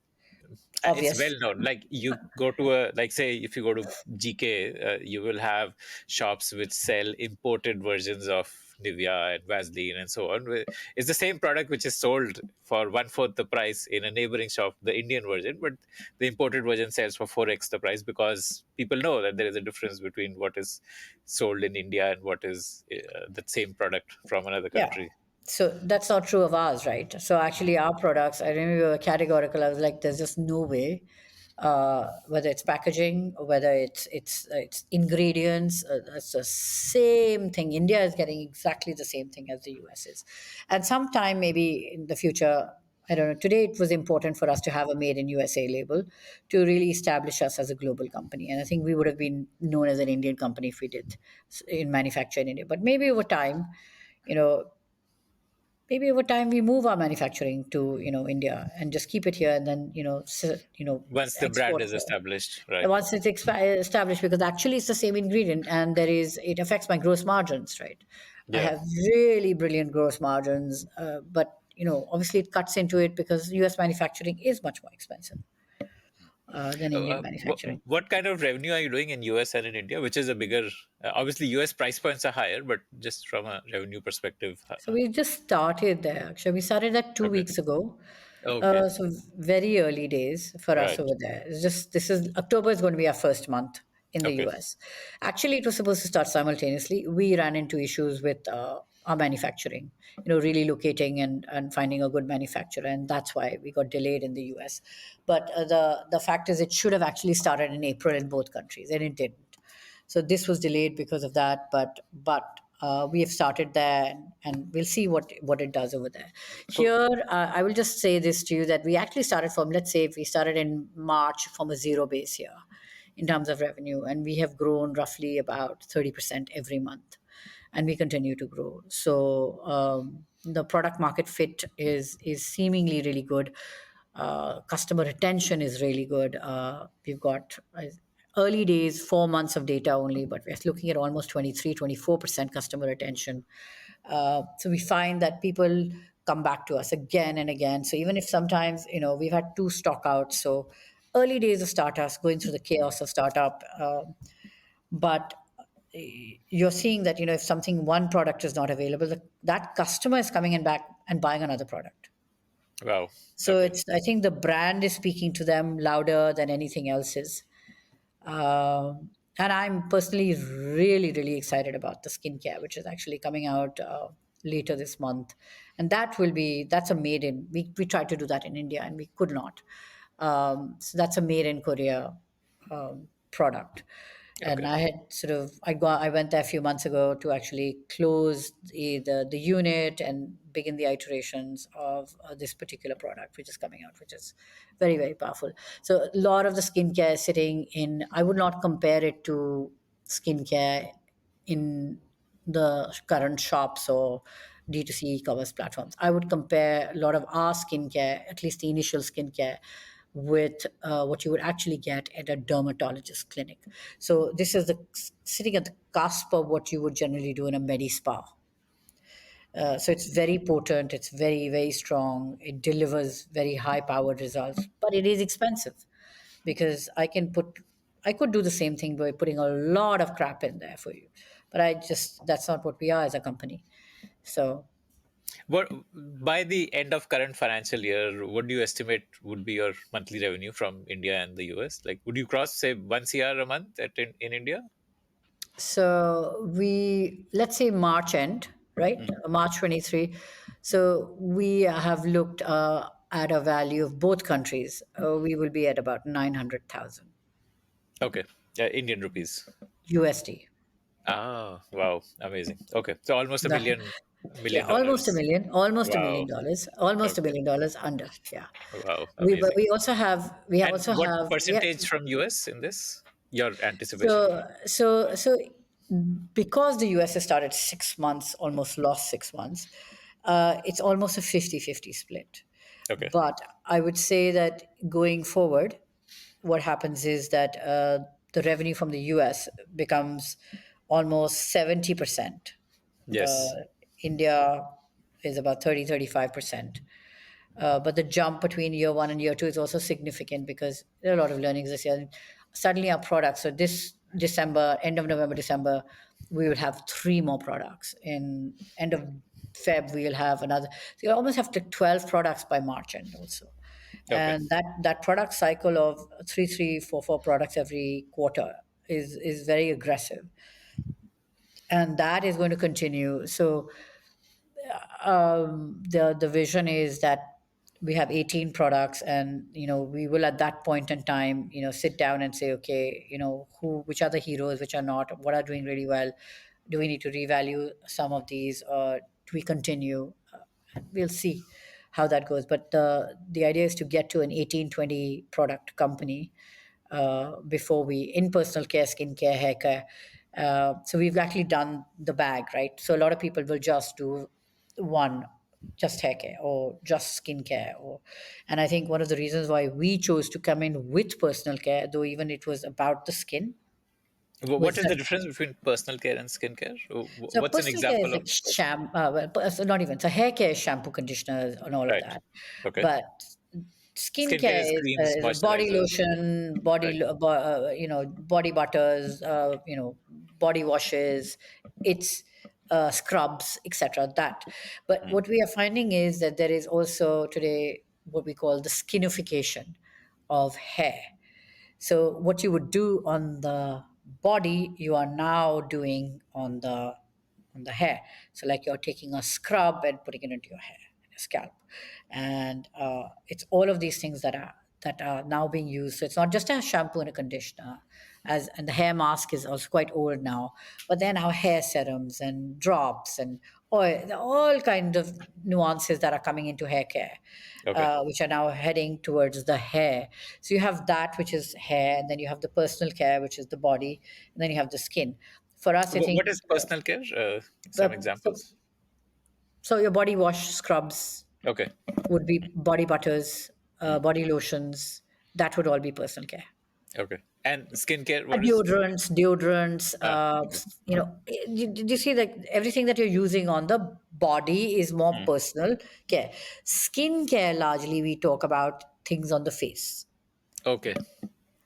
it's Obvious. well known. Like you go to a like say if you go to GK, you will have shops which sell imported versions of Nivea and Vaseline and so on. It's the same product which is sold for one fourth the price in a neighboring shop, the Indian version, but the imported version sells for 4x the price because people know that there is a difference between what is sold in India and what is the same product from another Yeah. country. So that's not true of ours, right? So actually, our products, I remember we were categorical. I was like, there's just no way, whether it's packaging or whether it's ingredients, it's the same thing. India is getting exactly the same thing as the US is, and sometime maybe in the future. I don't know. Today, it was important for us to have a made in USA label to really establish us as a global company. And I think we would have been known as an Indian company if we did in manufacture in India. But maybe over time, you know, maybe over time we move our manufacturing to India and just keep it here and then Once the brand export is here. established, And right? once it's established, because actually it's the same ingredient and it affects my gross margins, right? I Yeah. have really brilliant gross margins, but obviously it cuts into it because US manufacturing is much more expensive than Indian manufacturing. What kind of revenue are you doing in US and in India, which is a bigger? Obviously, US price points are higher, but just from a revenue perspective. So we just started there. Actually, we started that two Okay. weeks ago. Okay. So very early days for us Right. over there. It's just this is October is going to be our first month in the Okay. US. Actually, it was supposed to start simultaneously. We ran into issues with our manufacturing, really locating and finding a good manufacturer, and that's why we got delayed in the US. But the fact is, it should have actually started in April in both countries, and it didn't. So this was delayed because of that, but we have started there, and we'll see what it does over there. Oh, Here, I will just say this to you that we actually started from, let's say, if we started in March from a zero base here in terms of revenue, and we have grown roughly about 30% every month, and we continue to grow. So the product market fit is seemingly really good. Customer retention is really good. We've got early days, 4 months of data only, but we're looking at almost 23-24% customer retention. So we find that people come back to us again and again. So even if sometimes, we've had two stock outs. So early days of startups, going through the chaos of startup. But you're seeing that, if something, one product is not available, that customer is coming in back and buying another product. wow. So Okay. I think the brand is speaking to them louder than anything else is. And I'm personally really, really excited about the skincare, which is actually coming out later this month. And that's a made in, we tried to do that in India and we could not. So that's a made in Korea product. And Okay. I had I went there a few months ago to actually close the unit and begin the iterations of this particular product, which is coming out, which is very, very powerful. So a lot of the skincare is sitting in, I would not compare it to skincare in the current shops or D2C e-commerce platforms. I would compare a lot of our skincare, at least the initial skincare, with what you would actually get at a dermatologist clinic. So this is the sitting at the cusp of what you would generally do in a medi spa. So it's very potent, it's very, very strong, it delivers very high powered results, but it is expensive because I could do the same thing by putting a lot of crap in there for you. But that's not what we are as a company. So What by the end of current financial year, what do you estimate would be your monthly revenue from India and the US? Like, would you cross say 1 CR a month in India? let's say March end, right? Mhm. March 23. So we have looked at a value of both countries. We will be at about 900,000 Okay. Indian rupees. USD. Ah, wow, amazing. Okay, so almost a That, million yeah, million almost dollars. a million Wow. dollars, almost a Okay. million dollars under. Yeah. Wow, But amazing. we also have, And what percentage from US in this? Your anticipation? so because the US has started 6 months, almost lost 6 months, it's almost a 50-50 split. Okay. But I would say that going forward, what happens is that the revenue from the US becomes almost 70%. Uh, Yes. India is about 35%. But the jump between year one and year two is also significant because there are a lot of learnings this year. Suddenly, our products, so this December, end of November, December, we will have three more products. In end of Feb, we'll have another. So you almost have to 12 products by March end also. Okay. And that product cycle of three, four products every quarter is very aggressive. And that is going to continue. So the vision is that we have 18 products, and we will at that point in time sit down and say, okay, which are the heroes, which are not, what are doing really well, do we need to revalue some of these, or do we continue? We'll see how that goes, but the idea is to get to an 18-20 product company before we, in personal care, skincare, hair care. So we've actually done the bag, right? So a lot of people will just do one, just hair care or just skincare, and I think one of the reasons why we chose to come in with personal care, though even it was about the skin, What was is that. the difference between personal care and skincare? So What's an personal care is example of like personal? so not even. So hair care is shampoo, conditioners, and all of Right. that. Okay. But Skincare skincare is creams, is a body moisturizers. lotion, Right. body butters, body washes. It's scrubs, etc. That. But Mm. what we are finding is that there is also today what we call the skinification of hair. So what you would do on the body, you are now doing on the hair. So like you're taking a scrub and putting it into your hair, your scalp, and it's all of these things that are now being used. So it's not just a shampoo and a conditioner, and the hair mask is also quite old now. But then our hair serums and drops and oil, all kind of nuances that are coming into hair care, Okay. which are now heading towards the hair. So you have that, which is hair, and then you have the personal care, which is the body, and then you have the skin. For us, I think What is personal care? Some uh, so, examples. so your body wash scrubs Okay. would be body butters, body lotions. That would all be personal care. Okay. And skincare, what is? Deodorants. Okay. Did you see that everything that you're using on the body is more Mm. personal care? Skin care, largely, we talk about things on the face. Okay.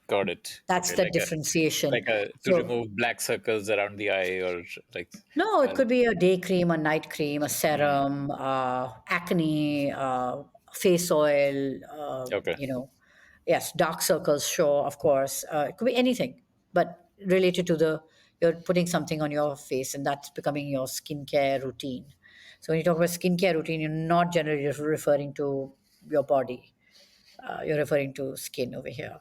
Got it. That's Okay. the differentiation. To So remove black circles around the eye or like. no, it Uh, could be a day cream, a night cream, a mm. serum, acne, face oil, Okay. yes, dark circles, sure, of course. It could be anything, but related to you're putting something on your face and that's becoming your skincare routine. So when you talk about skincare routine, you're not generally referring to your body. You're referring to skin over here.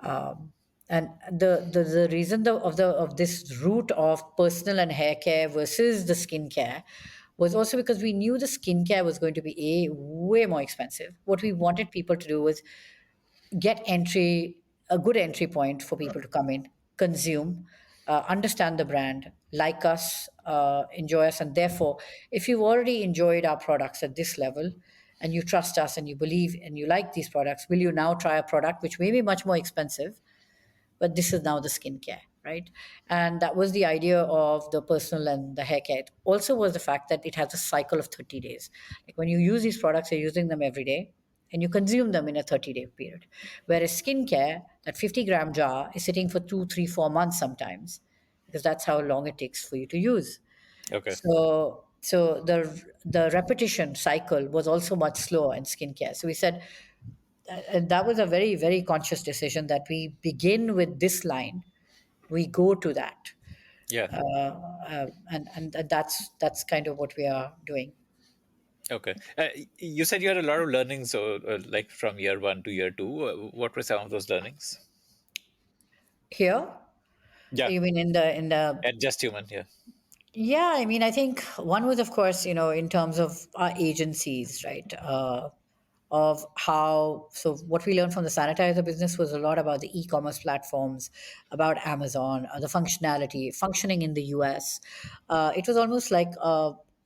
And the reason of this route of personal and hair care versus the skincare was also because we knew the skincare was going to be way more expensive. What we wanted people to do was get a good entry point for people to come in, consume, understand the brand, like us, enjoy us, and therefore, if you've already enjoyed our products at this level, and you trust us and you believe and you like these products, will you now try a product which may be much more expensive, but this is now the skincare, right? And that was the idea of the personal and the hair care. It also was the fact that it has a cycle of 30 days. Like when you use these products, you're using them every day and you consume them in a 30-day period. Whereas skincare, that 50-gram jar is sitting for 2, 3, 4 months sometimes, because that's how long it takes for you to use. Okay. So the repetition cycle was also much slower in skincare. So we said, and that was a very, very conscious decision that we begin with this line, we go to that, Yeah. and that's kind of what we are doing Okay. You said you had a lot of learnings, so like from year one to year two. What were some of those learnings? here. Yeah. You mean in the And just human. Yeah. Yeah, I mean, I think one was, of course, in terms of our agencies, right? Of how, so what we learned from the sanitizer business was a lot about the e-commerce platforms, about Amazon, the functioning in the US. It was almost like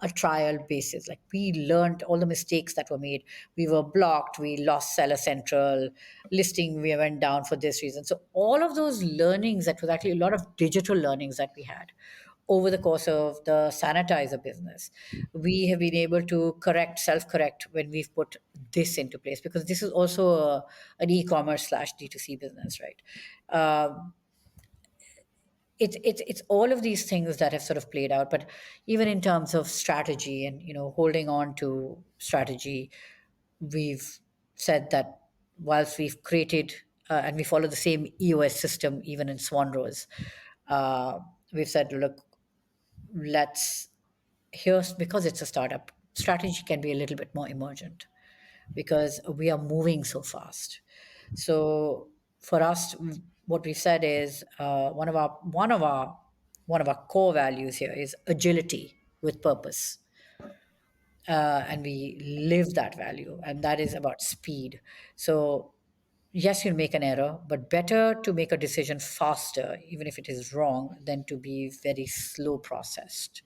a trial basis. Like we learned all the mistakes that were made. We were blocked, we lost seller central listing, we went down for this reason. So all of those learnings, that was actually a lot of digital learnings that we had over the course of the sanitizer business. We have been able to correct, self correct when we've put this into place, because this is also an e-commerce slash D2C business, right? Um, it's all of these things that have sort of played out. But even in terms of strategy and holding on to strategy, we've said that whilst we've created and we follow the same EOS system even in Swanrose, uh, we've said, look, let's here's because it's a startup, strategy can be a little bit more emergent because we are moving so fast. So for us, what we've said is one of our core values here is agility with purpose, and we live that value, and that is about speed. So yes, you'll make an error, but better to make a decision faster, even if it is wrong, than to be very slow processed.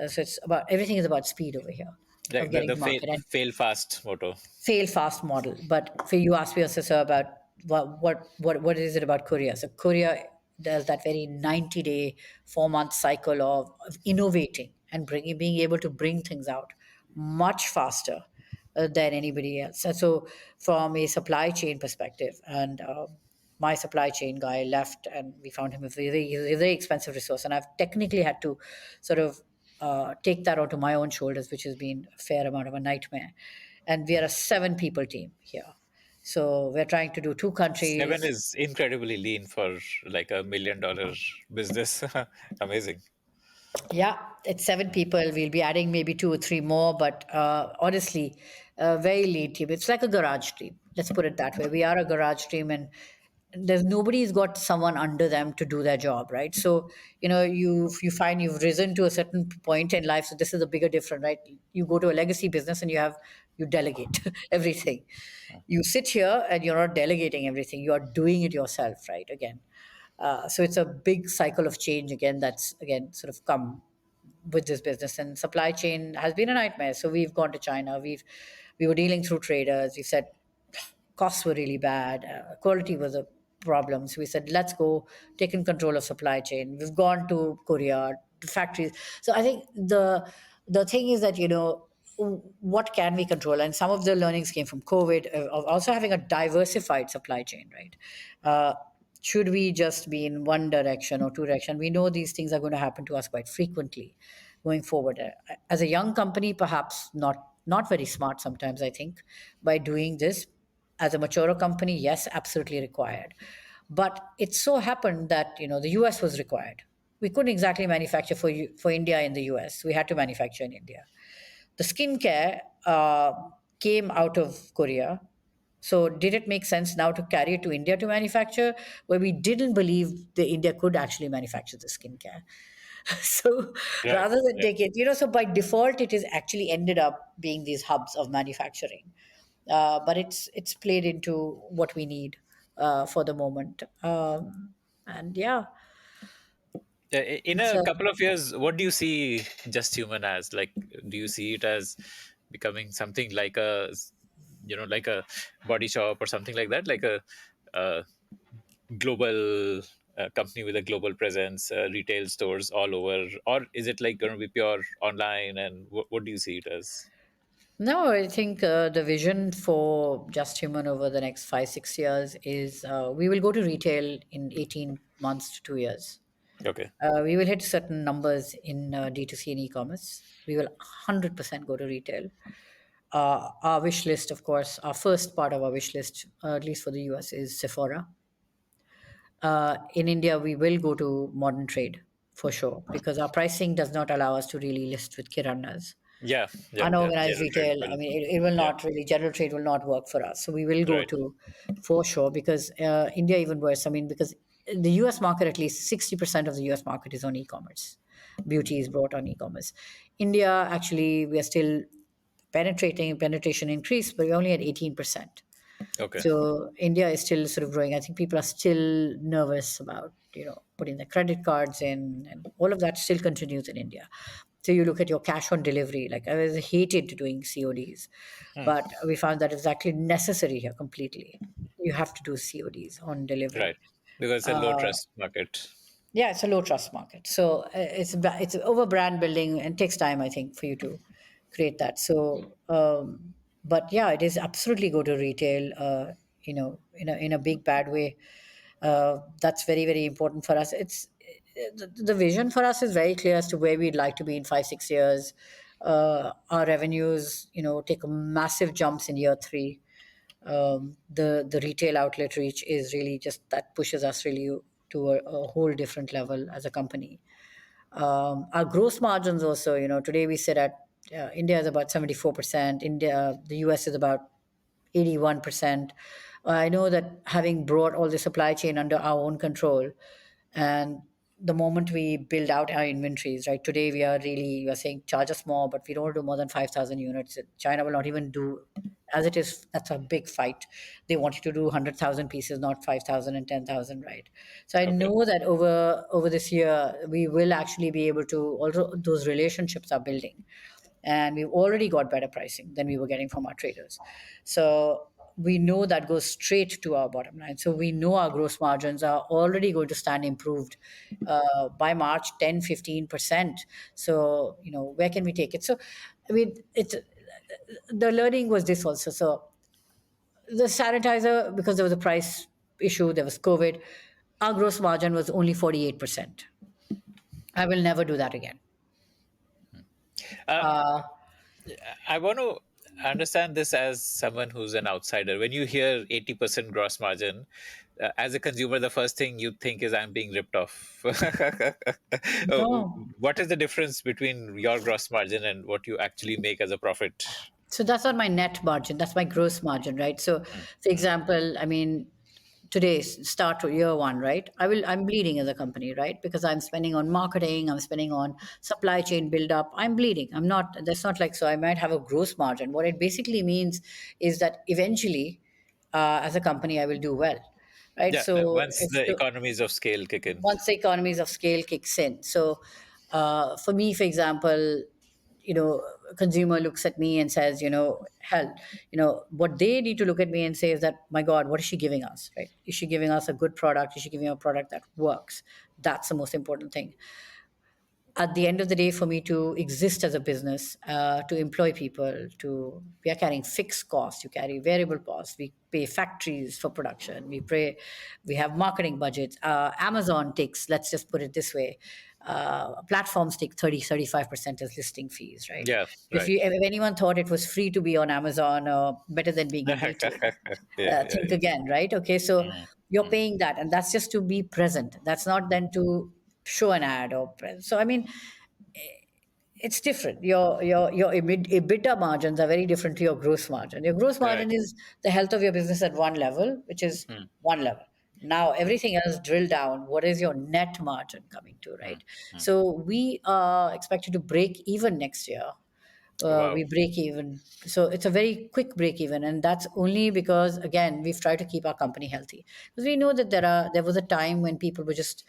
So it's about everything is about speed over here of Like getting the to market. And fail fast motto. fail fast model. But for you asked me also, sir, about what is it about Korea? So Korea does that very 90-day, 4-month cycle of innovating and being able to bring things out much faster than anybody else. And so from a supply chain perspective, and my supply chain guy left, and we found him a very expensive resource, and I've technically had to sort of take that onto my own shoulders, which has been a fair amount of a nightmare. And we are a 7 people team here, so we're trying to do 2 countries. Seven is incredibly lean for like $1 million business. Amazing. Yeah, it's 7 people. We'll be adding maybe 2 or 3 more, but honestly, a very lean team. It's like a garage team. Let's put it that way. We are a garage team, and there's nobody's got someone under them to do their job, right? So you find you've risen to a certain point in life. So this is a bigger difference, right? You go to a legacy business and you delegate everything. You sit here and you're not delegating everything. You are doing it yourself, right? Again. So it's a big cycle of change again that's again sort of come with this business, and supply chain has been a nightmare. So we've gone to China. We were dealing through traders. We said costs were really bad, quality was a problem. So we said, let's go take in control of supply chain. We've gone to Korea, to factories. So I think the thing is that what can we control, and some of the learnings came from COVID, of also having a diversified supply chain, right? Should we just be in one direction or two direction? We know these things are going to happen to us quite frequently going forward. As a young company, perhaps not very smart sometimes, I think, by doing this. As a mature company, yes, absolutely required. But it so happened that the US was required. We couldn't exactly manufacture for India in the US. We had to manufacture in India. The skincare came out of Korea. So did it make sense now to carry it to India to manufacture, where we didn't believe the India could actually manufacture the skincare? So Right. rather than Yeah. take it, so by default, it is actually ended up being these hubs of manufacturing. But it's played into what we need for the moment. And yeah, In it's a couple of years, what do you see Just Human as? Like, do you see it as becoming something like like a body shop or something like that, like a global company with a global presence, retail stores all over, or is it like going to be pure online? And what do you see it as? no, I think the vision for Just Human over the next 5, 6 years is we will go to retail in 18 months to 2 years. Okay. We will hit certain numbers in D2C and e-commerce. We will 100% go to retail. Our wish list, of course, our first part of our wish list, at least for the US, is Sephora. In India, we will go to modern trade for sure, because our pricing does not allow us to really list with kiranas. Yeah, yeah, yeah. Unorganized General trade retail, I will. mean, it will Yeah, not really, general trade will not work for us. So we will go right. to for sure, because India even worse. I mean, because the US market, at least 60% of the US market is on e-commerce. Beauty is brought on e-commerce. India, actually, we are still penetration increased, but we're only at 18%. Okay. So India is still sort of growing. I think people are still nervous about putting their credit cards in, and all of that still continues in India. So you look at your cash on delivery. Like I was hated doing CODs, Hmm. but we found that it's actually necessary here completely. You have to do CODs on Right. delivery. Because it's a low Uh, trust market. yeah, it's a low trust market. So it's over brand building and takes time, I think, for you to create that. So, but yeah, it is absolutely go to retail. In a big bad way. That's very very important for us. The vision for us is very clear as to where we'd like to be in 5 6 years. Our revenues, take massive jumps in year three. The retail outlet reach is really just that pushes us really to a whole different level as a company. Our gross margins also, today we sit at India is about 74%. The US is about 81%. I know that having brought all the supply chain under our own control, and the moment we build out our inventories, right? Today we are saying charge us more, but we don't do more than 5,000 units. China will not even do as it is. That's a big fight. They want you to do 100,000 pieces, not 5,000 and 10,000, right? So I Okay. know that over this year we will actually be able to, also those relationships are building, and we've already got better pricing than we were getting from our traders. So we know that goes straight to our bottom line. So we know our gross margins are already going to stand improved by March 10 15%. So where can we take it? So I mean, it's the learning was this also. So the sanitizer, because there was a price issue, there was COVID, our gross margin was only 48%. I will never do that again. Uh, uh, I want to understand this as someone who's an outsider. When you hear 80% gross margin, as a consumer, the first thing you think is I'm being ripped off. no. What is the difference between your gross margin and what you actually make as a profit? So that's not my net margin. That's my gross margin, right? So, Mm, for mm, example, I mean, today's start to year one, right? I'm bleeding as a company, right? Because I'm spending on marketing, I'm spending on supply chain build up. I'm bleeding. I'm not. That's not like so. I might have a gross margin. What it basically means is that eventually, as a company, I will do well, right? Yeah, So once it's the economies of scale kick in. once the economies of scale kicks in. So, for me, for example, a consumer looks at me and says, hell, what they need to look at me and say is that, my God, what is she giving us, right? Is she giving us a good product? Is she giving a product that works? That's the most important thing. At the end of the day, for me to exist as a business, to employ people, we are carrying fixed costs, you carry variable costs, we pay factories for production, we have marketing budgets. Amazon takes, let's just put it this way, platforms take 30 35% as listing fees, right? Yeah, If right. you if anyone thought it was free to be on Amazon or better than being in retail, Yeah, yeah, think yeah. again, right? Okay, so Mm, you're mm, paying that, and that's just to be present. That's not then to show an ad so I mean, it's different. Your EBITDA margins are very different to your gross margin. Your gross right. margin is the health of your business at one level, which is Mm, one level. Now mm, everything else drill down. What is your net margin coming to, mm, right? mm. So we are expected to break even next year. Wow. We break even. So it's a very quick break even, and that's only because again we've tried to keep our company healthy, because we know that there was a time when people were just,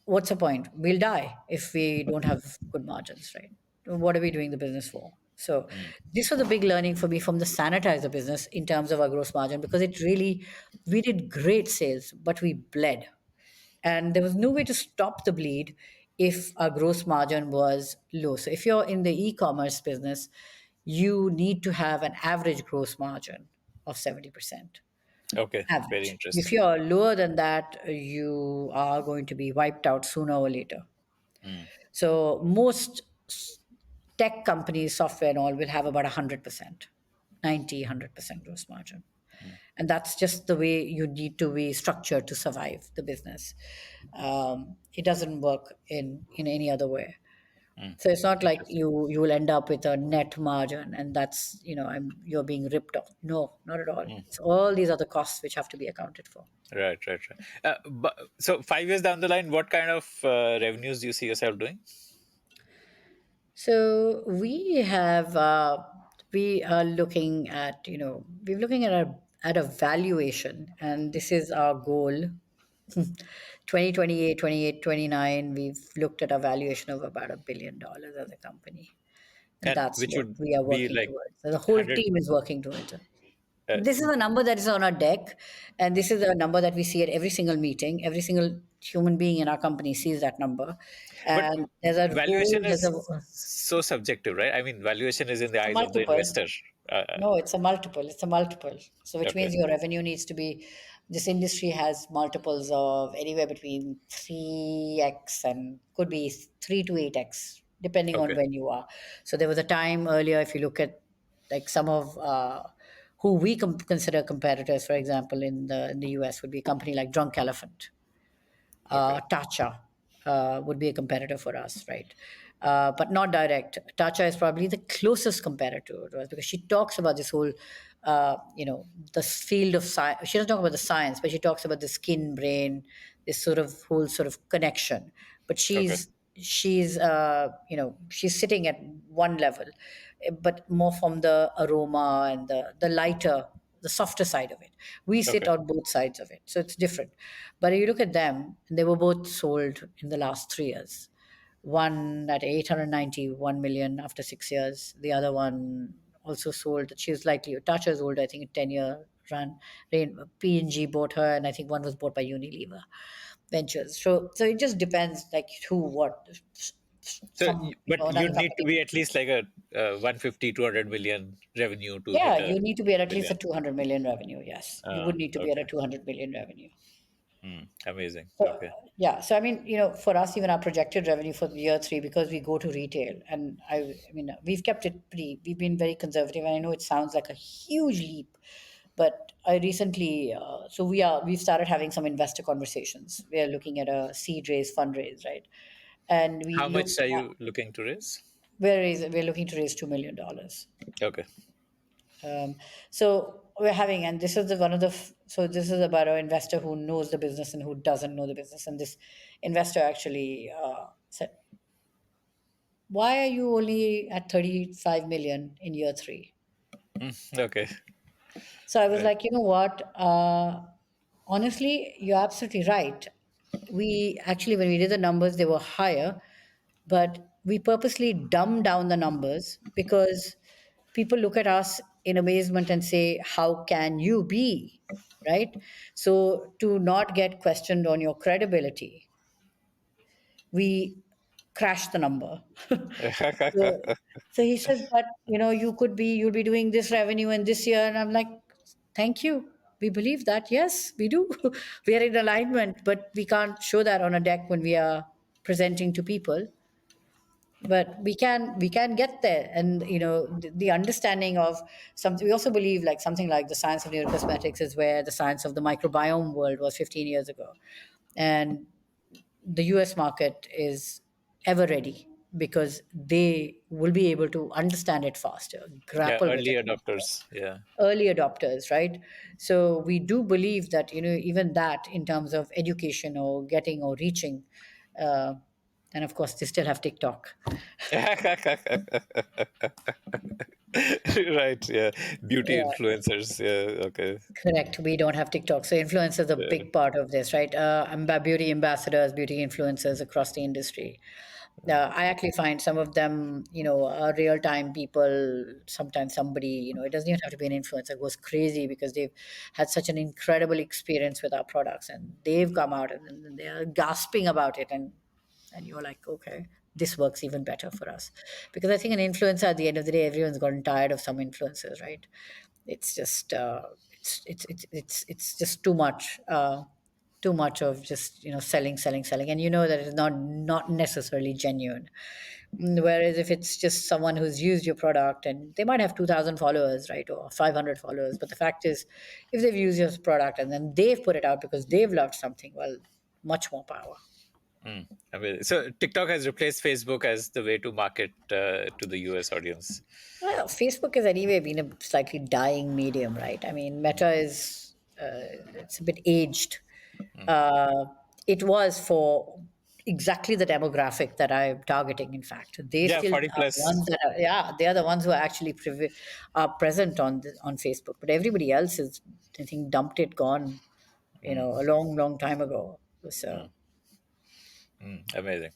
what's the point? We'll die if we don't have good margins, right? What are we doing the business for? So Mm, this was a big learning for me from the sanitizer business in terms of our gross margin, because it really, we did great sales, but we bled. And there was no way to stop the bleed if our gross margin was low. So if you're in the e-commerce business, you need to have an average gross margin of 70%. okay, very Average. If interesting. you're lower than that, you are going to be wiped out sooner or later. Mm, So most tech companies, software and all, will have about 100%, 90, 100% gross margin. mm. And that's just the way you need to be structured to survive the business. It doesn't work in any other way. Mm, So it's not like interesting. you will end up with a net margin and that's, you're being ripped off. No, not at all. Mm, It's all these other costs which have to be accounted for. right, right, right. But, so 5 years down the line, what kind of revenues do you see yourself doing? So we are looking at, we're looking at a valuation, and this is our goal. 2028, 28, 29, we've looked at a valuation of about $1 billion as a company. And And that's which what would we are be working like towards. So the whole 100. team is working towards it. Uh, This is a number that is on our deck, and this is a number that we see at every single meeting. Every single human being in our company sees that number. but And there's a goal, valuation is so subjective, right? I mean, valuation is in the it's a eyes of the multiple. investor. No, it's a multiple. It's a multiple. So, which Okay. means your revenue needs to be. This industry has multiples of anywhere between 3x and could be 3 to 8x, depending on Okay. when you are. So, there was a time earlier, if you look at like some of who we consider competitors, for example, in the US, would be a company like Drunk Elephant. Okay. Tacha would be a competitor for us, right? But not direct. Tacha is probably the closest competitor to us because she talks about this whole, this field of science. She doesn't talk about the science, but she talks about the skin, brain, this sort of whole sort of connection. But Okay. she's sitting at one level, but more from the aroma and the lighter, the softer side of it. We sit Okay. on both sides of it, so it's different. But you look at them, they were both sold in the last 3 years. One at 891 million after 6 years. The other one also sold. She was likely Tasha is old, I think, a 10-year run. P&G bought her, and I think one was bought by Unilever Ventures. So it just depends, like who, what. So, Some, but you another need to company. be at least like a 150, 200 million revenue to hit Yeah, a you need to be at least a billion. 200 million revenue. Yes, you would need to be at a Okay. 200 million revenue. Amazing. So, Okay. yeah, so I mean, for us, even our projected revenue for year three, because we go to retail, and I mean, we've been very conservative, and I know it sounds like a huge leap, but I recently, we've started having some investor conversations. We are looking at a seed raise, fundraise, right? And How we much looked are at you looking to raise? we're looking to raise $2 million. Okay. So we're having, and this is one of the, so this is about an investor who knows the business and who doesn't know the business. And this investor actually said, "Why are you only at 35 million in year three?" Okay. So I was Right. like, you know what? Honestly, you're absolutely right. We actually, when we did the numbers, they were higher, but we purposely dumbed down the numbers because people look at us in amazement and say, "How can you be?" Right? So to not get questioned on your credibility, we crashed the number. So, so he says, but you'll be doing this revenue in this year. And I'm like, thank you. We believe that. Yes, we do. We are in alignment, but we can't show that on a deck when we are presenting to people. But we can get there. And the understanding of something, we also believe like something like the science of neurocosmetics is where the science of the microbiome world was 15 years ago. And the US market is ever ready because they will be able to understand it faster, Yeah, grapple with early it faster. adopters. Yeah. Early adopters, right? So we do believe that, even that in terms of education or getting or reaching, uh, and of course, they still have TikTok. Right. Yeah. Beauty Yeah, influencers. Yeah. Okay. correct. We don't have TikTok. So influence is a Yeah. big part of this, right? Beauty ambassadors, beauty influencers across the industry. I actually find some of them, are real time people. Sometimes somebody, it doesn't even have to be an influencer, goes crazy because they've had such an incredible experience with our products and they've come out and they're gasping about it. And you're like, okay, this works even better for us. Because I think an influencer at the end of the day, everyone's gotten tired of some influencers, right? It's just it's just too much of just selling, and that it's not necessarily genuine. Whereas if it's just someone who's used your product and they might have 2,000 followers, right, or 500 followers, but the fact is, if they've used your product and then they've put it out because they've loved something, well, much more power. I mean, so TikTok has replaced Facebook as the way to market to the US audience. Well, Facebook has anyway been a slightly dying medium, right? I mean, Meta is it's a bit aged. Uh, it was for exactly the demographic that I'm targeting. In fact, they Yeah, still 40 are the ones plus. that are, yeah, they are the ones who are actually are present on Facebook. But everybody else is, I think, dumped it, gone. a long, long time ago. So. Amazing.